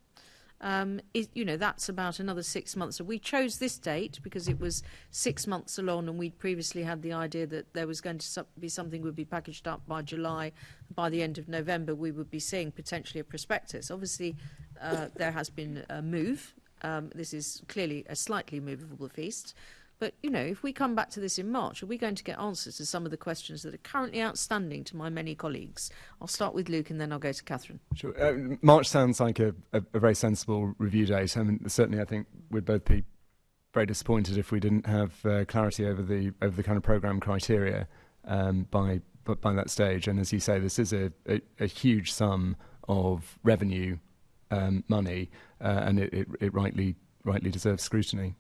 that's about another 6 months. So we chose this date because it was 6 months along, and we'd previously had the idea that there was going to be something would be packaged up by July. By the end of November, we would be seeing potentially a prospectus. Obviously, there has been a move. This is clearly a slightly movable feast. But, if we come back to this in March, are we going to get answers to some of the questions that are currently outstanding to my many colleagues? I'll start with Luke and then I'll go to Catherine. Sure. March sounds like a very sensible review date. I mean, certainly I think we'd both be very disappointed if we didn't have clarity over the kind of programme criteria by that stage. And as you say, this is a huge sum of revenue money, and it rightly deserves scrutiny.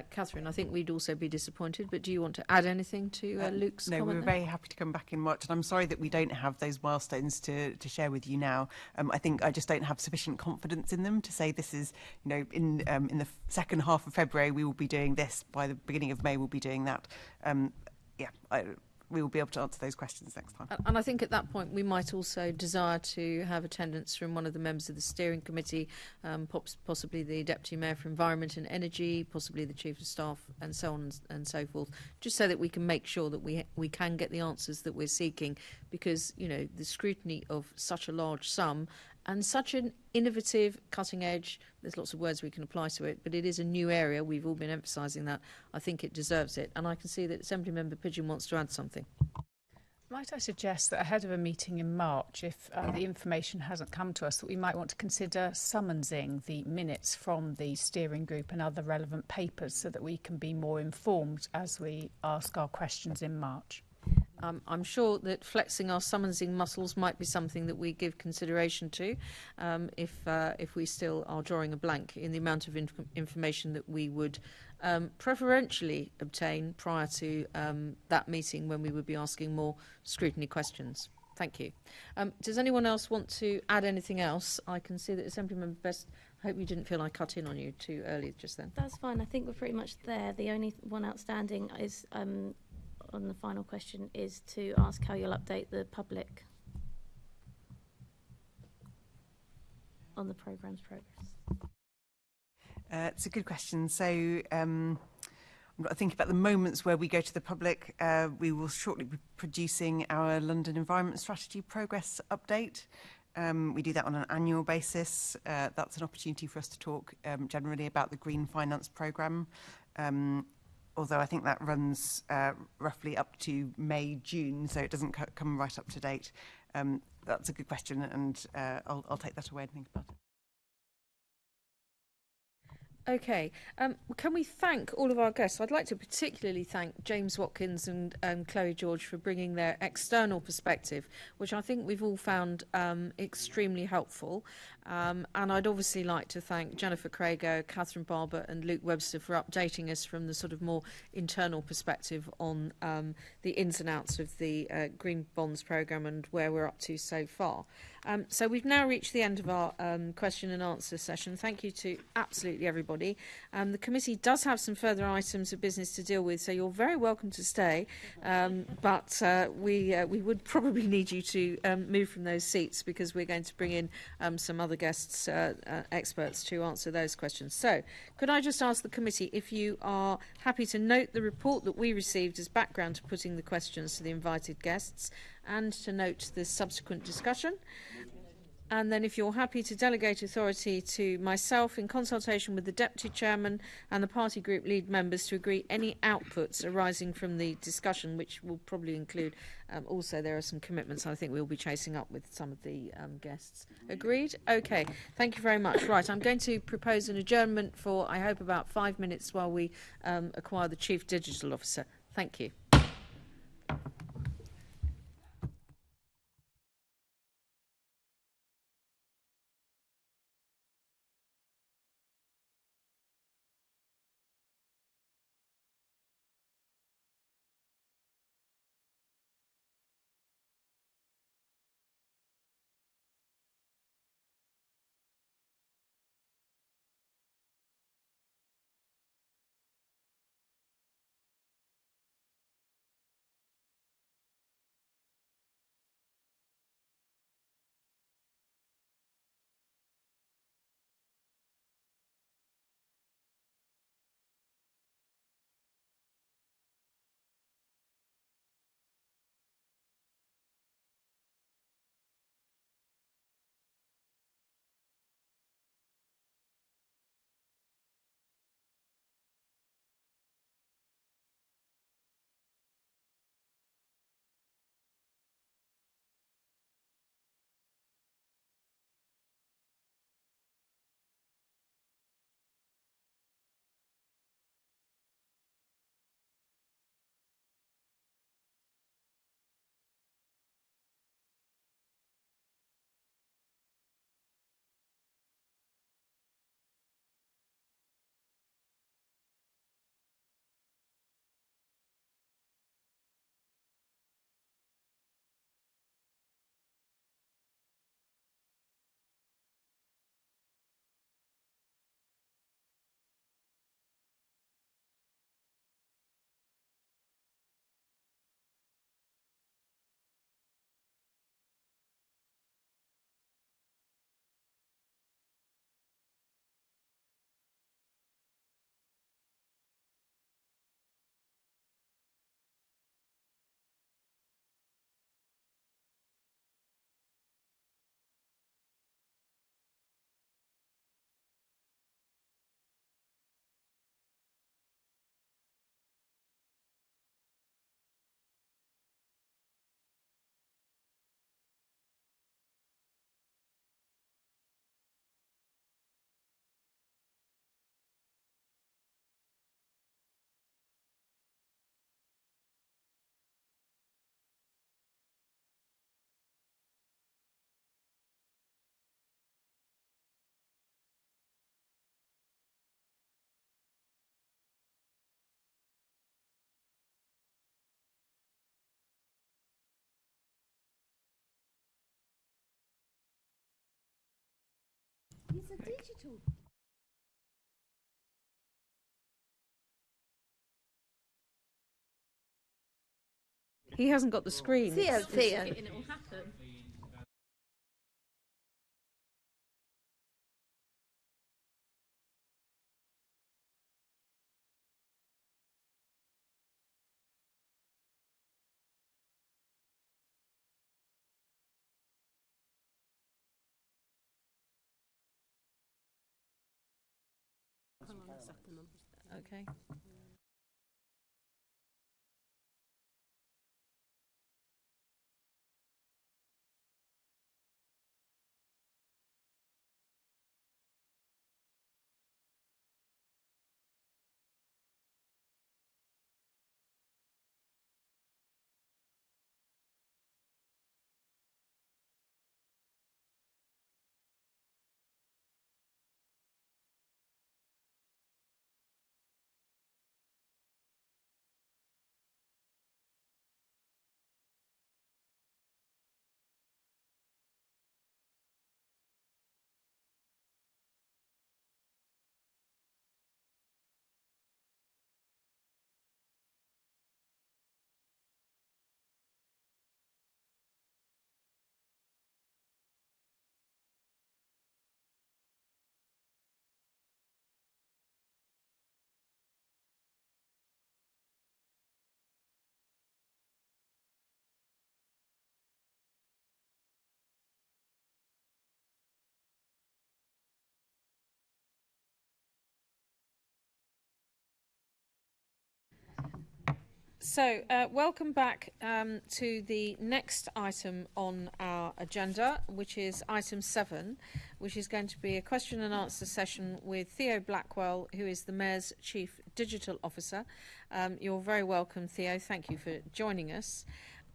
Catherine, I think we'd also be disappointed, but do you want to add anything to Luke's No, comment? we're very happy to come back in March, and I'm sorry that we don't have those milestones to share with you now. I think I just don't have sufficient confidence in them to say this is, in the second half of February we will be doing this, by the beginning of May we'll be doing that. We will be able to answer those questions next time. And I think at that point we might also desire to have attendance from one of the members of the steering committee, possibly the Deputy Mayor for Environment and Energy, possibly the Chief of Staff, and so on and so forth, just so that we can make sure that we can get the answers that we're seeking, because, the scrutiny of such a large sum and such an innovative, cutting edge, there's lots of words we can apply to it, but it is a new area. We've all been emphasising that. I think it deserves it. And I can see that Assembly Member Pidgeon wants to add something. Might I suggest that ahead of a meeting in March, if the information hasn't come to us, that we might want to consider summonsing the minutes from the steering group and other relevant papers so that we can be more informed as we ask our questions in March? I'm sure that flexing our summonsing muscles might be something that we give consideration to, if we still are drawing a blank in the amount of information that we would preferentially obtain prior to that meeting, when we would be asking more scrutiny questions. Thank you. Does anyone else want to add anything else? I can see that Assembly Member Best, I hope you didn't feel I cut in on you too early just then. That's fine. I think we're pretty much there. The only one outstanding is on the final question is to ask how you'll update the public on the programme's progress. It's a good question. So I'm thinking about the moments where we go to the public. We will shortly be producing our London Environment Strategy progress update. We do that on an annual basis. That's an opportunity for us to talk generally about the Green Finance Programme. Although I think that runs roughly up to May, June, so it doesn't come right up to date. That's a good question, and I'll take that away and think about it. Okay, can we thank all of our guests? I'd like to particularly thank James Watkins and Chloe George for bringing their external perspective, which I think we've all found extremely helpful. And I'd obviously like to thank Jennifer Crago, Catherine Barber and Luke Webster for updating us from the sort of more internal perspective on the ins and outs of the Green Bonds programme and where we're up to so far. So we've now reached the end of our question and answer session. Thank you to absolutely everybody. The committee does have some further items of business to deal with, so you're very welcome to stay. But we would probably need you to move from those seats, because we're going to bring in some other guests, experts, to answer those questions. So could I just ask the committee if you are happy to note the report that we received as background to putting the questions to the invited guests, and to note the subsequent discussion. And then if you're happy to delegate authority to myself in consultation with the Deputy Chairman and the party group lead members to agree any outputs arising from the discussion, which will probably include also there are some commitments I think we'll be chasing up with some of the guests. Agreed? Okay, thank you very much. Right, I'm going to propose an adjournment for, I hope, about 5 minutes while we acquire the Chief Digital Officer. Thank you. It's a digital. He hasn't got the screen. Theo, It's- Theo. And it will happen. Okay. So, welcome back to the next item on our agenda, which is item 7, which is going to be a question and answer session with Theo Blackwell, who is the Mayor's Chief Digital Officer. You're very welcome, Theo. Thank you for joining us.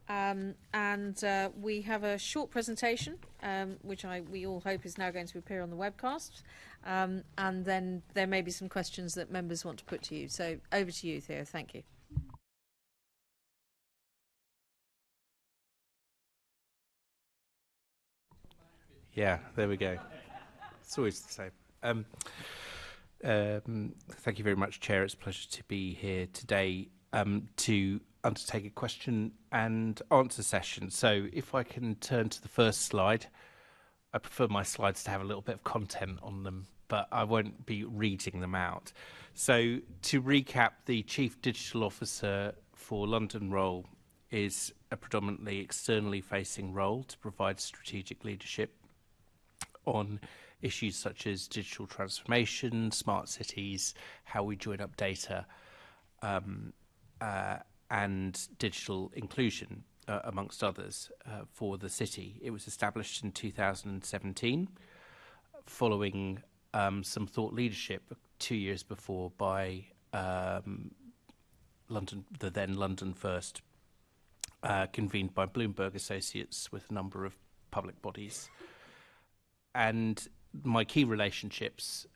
We have a short presentation, which we all hope is now going to appear on the webcast. And then there may be some questions that members want to put to you. So, over to you, Theo. Thank you. Yeah, there we go. It's always the same. Thank you very much, Chair. It's a pleasure to be here today to undertake a question and answer session. So if I can turn to the first slide. I prefer my slides to have a little bit of content on them, but I won't be reading them out. So to recap, the Chief Digital Officer for London role is a predominantly externally facing role to provide strategic leadership on issues such as digital transformation, smart cities, how we join up data, and digital inclusion, amongst others, for the city. It was established in 2017, following some thought leadership 2 years before by London, the then London First, convened by Bloomberg Associates with a number of public bodies. And my key relationships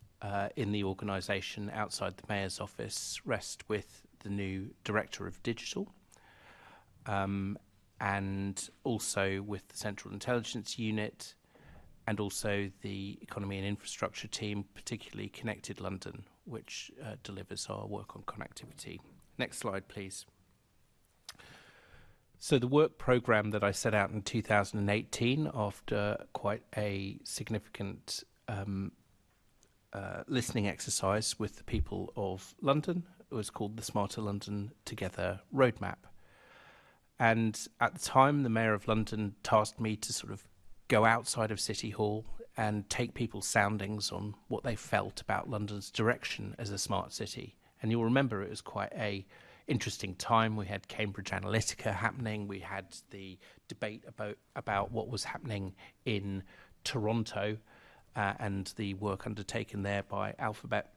in the organisation outside the Mayor's office rest with the new Director of Digital, and also with the Central Intelligence Unit, and also the Economy and Infrastructure team, particularly Connected London, which delivers our work on connectivity. Next slide, please. So the work programme that I set out in 2018, after quite a significant listening exercise with the people of London, was called the Smarter London Together Roadmap. And at the time, the Mayor of London tasked me to sort of go outside of City Hall and take people's soundings on what they felt about London's direction as a smart city. And you'll remember it was quite a interesting time. We had Cambridge Analytica happening. We had the debate about what was happening in Toronto and the work undertaken there by Alphabet.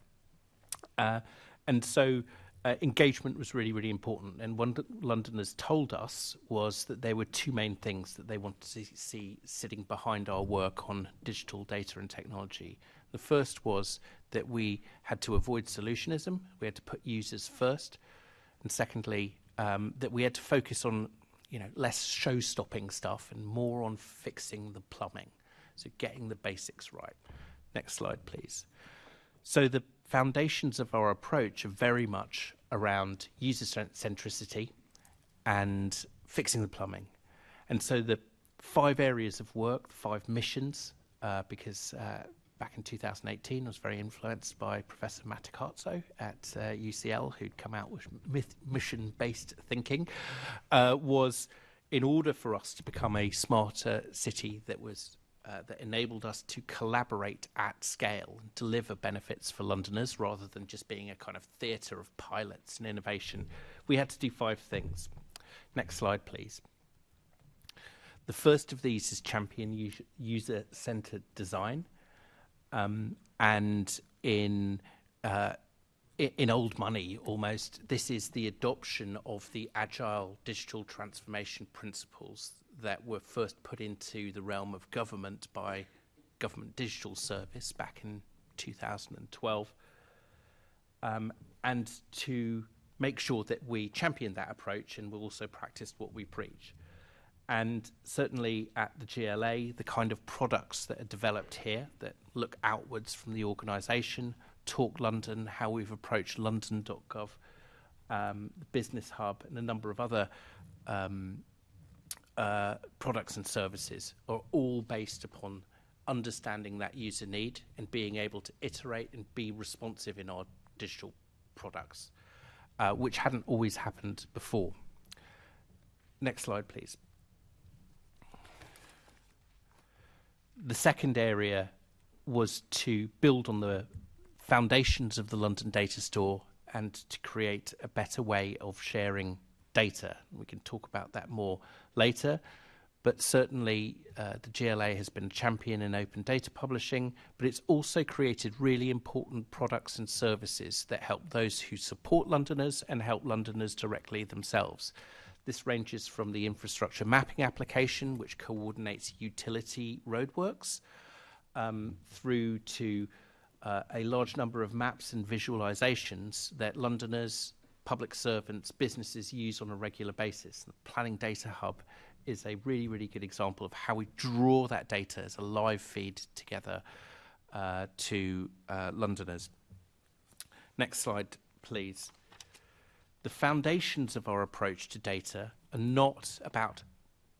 And so engagement was really, really important. And what Londoners told us was that there were two main things that they wanted to see sitting behind our work on digital data and technology. The first was that we had to avoid solutionism. We had to put users first. And secondly, that we had to focus on, less show-stopping stuff and more on fixing the plumbing, so getting the basics right. Next slide, please. So the foundations of our approach are very much around user centricity and fixing the plumbing. And so the 5 areas of work, 5 missions, because back in 2018 I was very influenced by Professor Matacazzo at UCL, who'd come out with mission-based thinking, was in order for us to become a smarter city that was that enabled us to collaborate at scale and deliver benefits for Londoners rather than just being a kind of theatre of pilots and innovation, we had to do 5 things. Next slide, please. The first of these is champion user-centred design. And in old money, almost, this is the adoption of the agile digital transformation principles that were first put into the realm of government by Government Digital Service back in 2012. And to make sure that we champion that approach and we also practice what we preach. And certainly at the GLA, the kind of products that are developed here that look outwards from the organisation, Talk London, how we've approached London.gov, the Business Hub, and a number of other products and services are all based upon understanding that user need and being able to iterate and be responsive in our digital products, which hadn't always happened before. Next slide, please. The second area was to build on the foundations of the London Data Store and to create a better way of sharing data. We can talk about that more later, but certainly the GLA has been a champion in open data publishing, but it's also created really important products and services that help those who support Londoners and help Londoners directly themselves. This ranges from the infrastructure mapping application, which coordinates utility roadworks, through to a large number of maps and visualizations that Londoners, public servants, businesses use on a regular basis. The Planning Data Hub is a really, really good example of how we draw that data as a live feed together to Londoners. Next slide, please. The foundations of our approach to data are not about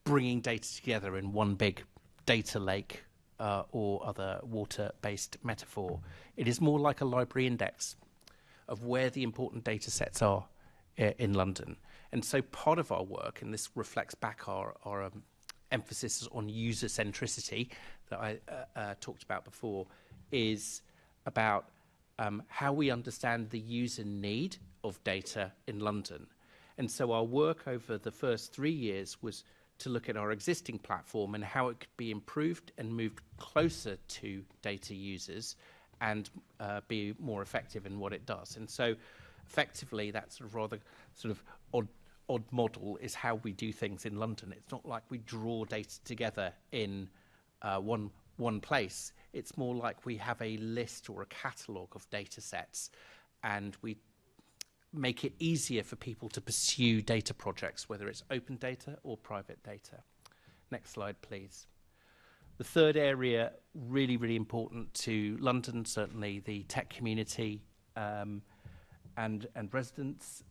bringing data together in one big data lake or other water-based metaphor. It is more like a library index of where the important data sets are in London. And so part of our work, and this reflects back our emphasis on user centricity that I talked about before, is about how we understand the user need of data in London. And so our work over the first 3 years was to look at our existing platform and how it could be improved and moved closer to data users and be more effective in what it does. And so effectively that sort of rather sort of odd model is how we do things in London. It's not like we draw data together in one place. It's more like we have a list or a catalogue of data sets and we make it easier for people to pursue data projects, whether it's open data or private data. Next slide, please. The third area, really, really important to London, certainly the tech community and residents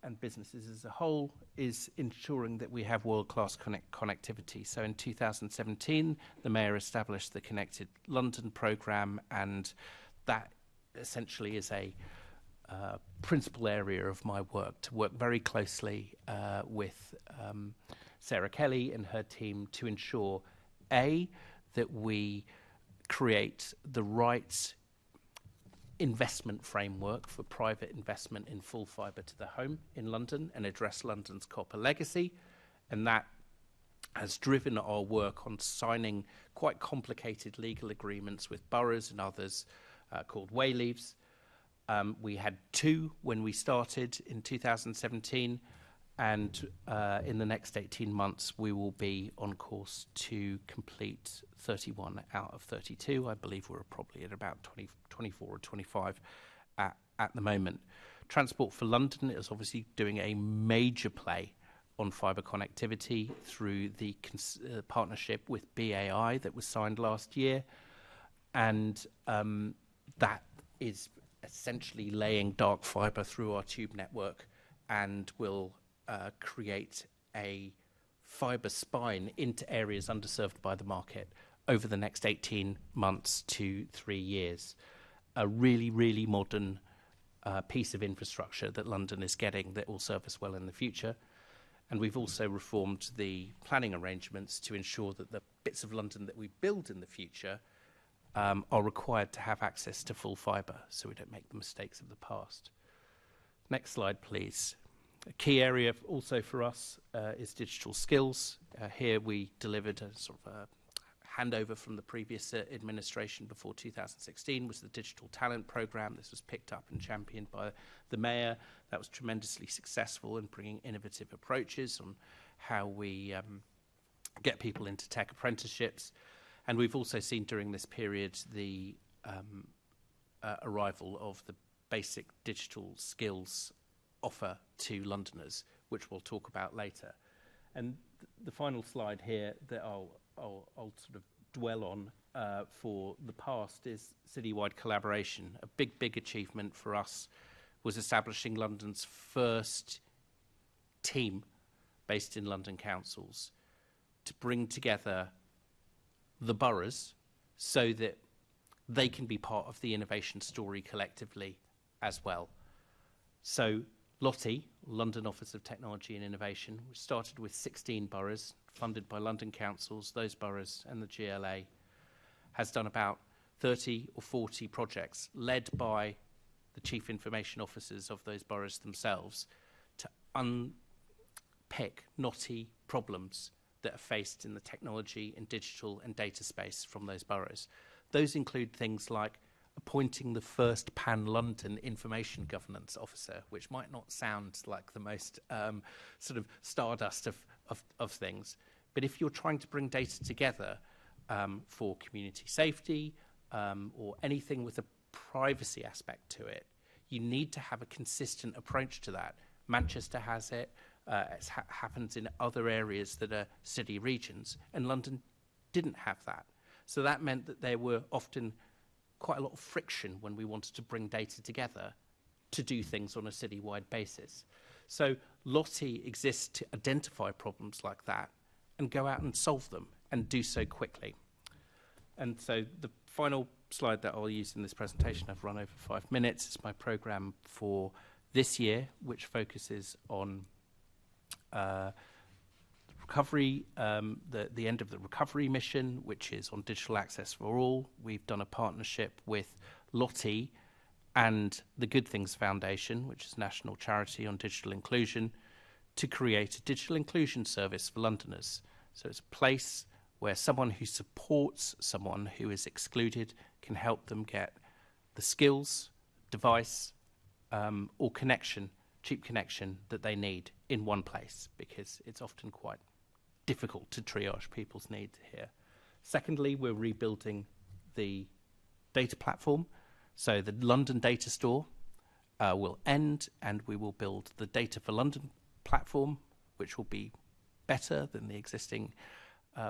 and businesses as a whole, is ensuring that we have world-class connectivity. So in 2017, the Mayor established the Connected London programme, and that essentially is a principal area of my work, to work very closely with Sarah Kelly and her team to ensure, A, that we create the right investment framework for private investment in full fibre to the home in London and address London's copper legacy. And that has driven our work on signing quite complicated legal agreements with boroughs and others called wayleaves. We had 2 when we started in 2017, and in the next 18 months we will be on course to complete 31 out of 32. I believe we're probably at about 24 or 25 at the moment. Transport for London is obviously doing a major play on fibre connectivity through the partnership with BAI that was signed last year. and that is essentially laying dark fibre through our tube network, and will create a fibre spine into areas underserved by the market over the next 18 months to 3 years. A really, really modern piece of infrastructure that London is getting that will serve us well in the future. And we've also reformed the planning arrangements to ensure that the bits of London that we build in the future are required to have access to full fibre, so we don't make the mistakes of the past. Next slide, please. A key area also for us is digital skills. Here we delivered a sort of a handover from the previous administration before 2016 was the Digital Talent Programme. This was picked up and championed by the Mayor. That was tremendously successful in bringing innovative approaches on how we get people into tech apprenticeships. And we've also seen during this period the arrival of the basic digital skills offer to Londoners, which we'll talk about later. And the final slide here that I'll sort of dwell on for the past is citywide collaboration. A big achievement for us was establishing London's first team based in London councils to bring together the boroughs so that they can be part of the innovation story collectively as well. So LOTI, London Office of Technology and Innovation, which started with 16 boroughs, funded by London councils, those boroughs and the GLA, has done about 30 or 40 projects led by the chief information officers of those boroughs themselves to unpick knotty problems that are faced in the technology and digital and data space from those boroughs. Those include things like appointing the first pan-London information governance officer, which might not sound like the most sort of stardust of things. But if you're trying to bring data together for community safety or anything with a privacy aspect to it, you need to have a consistent approach to that. Manchester has it. It happens in other areas that are city regions, and London didn't have that. So that meant that there were often quite a lot of friction when we wanted to bring data together to do things on a citywide basis. So LOTI exists to identify problems like that and go out and solve them and do so quickly. And so the final slide that I'll use in this presentation, I've run over 5 minutes, is my programme for this year, which focuses on recovery, the end of the recovery mission, which is on digital access for all. We've done a partnership with LOTI and the Good Things Foundation, which is a national charity on digital inclusion, to create a digital inclusion service for Londoners. So it's a place where someone who supports someone who is excluded can help them get the skills, device, or connection, cheap connection that they need in one place, because it's often quite difficult to triage people's needs here. Secondly, we're rebuilding the data platform. So the London data store will end, and we will build the Data for London platform, which will be better than the existing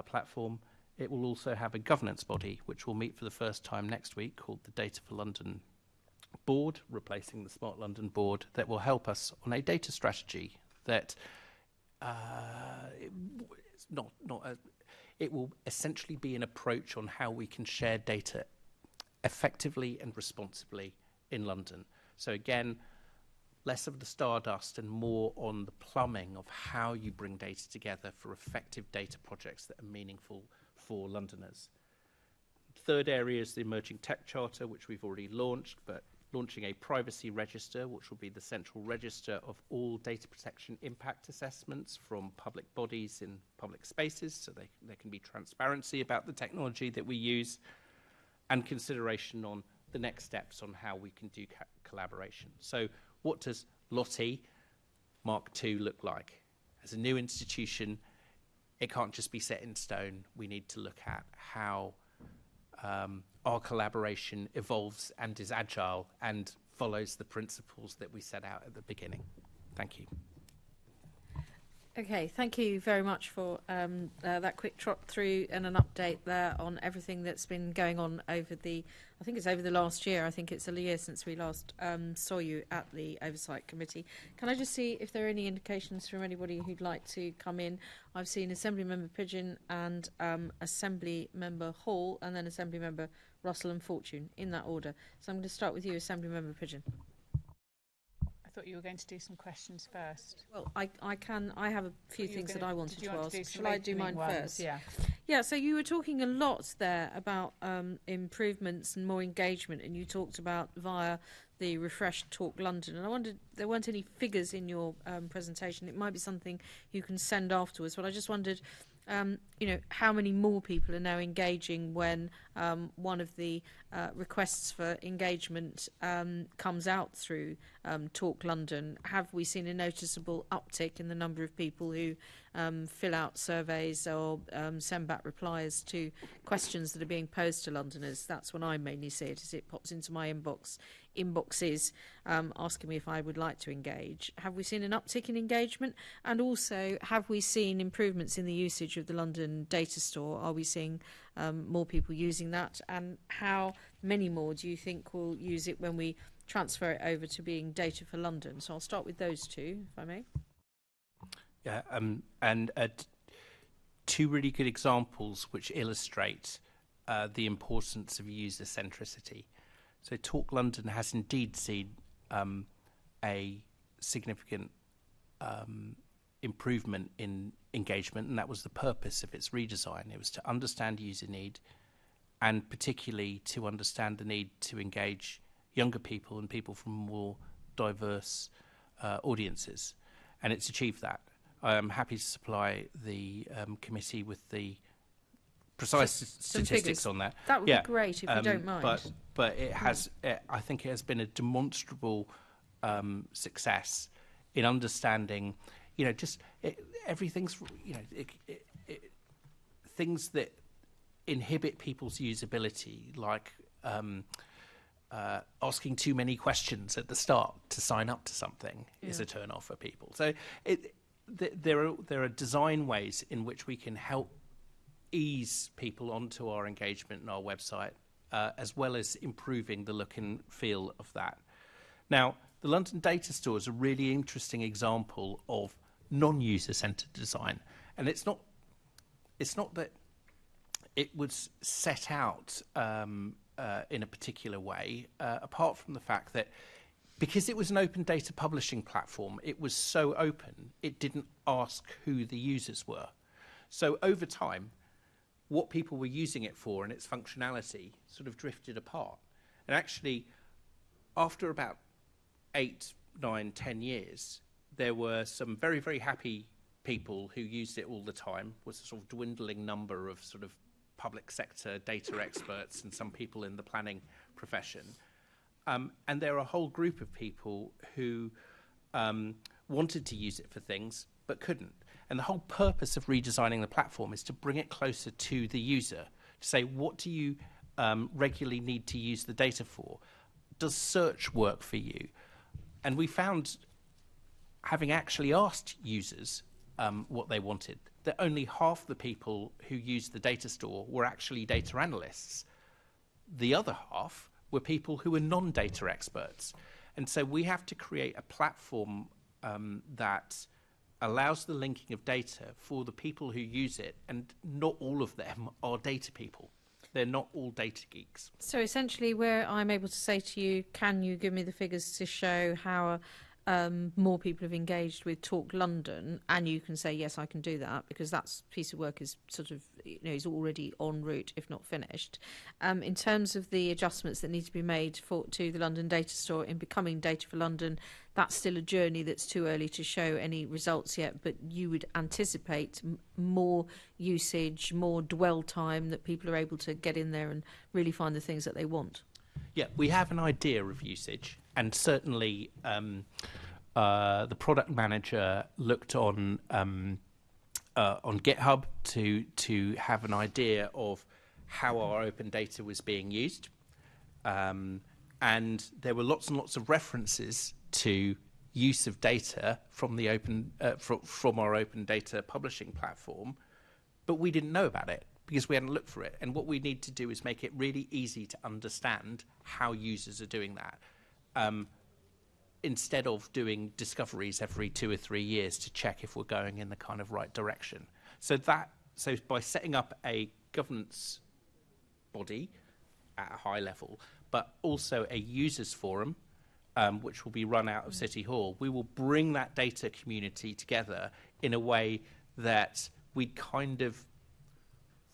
platform. It will also have a governance body, which will meet for the first time next week, called the Data for London Board, replacing the Smart London Board, that will help us on a data strategy that it will essentially be an approach on how we can share data effectively and responsibly in London. So again, less of the stardust and more on the plumbing of how you bring data together for effective data projects that are meaningful for Londoners. Third area is the Emerging Tech Charter, which we've already launched, but launching a privacy register, which will be the central register of all data protection impact assessments from public bodies in public spaces, so there can be transparency about the technology that we use, and consideration on the next steps on how we can do collaboration. So what does LOTI Mark II look like? As a new institution, it can't just be set in stone. We need to look at how our collaboration evolves and is agile and follows the principles that we set out at the beginning. Thank you. Okay, thank you very much for that quick trot through and an update there on everything that's been going on over the, I think it's over the last year. I think it's a year since we last saw you at the Oversight Committee. Can I just see if there are any indications from anybody who'd like to come in? I've seen Assembly Member Pigeon and Assembly Member Hall, and then Assembly Member Russell and Fortune, in that order. So I'm going to start with you, Assembly Member Pigeon. I thought you were going to do some questions first. Well, I have a few things that I wanted to ask. Shall I do mine first? Yeah. Yeah, so you were talking a lot there about improvements and more engagement, and you talked about via the refreshed Talk London. And I wondered, there weren't any figures in your presentation. It might be something you can send afterwards, but I just wondered, how many more people are now engaging when one of the requests for engagement comes out through Talk London? Have we seen a noticeable uptick in the number of people who fill out surveys or send back replies to questions that are being posed to Londoners? That's when I mainly see it, as it pops into my inboxes asking me if I would like to engage. Have we seen an uptick in engagement? And also, have we seen improvements in the usage of the London data store? Are we seeing more people using that? And how many more do you think will use it when we transfer it over to being data for London? So I'll start with those two, if I may. Yeah, and two really good examples which illustrate the importance of user centricity. So Talk London has indeed seen a significant improvement in engagement, and that was the purpose of its redesign. It was to understand user need, and particularly to understand the need to engage younger people and people from more diverse audiences, and it's achieved that. I'm happy to supply the committee with the precise statistics on that. That would be great if you don't mind. But it has, I think it has been a demonstrable success in understanding, everything's, things that inhibit people's usability, like asking too many questions at the start to sign up to something is a turn off for people. So there are design ways in which we can help ease people onto our engagement and our website, as well as improving the look and feel of that. Now, the London Data Store is a really interesting example of non-user-centered design, and it's not that it was set out in a particular way, apart from the fact that because it was an open data publishing platform, it was so open, it didn't ask who the users were. So over time, what people were using it for and its functionality sort of drifted apart. And actually, after about 8, 9, 10 years, there were some very, very happy people who used it all the time, was a sort of dwindling number of sort of public sector data experts and some people in the planning profession. And there are a whole group of people who wanted to use it for things but couldn't. And the whole purpose of redesigning the platform is to bring it closer to the user, to say, what do you regularly need to use the data for? Does search work for you? And we found, having actually asked users what they wanted, that only half the people who used the data store were actually data analysts. The other half were people who were non-data experts. And so we have to create a platform that allows the linking of data for the people who use it, and not all of them are data people. They're not all data geeks. So essentially, where I'm able to say to you, can you give me the figures to show how more people have engaged with Talk London, and you can say, yes, I can do that, because that piece of work is sort of, is already en route, if not finished. In terms of the adjustments that need to be made to the London Data Store in becoming Data for London, that's still a journey that's too early to show any results yet, but you would anticipate more usage, more dwell time, that people are able to get in there and really find the things that they want. Yeah, we have an idea of usage, and certainly the product manager looked on GitHub to have an idea of how our open data was being used, and there were lots and lots of references to use of data from the from our open data publishing platform, but we didn't know about it because we hadn't looked for it. And what we need to do is make it really easy to understand how users are doing that, instead of doing discoveries every 2 or 3 years to check if we're going in the kind of right direction. So by setting up a governance body at a high level, but also a users forum, which will be run out of City Hall, we will bring that data community together in a way that we kind of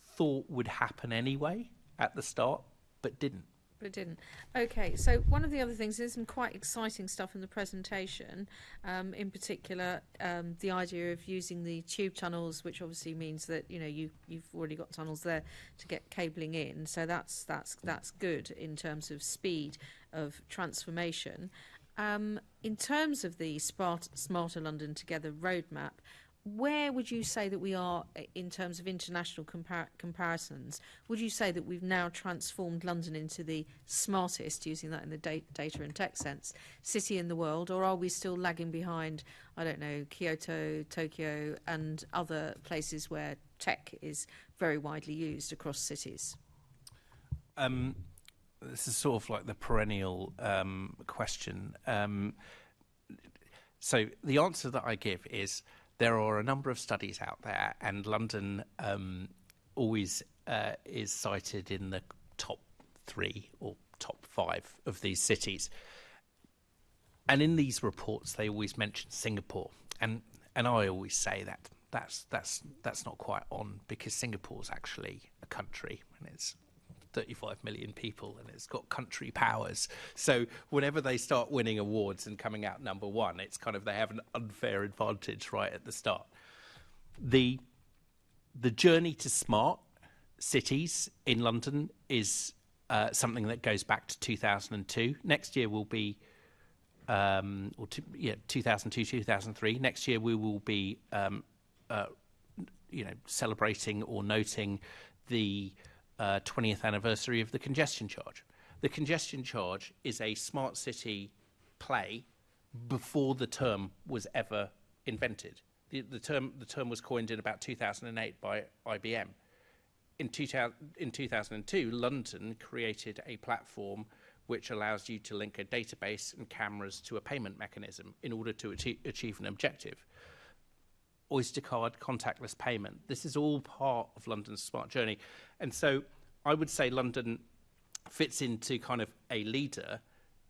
thought would happen anyway at the start, but didn't. But it didn't. Okay, so one of the other things, there's some quite exciting stuff in the presentation, in particular the idea of using the tube tunnels, which obviously means that you've already got tunnels there to get cabling in, so that's good in terms of speed of transformation. In terms of the Smarter London Together roadmap, where would you say that we are in terms of international comparisons? Would you say that we've now transformed London into the smartest, using that in the data and tech sense, city in the world, or are we still lagging behind, I don't know, Kyoto, Tokyo and other places where tech is very widely used across cities? This is sort of like the perennial question. So the answer that I give is there are a number of studies out there, and London always is cited in the top 3 or top 5 of these cities. And in these reports, they always mention Singapore, and I always say that's not quite on, because Singapore's actually a country, and it's 35 million people, and it's got country powers. So whenever they start winning awards and coming out number 1, it's kind of, they have an unfair advantage right at the start. The journey to smart cities in London is something that goes back to 2002. Next year will be 2002, 2003. Next year we will be celebrating or noting the 20th anniversary of the congestion charge. The congestion charge is a smart city play before the term was ever invented. The term was coined in about 2008 by IBM. In 2002, London created a platform which allows you to link a database and cameras to a payment mechanism in order to achieve an objective. Oyster card, contactless payment. This is all part of London's smart journey. And so I would say London fits into kind of a leader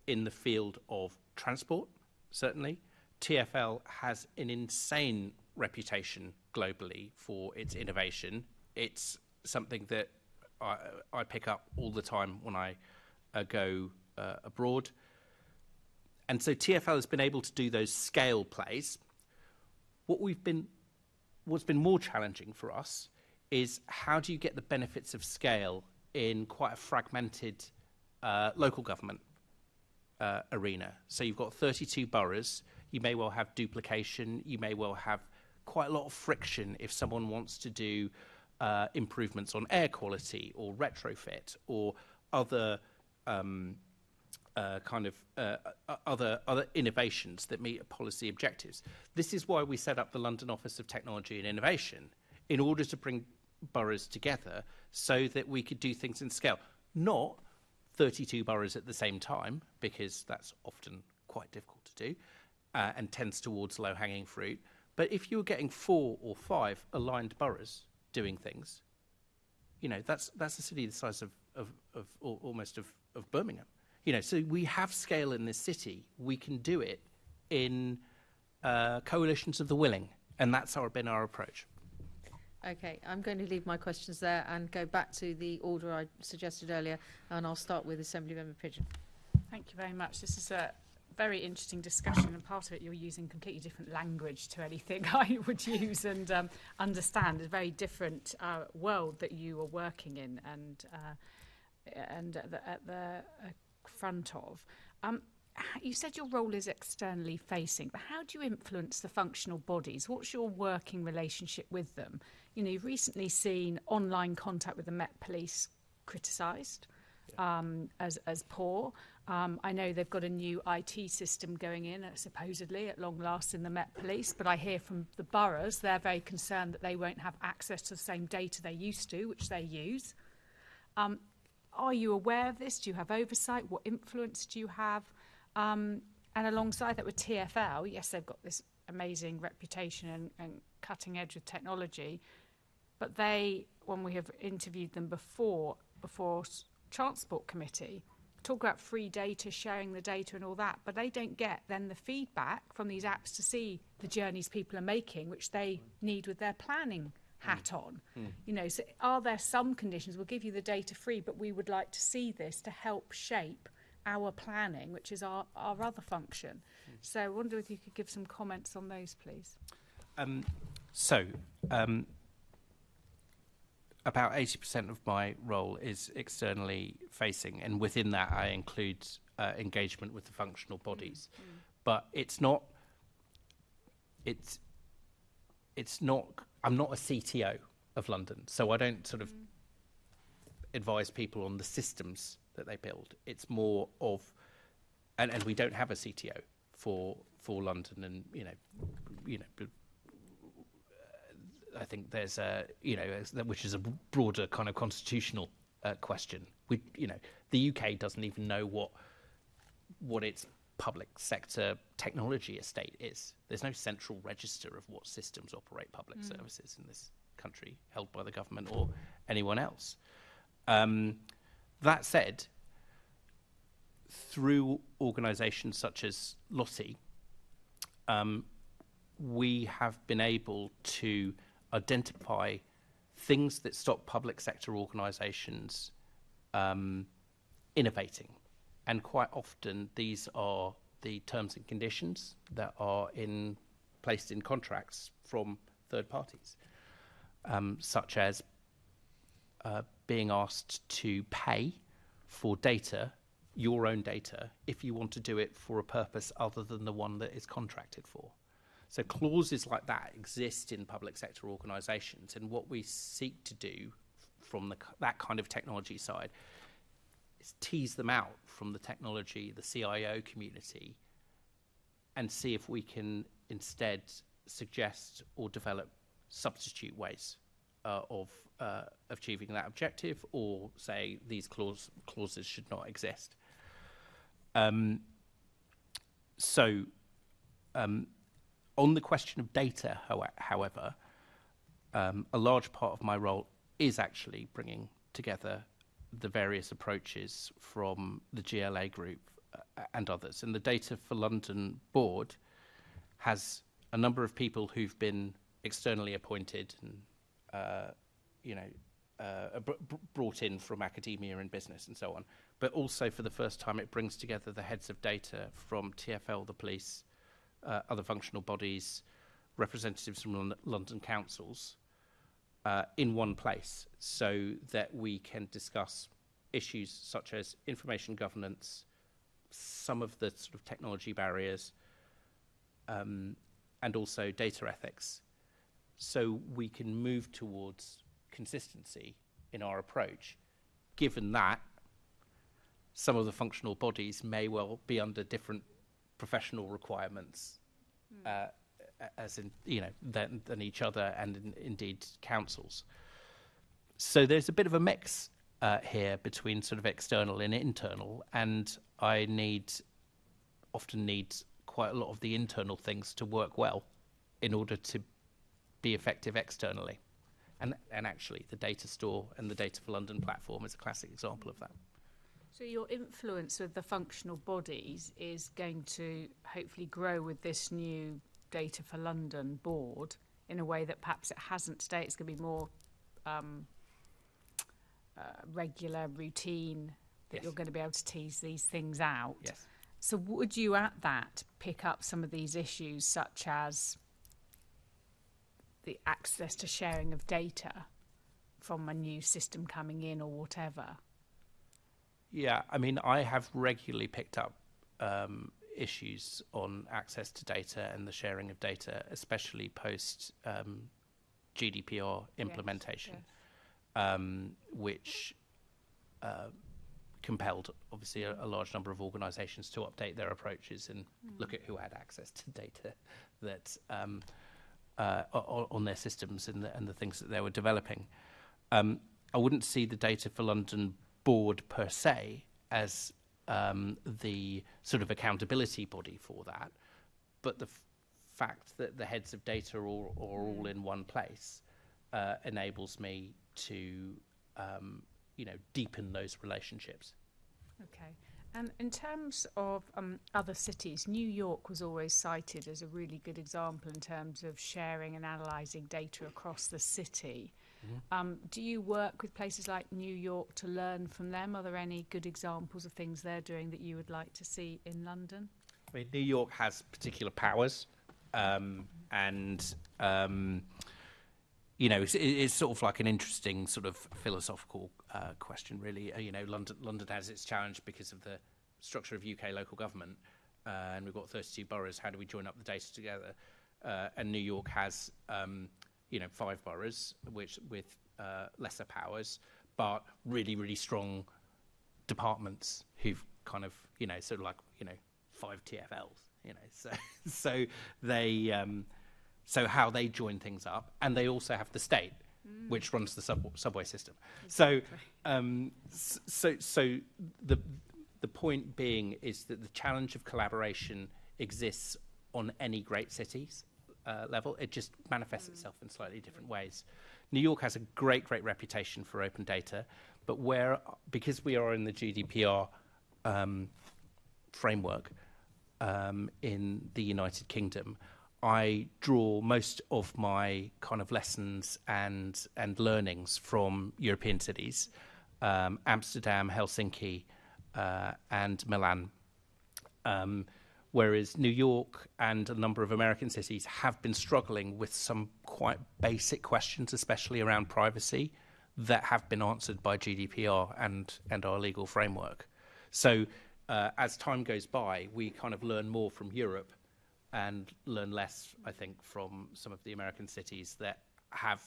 in the field of transport, certainly. TfL has an insane reputation globally for its innovation. It's something that I pick up all the time when I go abroad. And so TfL has been able to do those scale plays. What's been more challenging for us is how do you get the benefits of scale in quite a fragmented local government arena. So you've got 32 boroughs. You may well have duplication. You may well have quite a lot of friction if someone wants to do improvements on air quality or retrofit or other other innovations that meet policy objectives. This is why we set up the London Office of Technology and Innovation, in order to bring boroughs together so that we could do things in scale. Not 32 boroughs at the same time, because that's often quite difficult to do and tends towards low-hanging fruit. But if you were getting 4 or 5 aligned boroughs doing things, that's a city the size of almost of Birmingham. So we have scale in this city. We can do it in coalitions of the willing, and that's been our approach. Okay, I'm going to leave my questions there and go back to the order I suggested earlier, and I'll start with Assemblymember Pigeon. Thank you very much. This is a very interesting discussion, and part of it you're using completely different language to anything I would use and understand. It's a very different world that you are working in and at the front of. You said your role is externally facing, but how do you influence the functional bodies? What's your working relationship with them? You've recently seen online contact with the Met Police criticised as poor. I know they've got a new IT system going in, supposedly at long last in the Met Police, but I hear from the boroughs they're very concerned that they won't have access to the same data they used to, which they use. Are you aware of this? Do you have oversight? What influence do you have? And alongside that with TfL, yes, they've got this amazing reputation and cutting edge of technology, but they, when we have interviewed them before Transport Committee, talk about free data, sharing the data and all that, but they don't get then the feedback from these apps to see the journeys people are making, which they need with their planning hat on. You know, so are there some conditions, we'll give you the data free, but we would like to see this to help shape our planning, which is our other function. So I wonder if you could give some comments on those, please. About 80% of my role is externally facing, and within that I include engagement with the functional bodies. But it's not, I'm not a CTO of London, so I don't sort of advise people on the systems that they build. It's more of, and we don't have a CTO for London, and I think there's a, which is a broader kind of constitutional question. The UK doesn't even know what its public sector technology estate is. There's no central register of what systems operate public services in this country, held by the government or anyone else. That said, through organisations such as LOTI, we have been able to identify things that stop public sector organisations innovating. And quite often these are the terms and conditions that are placed in contracts from third parties, such as being asked to pay for data, your own data, if you want to do it for a purpose other than the one that is contracted for. So clauses like that exist in public sector organisations, and what we seek to do from that kind of technology side is tease them out from the technology, the CIO community, and see if we can instead suggest or develop substitute ways of achieving that objective, or say these clauses should not exist. On the question of data, however, a large part of my role is actually bringing together the various approaches from the GLA group and others. And the Data for London board has a number of people who've been externally appointed and brought in from academia and business and so on. But also, for the first time, it brings together the heads of data from TfL, the police, other functional bodies, representatives from London councils in one place, so that we can discuss issues such as information governance, some of the sort of technology barriers, and also data ethics, so we can move towards consistency in our approach, given that some of the functional bodies may well be under different professional requirements as in than each other, and indeed councils. So there's a bit of a mix here between sort of external and internal, and I often need quite a lot of the internal things to work well in order to be effective externally. And actually the data store and the Data for London platform is a classic example of that. So your influence with the functional bodies is going to hopefully grow with this new Data for London board in a way that perhaps it hasn't today. It's going to be more regular, routine, that you're going to be able to tease these things out. Yes. So would you at that pick up some of these issues, such as the access to sharing of data from a new system coming in or whatever? Yeah, I mean, I have regularly picked up issues on access to data and the sharing of data, especially post GDPR implementation, which compelled, obviously, a large number of organisations to update their approaches and look at who had access to data that on their systems and the things that they were developing. I wouldn't see the Data for London board per se as the sort of accountability body for that, but the fact that the heads of data are all in one place enables me to deepen those relationships. Okay. And in terms of other cities, New York was always cited as a really good example in terms of sharing and analysing data across the city. Mm-hmm. Do you work with places like New York to learn from them? Are there any good examples of things they're doing that you would like to see in London? I mean, New York has particular powers, it's sort of like an interesting sort of philosophical question, really. London has its challenge because of the structure of UK local government, and we've got 32 boroughs. How do we join up the data together? And New York has, 5 boroughs, with lesser powers, but really, really strong departments who've kind of, sort of like, 5 TFLs, so they. So how they join things up, and they also have the state, which runs the subway system. Exactly. So the point being is that the challenge of collaboration exists on any great cities level. It just manifests itself in slightly different ways. New York has a great reputation for open data, but because we are in the GDPR framework in the United Kingdom, I draw most of my kind of lessons and learnings from European cities, Amsterdam, Helsinki, and Milan. Whereas New York and a number of American cities have been struggling with some quite basic questions, especially around privacy, that have been answered by GDPR and our legal framework. So as time goes by, we kind of learn more from Europe and learn less, I think, from some of the American cities that have,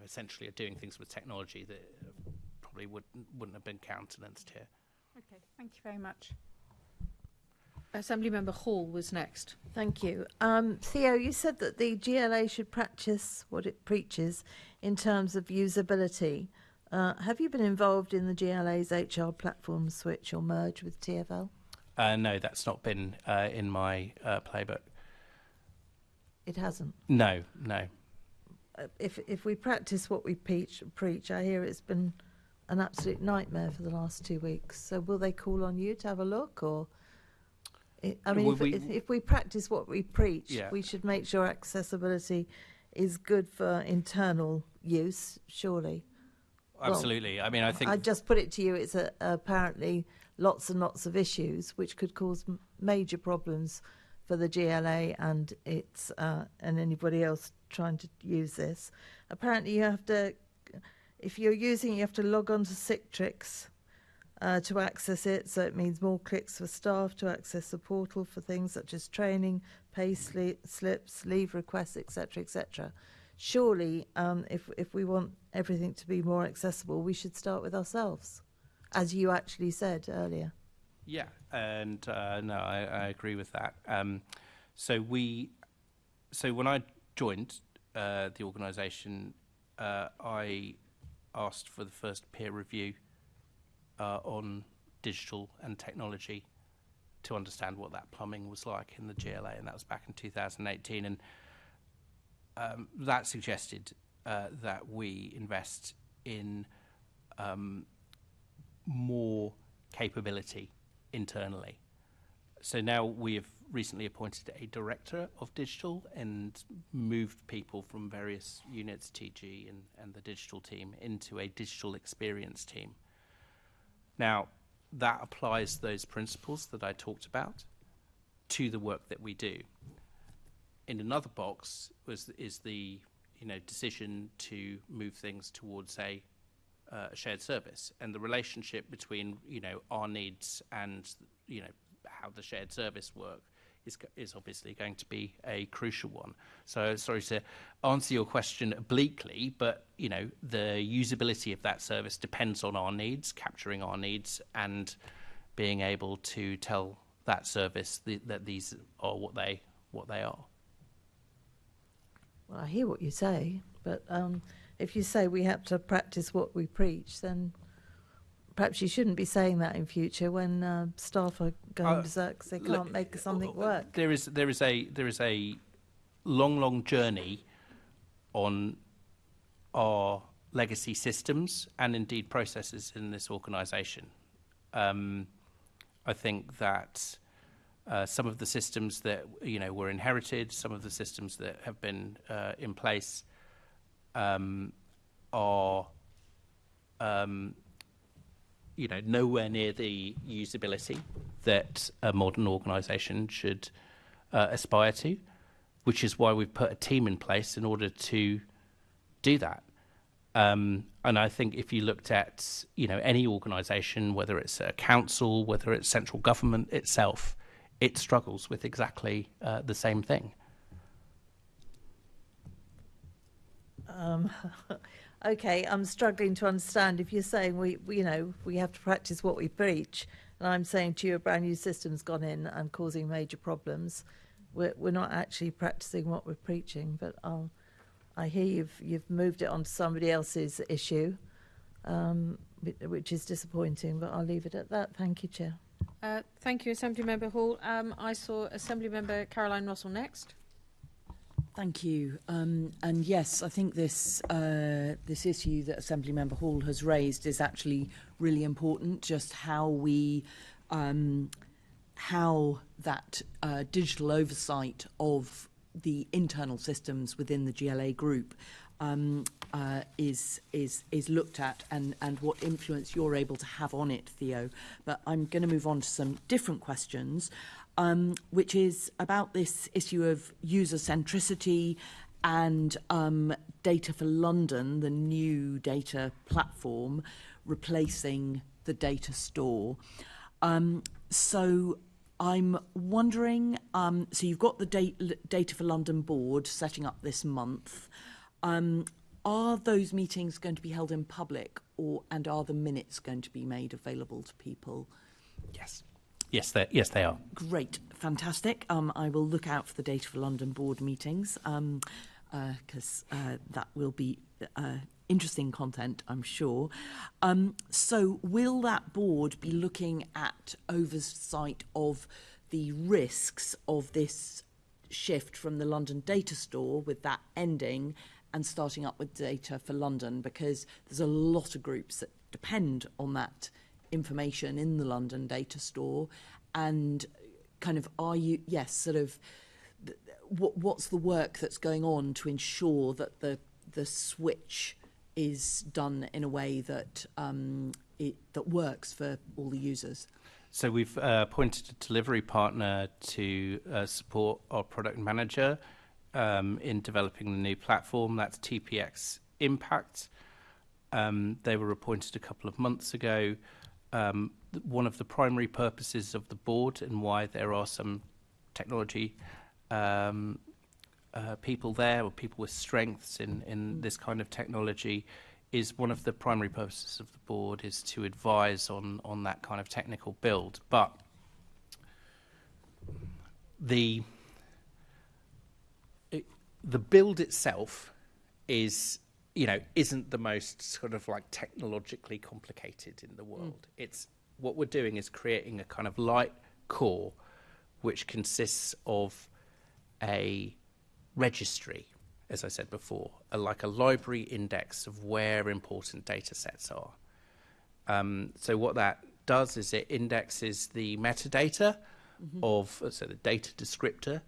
essentially are doing things with technology that probably wouldn't have been countenanced here. Okay, thank you very much. Assemblymember Hall was next. Thank you. Theo, you said that the GLA should practice what it preaches in terms of usability. Have you been involved in the GLA's HR platform switch or merge with TfL? No, that's not been in my playbook. It hasn't? No. If we practice what we preach, I hear it's been an absolute nightmare for the last 2 weeks. So will they call on you to have a look? Or, if we practice what we preach, we should make sure accessibility is good for internal use, surely. Absolutely. Well, I mean, I think... I'd just put it to you, it's apparently lots and lots of issues which could cause major problems for the GLA and its and anybody else trying to use this. Apparently you have to, if you're using it, you have to log on to Citrix to access it, so it means more clicks for staff to access the portal for things such as training, pay slips, leave requests, etc., etc. Surely, if we want everything to be more accessible, we should start with ourselves, as you actually said earlier. Yeah, and no, I agree with that. So when I joined the organisation, I asked for the first peer review on digital and technology to understand what that plumbing was like in the GLA, and that was back in 2018. And that suggested that we invest in more capability internally. So now we have recently appointed a director of digital and moved people from various units, TG and the digital team, into a digital experience team. Now, that applies those principles that I talked about to the work that we do. In another box is the decision to move things towards a shared service, and the relationship between our needs and how the shared service work is obviously going to be a crucial one. So sorry to answer your question obliquely, but the usability of that service depends on our needs, capturing our needs, and being able to tell that service that these are what they are. Well, I hear what you say, but if you say we have to practice what we preach, then perhaps you shouldn't be saying that in future when staff are going berserk because they can't make something work. There is a long journey on our legacy systems and indeed processes in this organisation. I think that some of the systems that were inherited, some of the systems that have been in place are nowhere near the usability that a modern organisation should aspire to, which is why we've put a team in place in order to do that. And I think if you looked at any organisation, whether it's a council, whether it's central government itself, it struggles with exactly the same thing. Okay, I'm struggling to understand if you're saying we have to practice what we preach, and I'm saying to you a brand new system's gone in and causing major problems. We're not actually practicing what we're preaching, but I hear you've moved it on to somebody else's issue, which is disappointing, but I'll leave it at that. Thank you, Chair. Thank you, Assemblymember Hall. I saw Assemblymember Caroline Russell next. Thank you. And yes, I think this issue that Assemblymember Hall has raised is actually really important. Just how that digital oversight of the internal systems within the GLA group is looked at, and what influence you're able to have on it, Theo. But I'm going to move on to some different questions, which is about this issue of user centricity and Data for London, the new data platform, replacing the data store. So I'm wondering, so you've got the Data for London board setting up this month. Are those meetings going to be held in public, and are the minutes going to be made available to people? Yes. Yes, they are. Great, fantastic. I will look out for the Data for London board meetings because that will be interesting content, I'm sure. So will that board be looking at oversight of the risks of this shift from the London data store, with that ending, and starting up with Data for London? Because there's a lot of groups that depend on that information in the London data store, and kind of what's the work that's going on to ensure that the switch is done in a way that that works for all the users? So we've appointed a delivery partner to support our product manager in developing the new platform. That's TPX Impact. They were appointed a couple of months ago. One of the primary purposes of the board, and why there are some technology people there, or people with strengths in this kind of technology, is one of the primary purposes of the board is to advise on that kind of technical build. But the build itself isn't the most sort of like technologically complicated in the world. It's what we're doing is creating a kind of light core which consists of a registry, as I said before, like a library index of where important data sets are. So what that does is it indexes the metadata so the data descriptor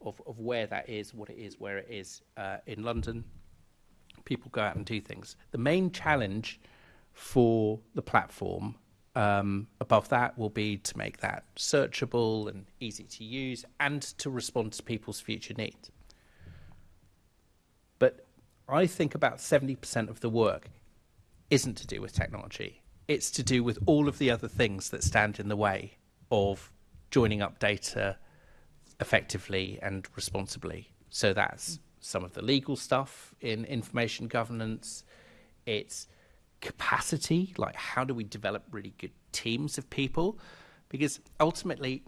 of where that is, what it is, where it is in London. People go out and do things. The main challenge for the platform above that will be to make that searchable and easy to use, and to respond to people's future needs. But I think about 70% of the work isn't to do with technology. It's to do with all of the other things that stand in the way of joining up data effectively and responsibly. So that's some of the legal stuff in information governance. It's capacity, like how do we develop really good teams of people? Because ultimately,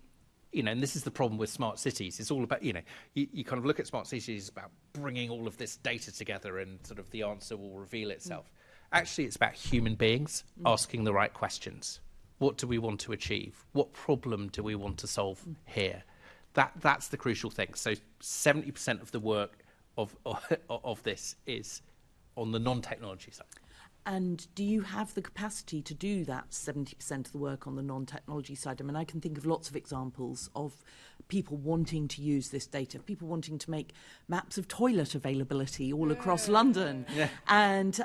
and this is the problem with smart cities, it's all about, you kind of look at smart cities about bringing all of this data together and sort of the answer will reveal itself. Actually, it's about human beings asking the right questions. What do we want to achieve? What problem do we want to solve here? That's the crucial thing. So 70% of the work of this is on the non-technology side. And do you have the capacity to do that 70% of the work on the non-technology side? I mean, I can think of lots of examples of people wanting to use this data, people wanting to make maps of toilet availability all across London. Yeah. And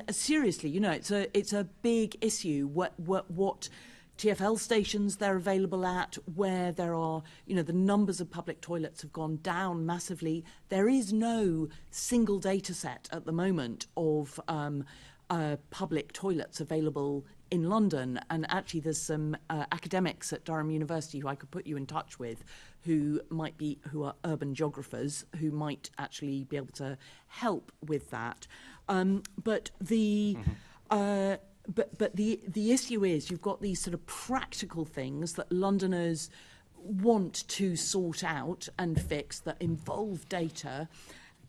seriously, it's a big issue. What TfL stations they're available at, where there are, the numbers of public toilets have gone down massively. There is no single data set at the moment of public toilets available in London. And actually there's some academics at Durham University who I could put you in touch with who are urban geographers who might actually be able to help with that. But the issue is you've got these sort of practical things that Londoners want to sort out and fix that involve data,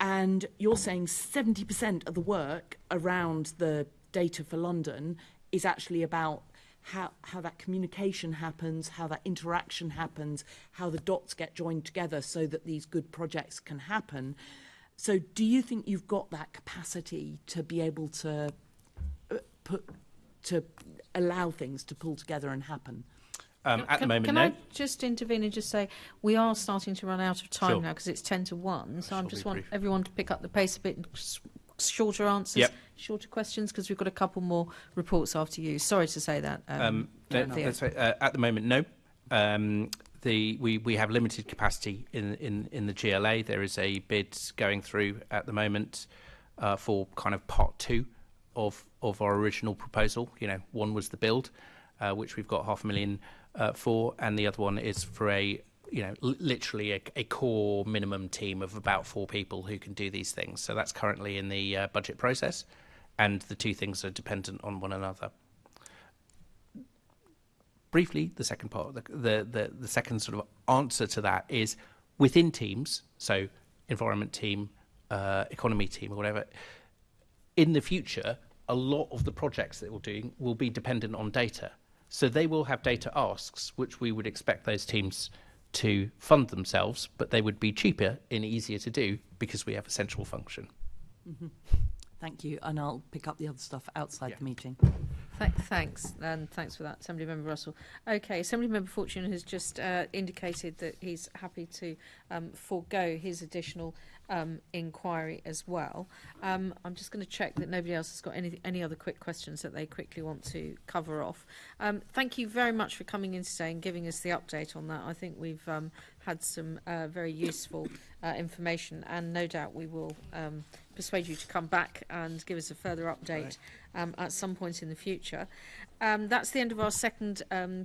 and you're saying 70% of the work around the data for London is actually about how that communication happens, how that interaction happens, how the dots get joined together so that these good projects can happen. So do you think you've got that capacity to be able to allow things to pull together and happen? At the moment, can no. I just intervene and just say we are starting to run out of time Sure. now because it's 10 to 1. So I just want brief. everyone to pick up the pace a bit and shorter answers, shorter questions, because we've got a couple more reports after you. Sorry to say that. That's right. At the moment, no. We have limited capacity in the GLA. There is a bid going through at the moment for kind of part 2 of our original proposal. One was the build, which we've got $500,000 for, and the other one is for literally a core minimum team of about 4 people who can do these things. So that's currently in the budget process, and the two things are dependent on one another. Briefly, the second part, the second sort of answer to that is within teams, so environment team, economy team, or whatever. In the future, a lot of the projects that we're doing will be dependent on data. So they will have data asks, which we would expect those teams to fund themselves, but they would be cheaper and easier to do because we have a central function. Mm-hmm. Thank you, and I'll pick up the other stuff outside the meeting. Thanks, and thanks for that, Assembly Member Russell. Okay, Assembly Member Fortune has just indicated that he's happy to forego his additional inquiry as well. I'm just going to check that nobody else has got any other quick questions that they quickly want to cover off. Thank you very much for coming in today and giving us the update on that. I think we've had some very useful information, and no doubt we will persuade you to come back and give us a further update at some point in the future. That's the end of our second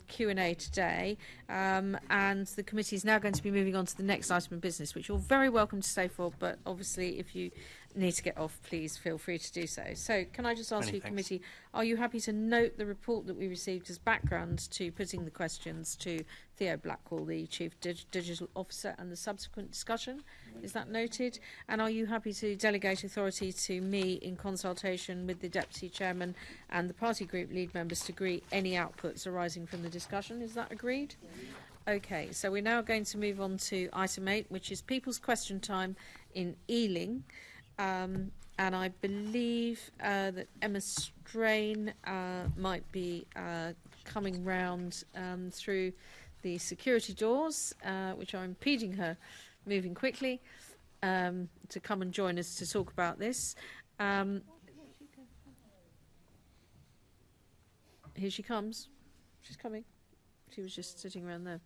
Q&A today, and the committee is now going to be moving on to the next item of business, which you're very welcome to stay for, but obviously if you need to get off, please feel free to do so. So can I just ask you, committee, are you happy to note the report that we received as background to putting the questions to Theo Blackwell, the Chief Digital Officer, and the subsequent discussion? Is that noted? And are you happy to delegate authority to me in consultation with the Deputy Chairman and the party group lead members to agree any outputs arising from the discussion? Is that agreed? Okay, so we're now going to move on to item 8, which is People's Question Time in Ealing. And I believe that Emma Strain might be coming round through the security doors, which are impeding her moving quickly, to come and join us to talk about this. Here she comes. She's coming. She was just sitting around there.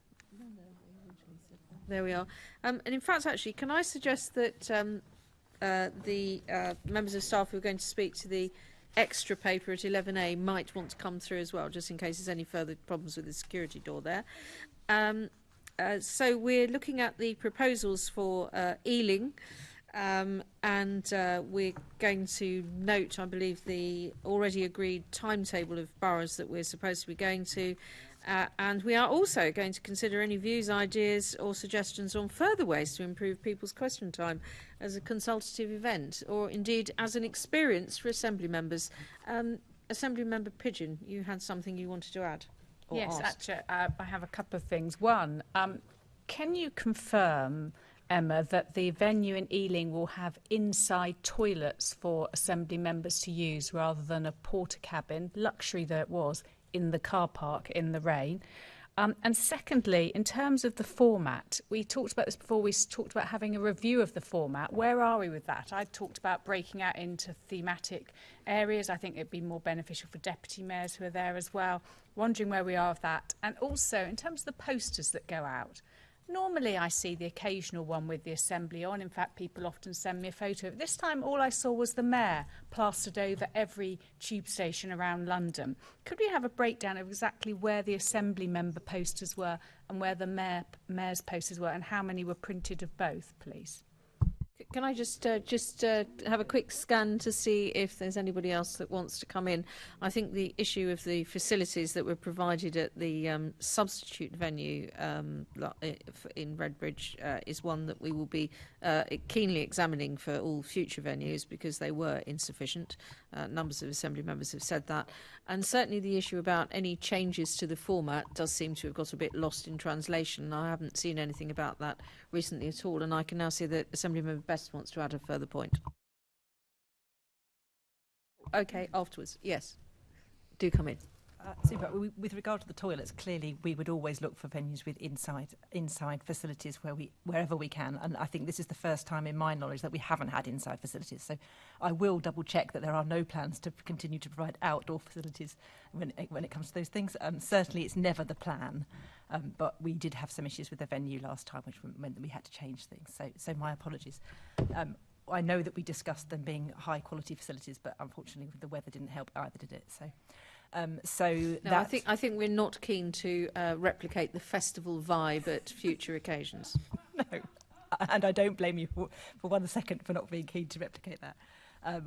There we are. And in fact, actually, can I suggest that the members of staff who are going to speak to the extra paper at 11A might want to come through as well, just in case there's any further problems with the security door there. So we're looking at the proposals for Ealing, and we're going to note, I believe, the already agreed timetable of boroughs that we're supposed to be going to. And we are also going to consider any views, ideas or suggestions on further ways to improve people's question time as a consultative event, or indeed as an experience for Assembly members. Assembly Member Pigeon, you had something you wanted to add? Yes, ask? actually, I have a couple of things. One, can you confirm, Emma, that the venue in Ealing will have inside toilets for Assembly members to use rather than a porta cabin, luxury that it was, in the car park in the rain? And secondly, in terms of the format, we talked about this before, we talked about having a review of the format. Where are we with that? I talked about breaking out into thematic areas. I think it'd be more beneficial for deputy mayors who are there as well. Wondering where we are with that. And also, in terms of the posters that go out, normally I see the occasional one with the Assembly on. In fact, people often send me a photo of it. This time all I saw was the Mayor plastered over every tube station around London. Could we have a breakdown of exactly where the Assembly member posters were and where the Mayor's posters were, and how many were printed of both, please? Can I just have a quick scan to see if there's anybody else that wants to come in? I think the issue of the facilities that were provided at the substitute venue in Redbridge is one that we will be keenly examining for all future venues, because they were insufficient. Numbers of Assembly members have said that. And certainly the issue about any changes to the format does seem to have got a bit lost in translation. I haven't seen anything about that recently at all, and I can now see that Assembly Member Best wants to add a further point. Okay, afterwards. Yes. Do come in. Super. With regard to the toilets, clearly we would always look for venues with inside facilities wherever we can, and I think this is the first time in my knowledge that we haven't had inside facilities. So I will double check that there are no plans to continue to provide outdoor facilities when it comes to those things. Certainly it's never the plan, but we did have some issues with the venue last time, which meant that we had to change things. So my apologies. I know that we discussed them being high quality facilities, but unfortunately the weather didn't help either, did it? No, I think we're not keen to replicate the festival vibe at future occasions. No, and I don't blame you for 1 second for not being keen to replicate that.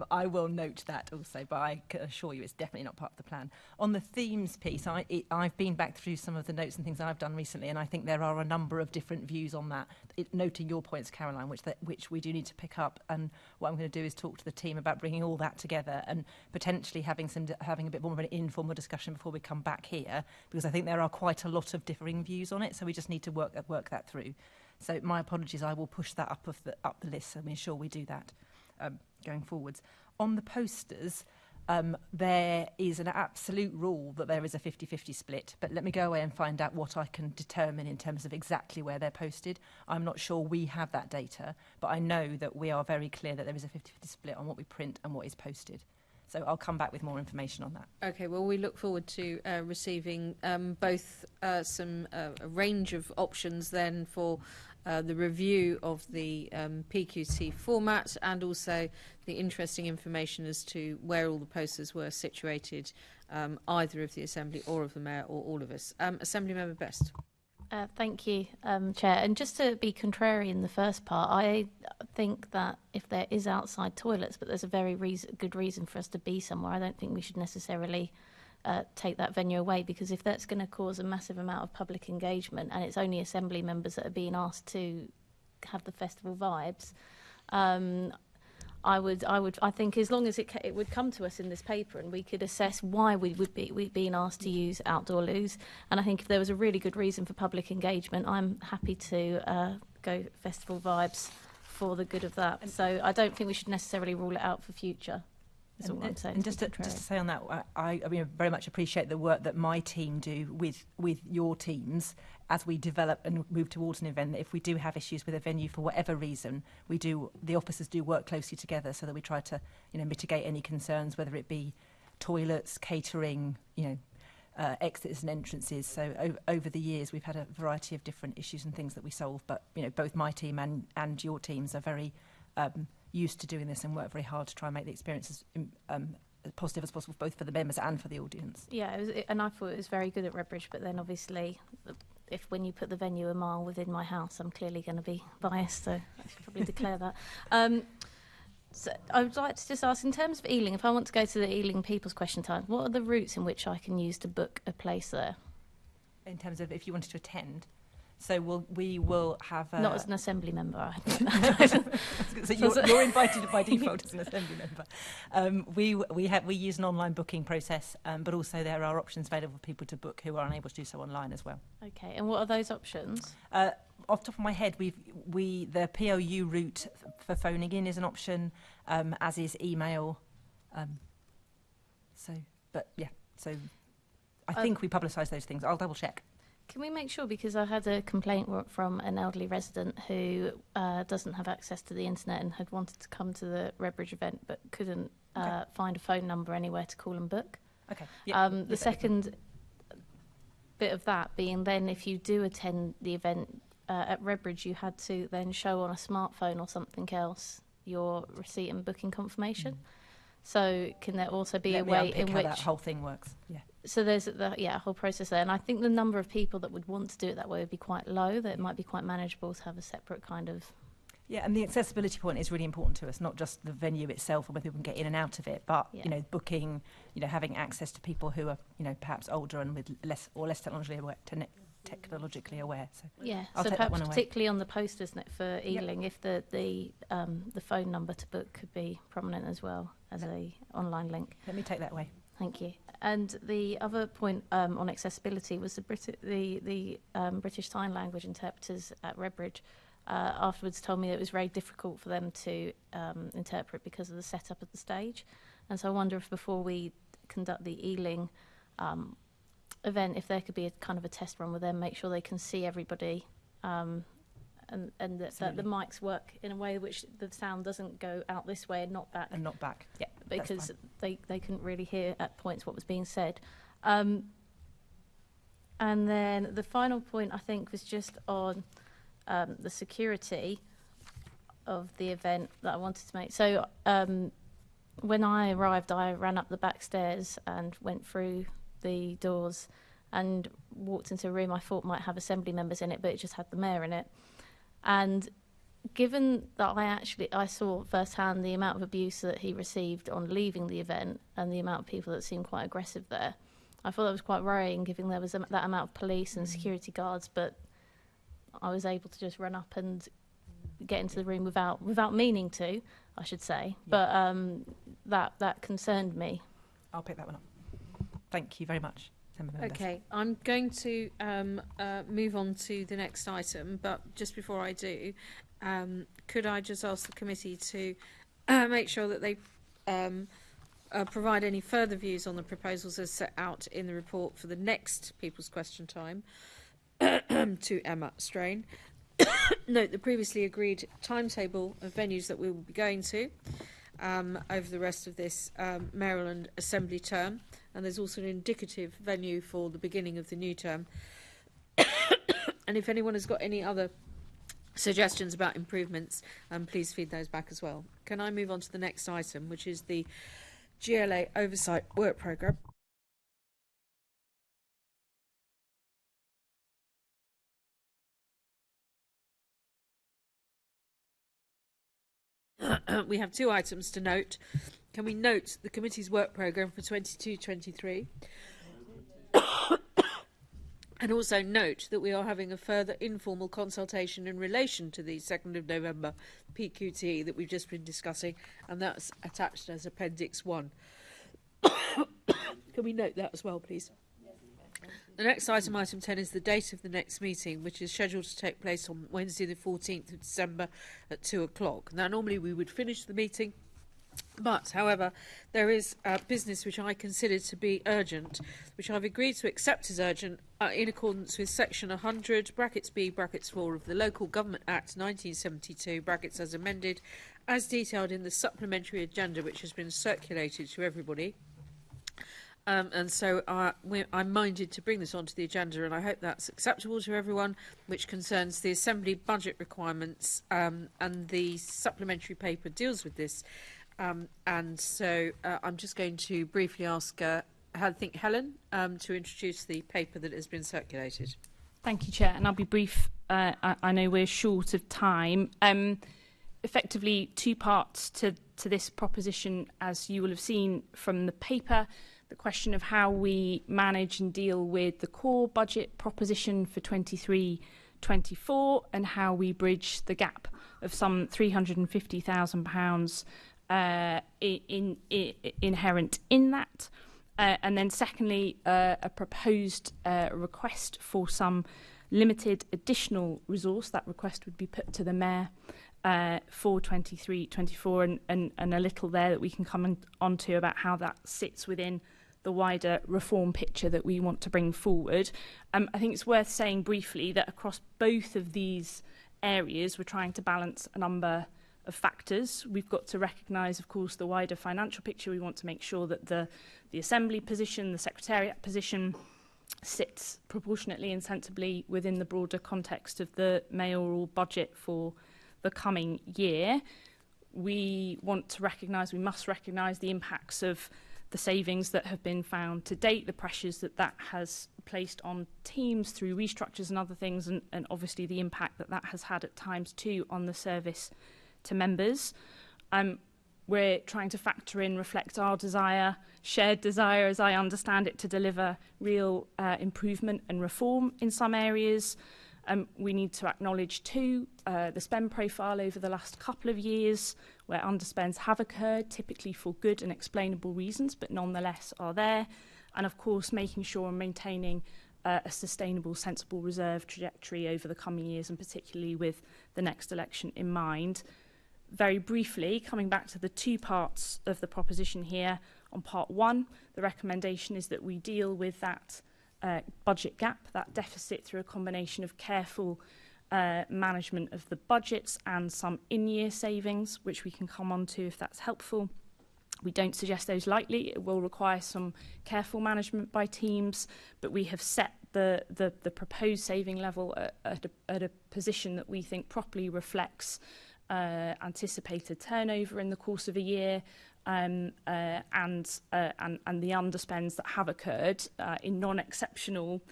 I will note that also, but I can assure you it's definitely not part of the plan. On the themes piece, I've been back through some of the notes and things I've done recently, and I think there are a number of different views on that. Noting your points, Caroline, which we do need to pick up, and what I'm going to do is talk to the team about bringing all that together and potentially having a bit more of an informal discussion before we come back here, because I think there are quite a lot of differing views on it, so we just need to work that through. So my apologies, I will push that up the list and ensure we do that going forwards. On the posters, there is an absolute rule that there is a 50-50 split, but let me go away and find out what I can determine in terms of exactly where they're posted. I'm not sure we have that data, but I know that we are very clear that there is a 50-50 split on what we print and what is posted. So I'll come back with more information on that. Okay, well, we look forward to receiving both a range of options then for the review of the PQC format, and also the interesting information as to where all the posters were situated, either of the Assembly or of the Mayor or all of us. Assembly Member Best. Thank you, Chair. And just to be contrary in the first part, I think that if there is outside toilets, but there's a very good reason for us to be somewhere, I don't think we should necessarily take that venue away, because if that's going to cause a massive amount of public engagement and it's only Assembly members that are being asked to have the festival vibes, I think as long as it would come to us in this paper and we could assess why we'd being asked to use outdoor loos, and I think if there was a really good reason for public engagement, I'm happy to go festival vibes for the good of that. So I don't think we should necessarily rule it out for future. And just to say on that, I very much appreciate the work that my team do with your teams as we develop and move towards an event. That if we do have issues with a venue for whatever reason, the officers do work closely together so that we try to mitigate any concerns, whether it be toilets, catering, exits and entrances. So over the years, we've had a variety of different issues and things that we solve. But both my team and your teams are very used to doing this and work very hard to try and make the experience as positive as possible, both for the members and for the audience. Yeah, and I thought it was very good at Redbridge, but then obviously if when you put the venue a mile within my house, I'm clearly going to be biased, so I should probably declare that. So I would like to just ask, in terms of Ealing, if I want to go to the Ealing People's Question Time, what are the routes in which I can use to book a place there? In terms of if you wanted to attend, so we will have not as an assembly member. So you're invited by default as an assembly member. We use an online booking process, but also there are options available for people to book who are unable to do so online as well. Okay, and what are those options? Off the top of my head, the POU route for phoning in is an option, as is email. So I think we publicise those things. I'll double check. Can we make sure, because I had a complaint from an elderly resident who doesn't have access to the internet and had wanted to come to the Redbridge event but couldn't find a phone number anywhere to call and book. Okay. Yep. The second bit of that being then if you do attend the event at Redbridge, you had to then show on a smartphone or something else your receipt and booking confirmation. So can there also be a way in which that whole thing works? Yeah. So there's a whole process there, and I think the number of people that would want to do it that way would be quite low. That it might be quite manageable to have a separate kind of. Yeah, and the accessibility point is really important to us, not just the venue itself and whether people can get in and out of it, but booking, having access to people who are perhaps older and with less technologically aware. So yeah, I'll so take perhaps that one away. particularly on the post, isn't it, for Ealing, if the phone number to book could be prominent as well as a online link. Let me take that away. Thank you. And the other point on accessibility was the British Sign Language interpreters at Redbridge afterwards told me that it was very difficult for them to interpret because of the setup of the stage. And so I wonder if before we conduct the Ealing event, if there could be a kind of a test run with them, make sure they can see everybody and that the mics work in a way which the sound doesn't go out this way and not back. And not back, yeah. Because they couldn't really hear at points what was being said. And then the final point, I think, was just on the security of the event that I wanted to make. So when I arrived, I ran up the back stairs and went through the doors and walked into a room I thought might have assembly members in it, but it just had the mayor in it. And given that I saw firsthand the amount of abuse that he received on leaving the event and the amount of people that seemed quite aggressive there, I thought that was quite worrying, given there was that amount of police and security guards, but I was able to just run up and get into the room without meaning to, I should say. Yeah. But that concerned me. I'll pick that one up. Thank you very much. Okay, I'm going to move on to the next item, but just before I do, could I just ask the committee to make sure that they provide any further views on the proposals as set out in the report for the next People's Question Time to Emma Strain. Note the previously agreed timetable of venues that we will be going to over the rest of this Maryland Assembly term. And there's also an indicative venue for the beginning of the new term. And if anyone has got any other suggestions about improvements, please feed those back as well. Can I move on to the next item, which is the GLA Oversight Work Programme? We have two items to note. Can we note the committee's work programme for 22-23? And also note that we are having a further informal consultation in relation to the 2nd of November PQT that we've just been discussing, and that's attached as Appendix 1. Can we note that as well, please? The next item, item 10, is the date of the next meeting, which is scheduled to take place on Wednesday the 14th of December at 2 o'clock. Now, normally we would finish the meeting, but, however, there is business which I consider to be urgent, which I've agreed to accept as urgent in accordance with Section 100, brackets B, brackets 4 of the Local Government Act 1972, brackets as amended, as detailed in the supplementary agenda which has been circulated to everybody. And so I'm minded to bring this onto the agenda, and I hope that's acceptable to everyone, which concerns the Assembly budget requirements, and the supplementary paper deals with this. And so I'm just going to briefly ask, I think, Helen to introduce the paper that has been circulated. Thank you, Chair, and I'll be brief. I know we're short of time. Effectively, two parts to this proposition, as you will have seen from the paper. The question of how we manage and deal with the core budget proposition for 23-24 and how we bridge the gap of some £350,000 inherent in that. And then secondly, a proposed request for some limited additional resource. That request would be put to the Mayor for 23-24 and a little there that we can come on to about how that sits within the wider reform picture that we want to bring forward. I think it's worth saying briefly that across both of these areas we're trying to balance a number of factors. We've got to recognise, of course, the wider financial picture. We want to make sure that the Assembly position, the Secretariat position sits proportionately and sensibly within the broader context of the mayoral budget for the coming year. We must recognise the impacts of the savings that have been found to date, the pressures that has placed on teams through restructures and other things, and obviously the impact that has had at times too on the service to members. We're trying to factor in, reflect our shared desire, as I understand it, to deliver real improvement and reform in some areas. We need to acknowledge too the spend profile over the last couple of years, where underspends have occurred, typically for good and explainable reasons, but nonetheless are there. And of course, making sure and maintaining a sustainable, sensible reserve trajectory over the coming years, and particularly with the next election in mind. Very briefly, coming back to the two parts of the proposition here, on part one, the recommendation is that we deal with that budget gap, that deficit, through a combination of careful management of the budgets and some in-year savings, which we can come on to if that's helpful. We don't suggest those lightly. It will require some careful management by teams, but we have set the proposed saving level at a position that we think properly reflects anticipated turnover in the course of a year, and the underspends that have occurred in non-exceptional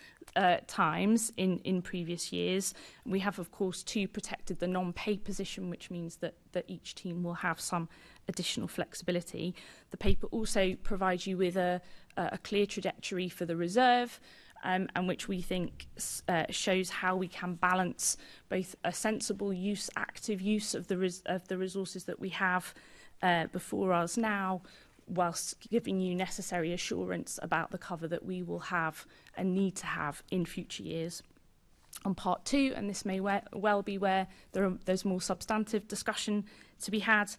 times in previous years. We have, of course, too protected the non-pay position, which means that each team will have some additional flexibility. The paper also provides you with a clear trajectory for the reserve, and which we think shows how we can balance both a sensible use, active use of the resources that we have before us now, whilst giving you necessary assurance about the cover that we will have and need to have in future years. On part two, and this may well be where there's more substantive discussion to be had,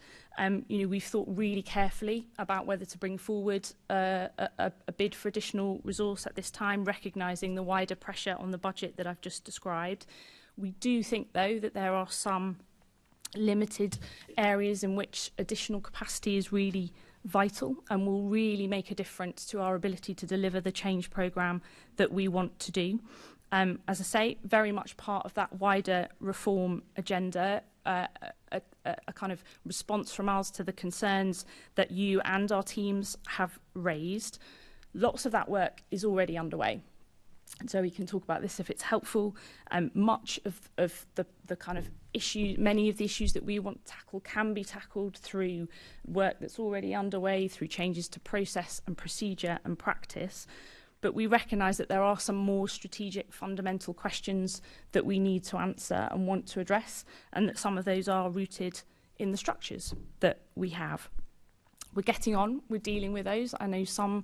we've thought really carefully about whether to bring forward a bid for additional resource at this time, recognising the wider pressure on the budget that I've just described. We do think, though, that there are some limited areas in which additional capacity is really vital and will really make a difference to our ability to deliver the change programme that we want to do. As I say, very much part of that wider reform agenda, a kind of response from us to the concerns that you and our teams have raised. Lots of that work is already underway. And so we can talk about this if it's helpful. Much of the kind of issue, many of the issues that we want to tackle can be tackled through work that's already underway, through changes to process and procedure and practice. But we recognise that there are some more strategic, fundamental questions that we need to answer and want to address, and that some of those are rooted in the structures that we have. We're getting on with dealing with those. I know some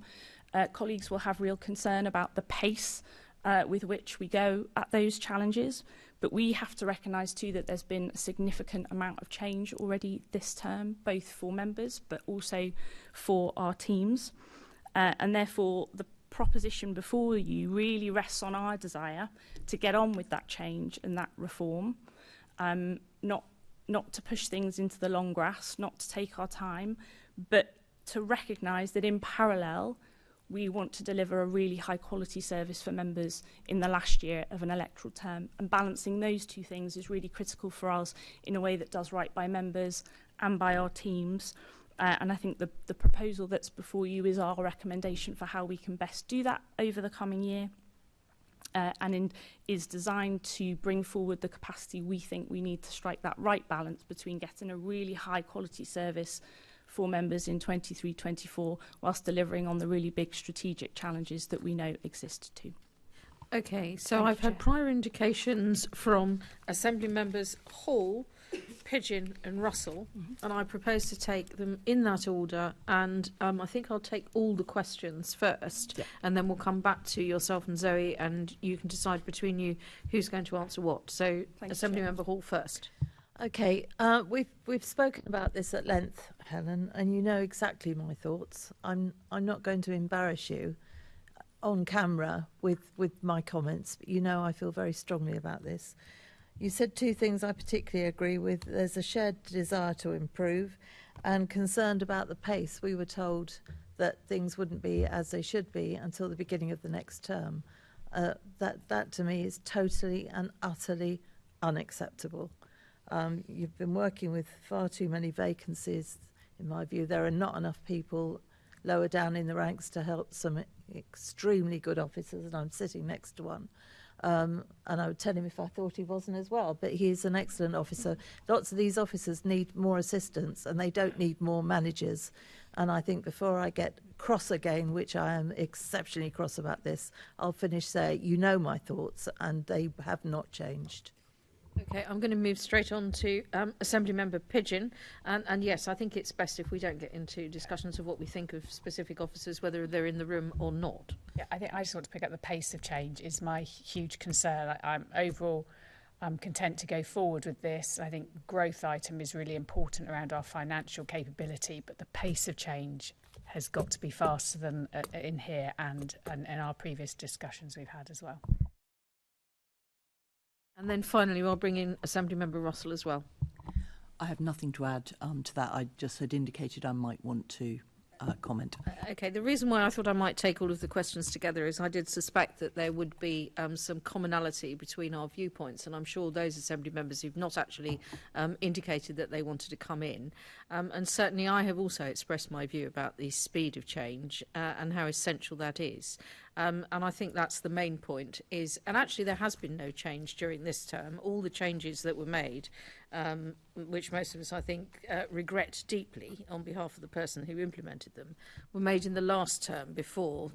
colleagues will have real concern about the pace with which we go at those challenges, but we have to recognise too that there's been a significant amount of change already this term, both for members but also for our teams, and therefore the proposition before you really rests on our desire to get on with that change and that reform, not to push things into the long grass, not to take our time, but to recognise that in parallel we want to deliver a really high quality service for members in the last year of an electoral term, and balancing those two things is really critical for us in a way that does right by members and by our teams. And I think the proposal that's before you is our recommendation for how we can best do that over the coming year. is designed to bring forward the capacity we think we need to strike that right balance between getting a really high quality service for members in 23-24 whilst delivering on the really big strategic challenges that we know exist too. Okay, so I've had prior indications from Assembly members Hall, Pigeon and Russell, and I propose to take them in that order, and I think I'll take all the questions first, and then we'll come back to yourself and Zoe, and you can decide between you who's going to answer what. So Assembly Member Hall first. Okay, we've spoken about this at length, Helen, and you know exactly my thoughts. I'm not going to embarrass you on camera with my comments, but you know I feel very strongly about this. You said two things I particularly agree with. There's a shared desire to improve and concerned about the pace. We were told that things wouldn't be as they should be until the beginning of the next term. That to me is totally and utterly unacceptable. You've been working with far too many vacancies, in my view. There are not enough people lower down in the ranks to help some extremely good officers, and I'm sitting next to one. And I would tell him if I thought he wasn't as well, but he's an excellent officer. Lots of these officers need more assistance and they don't need more managers. And I think before I get cross again, which I am exceptionally cross about this, I'll finish saying, you know my thoughts and they have not changed. Okay, I'm going to move straight on to Assembly Member Pigeon. And yes, I think it's best if we don't get into discussions of what we think of specific officers, whether they're in the room or not. Yeah, I think I just want to pick up the pace of change is my huge concern. I'm overall content to go forward with this. I think growth item is really important around our financial capability, but the pace of change has got to be faster than in here and in our previous discussions we've had as well. And then finally, we'll bring in Assembly Member Russell as well. I have nothing to add to that. I just had indicated I might want to comment. Okay, the reason why I thought I might take all of the questions together is I did suspect that there would be some commonality between our viewpoints, and I'm sure those Assembly members who've not actually indicated that they wanted to come in, and certainly I have also expressed my view about the speed of change and how essential that is. And I think that's the main point is, and actually there has been no change during this term. All the changes that were made, which most of us I think regret deeply on behalf of the person who implemented them, were made in the last term before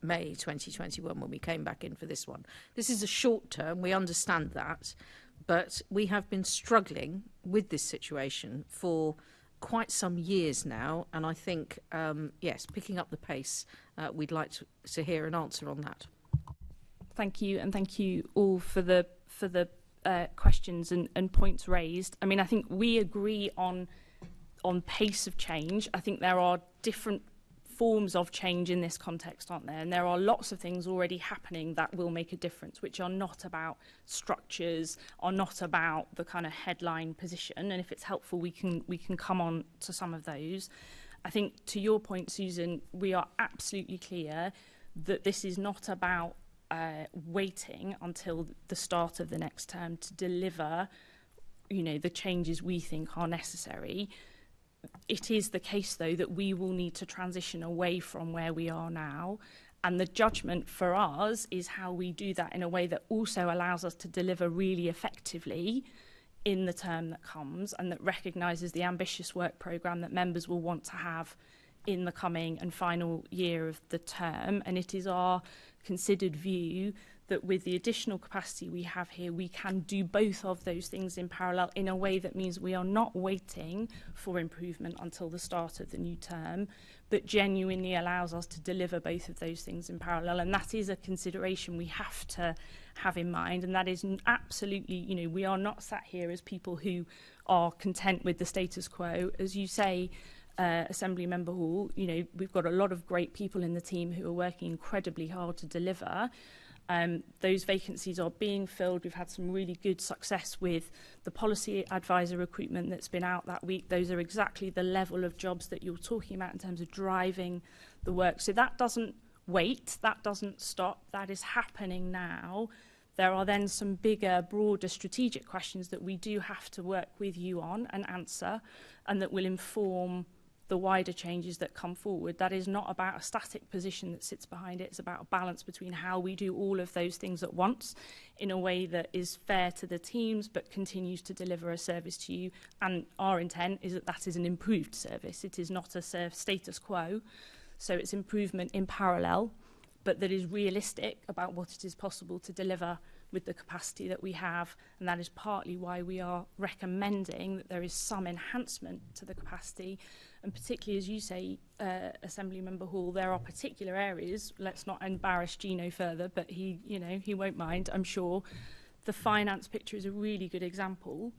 May 2021 when we came back in for this one. This is a short term, we understand that, but we have been struggling with this situation for quite some years now, and I think, yes, picking up the pace, we'd like to hear an answer on that. Thank you, and thank you all for the questions and points raised. I mean, I think we agree on pace of change. I think there are different forms of change in this context, aren't there? And there are lots of things already happening that will make a difference, which are not about structures, are not about the kind of headline position. And if it's helpful, we can come on to some of those. I think to your point, Susan, we are absolutely clear that this is not about waiting until the start of the next term to deliver, the changes we think are necessary. It is the case, though, that we will need to transition away from where we are now. And the judgment for us is how we do that in a way that also allows us to deliver really effectively in the term that comes and that recognises the ambitious work programme that members will want to have in the coming and final year of the term. And it is our considered view that with the additional capacity we have here, we can do both of those things in parallel in a way that means we are not waiting for improvement until the start of the new term, but genuinely allows us to deliver both of those things in parallel. And that is a consideration we have to have in mind. And that is absolutely, we are not sat here as people who are content with the status quo. As you say, Assembly Member Hall, we've got a lot of great people in the team who are working incredibly hard to deliver. Those vacancies are being filled. We've had some really good success with the policy advisor recruitment that's been out that week. Those are exactly the level of jobs that you're talking about in terms of driving the work. So that doesn't wait, that doesn't stop, that is happening now. There are then some bigger, broader strategic questions that we do have to work with you on and answer, and that will inform the wider changes that come forward, that is not about a static position that sits behind it. It's about a balance between how we do all of those things at once in a way that is fair to the teams but continues to deliver a service to you. And our intent is that that is an improved service. It is not a status quo. So it's improvement in parallel, but that is realistic about what it is possible to deliver with the capacity that we have, and that is partly why we are recommending that there is some enhancement to the capacity, and particularly, as you say, Assembly Member Hall, there are particular areas, let's not embarrass Gino further, but he won't mind, I'm sure. The finance picture is a really good example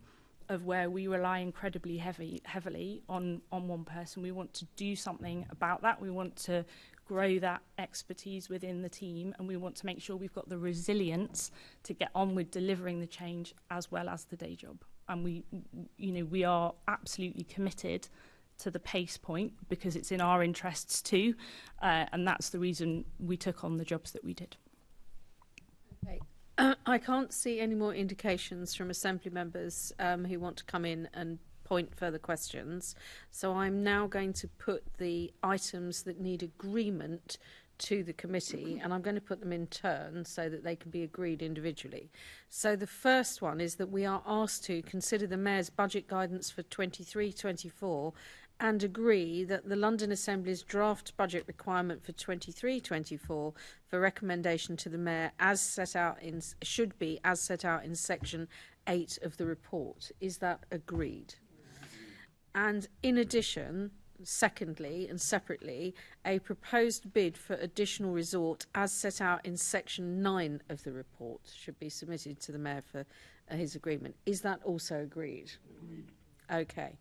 of where we rely incredibly heavily on one person. We want to do something about that. We want to grow that expertise within the team, and we want to make sure we've got the resilience to get on with delivering the change as well as the day job. And we are absolutely committed to the pace point because it's in our interests too, and that's the reason we took on the jobs that we did. Okay. I can't see any more indications from Assembly members who want to come in and point further questions. So I'm now going to put the items that need agreement to the committee, and I'm going to put them in turn so that they can be agreed individually. So the first one is that we are asked to consider the Mayor's budget guidance for 23-24 and agree that the London Assembly's draft budget requirement for 23-24 for recommendation to the Mayor should be as set out in section 8 of the report. Is that agreed? And in addition, secondly and separately, a proposed bid for additional resort as set out in section 9 of the report should be submitted to the Mayor for his agreement. Is that also agreed? Agreed. Okay.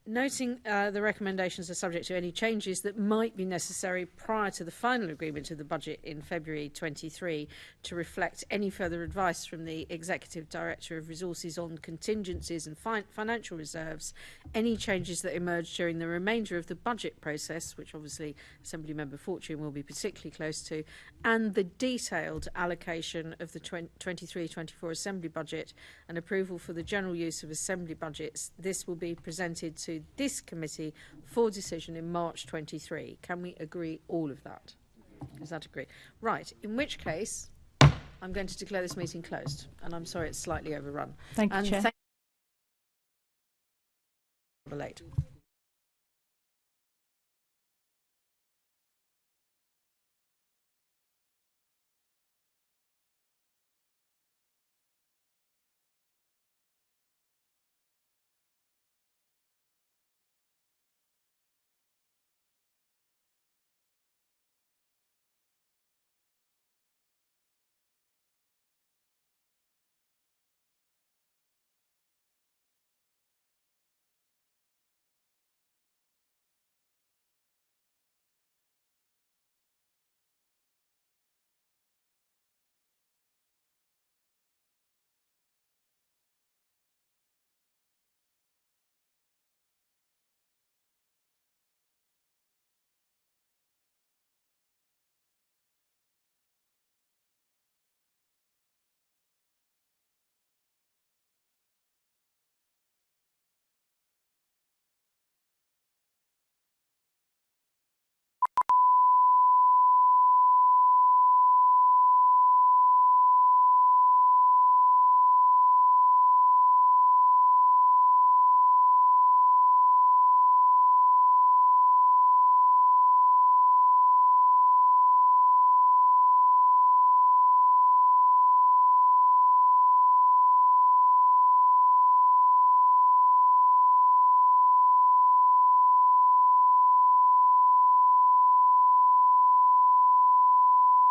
Noting the recommendations are subject to any changes that might be necessary prior to the final agreement of the budget in February 23 to reflect any further advice from the Executive Director of Resources on contingencies and financial reserves, any changes that emerge during the remainder of the budget process, which obviously Assembly Member Fortune will be particularly close to, and the detailed allocation of the 23-24 Assembly budget and approval for the general use of Assembly budgets. This will be presented to this committee for decision in March 23. Can we agree all of that? Is that agreed? Right, in which case I'm going to declare this meeting closed, and I'm sorry it's slightly overrun. Thank you, Chair. Late.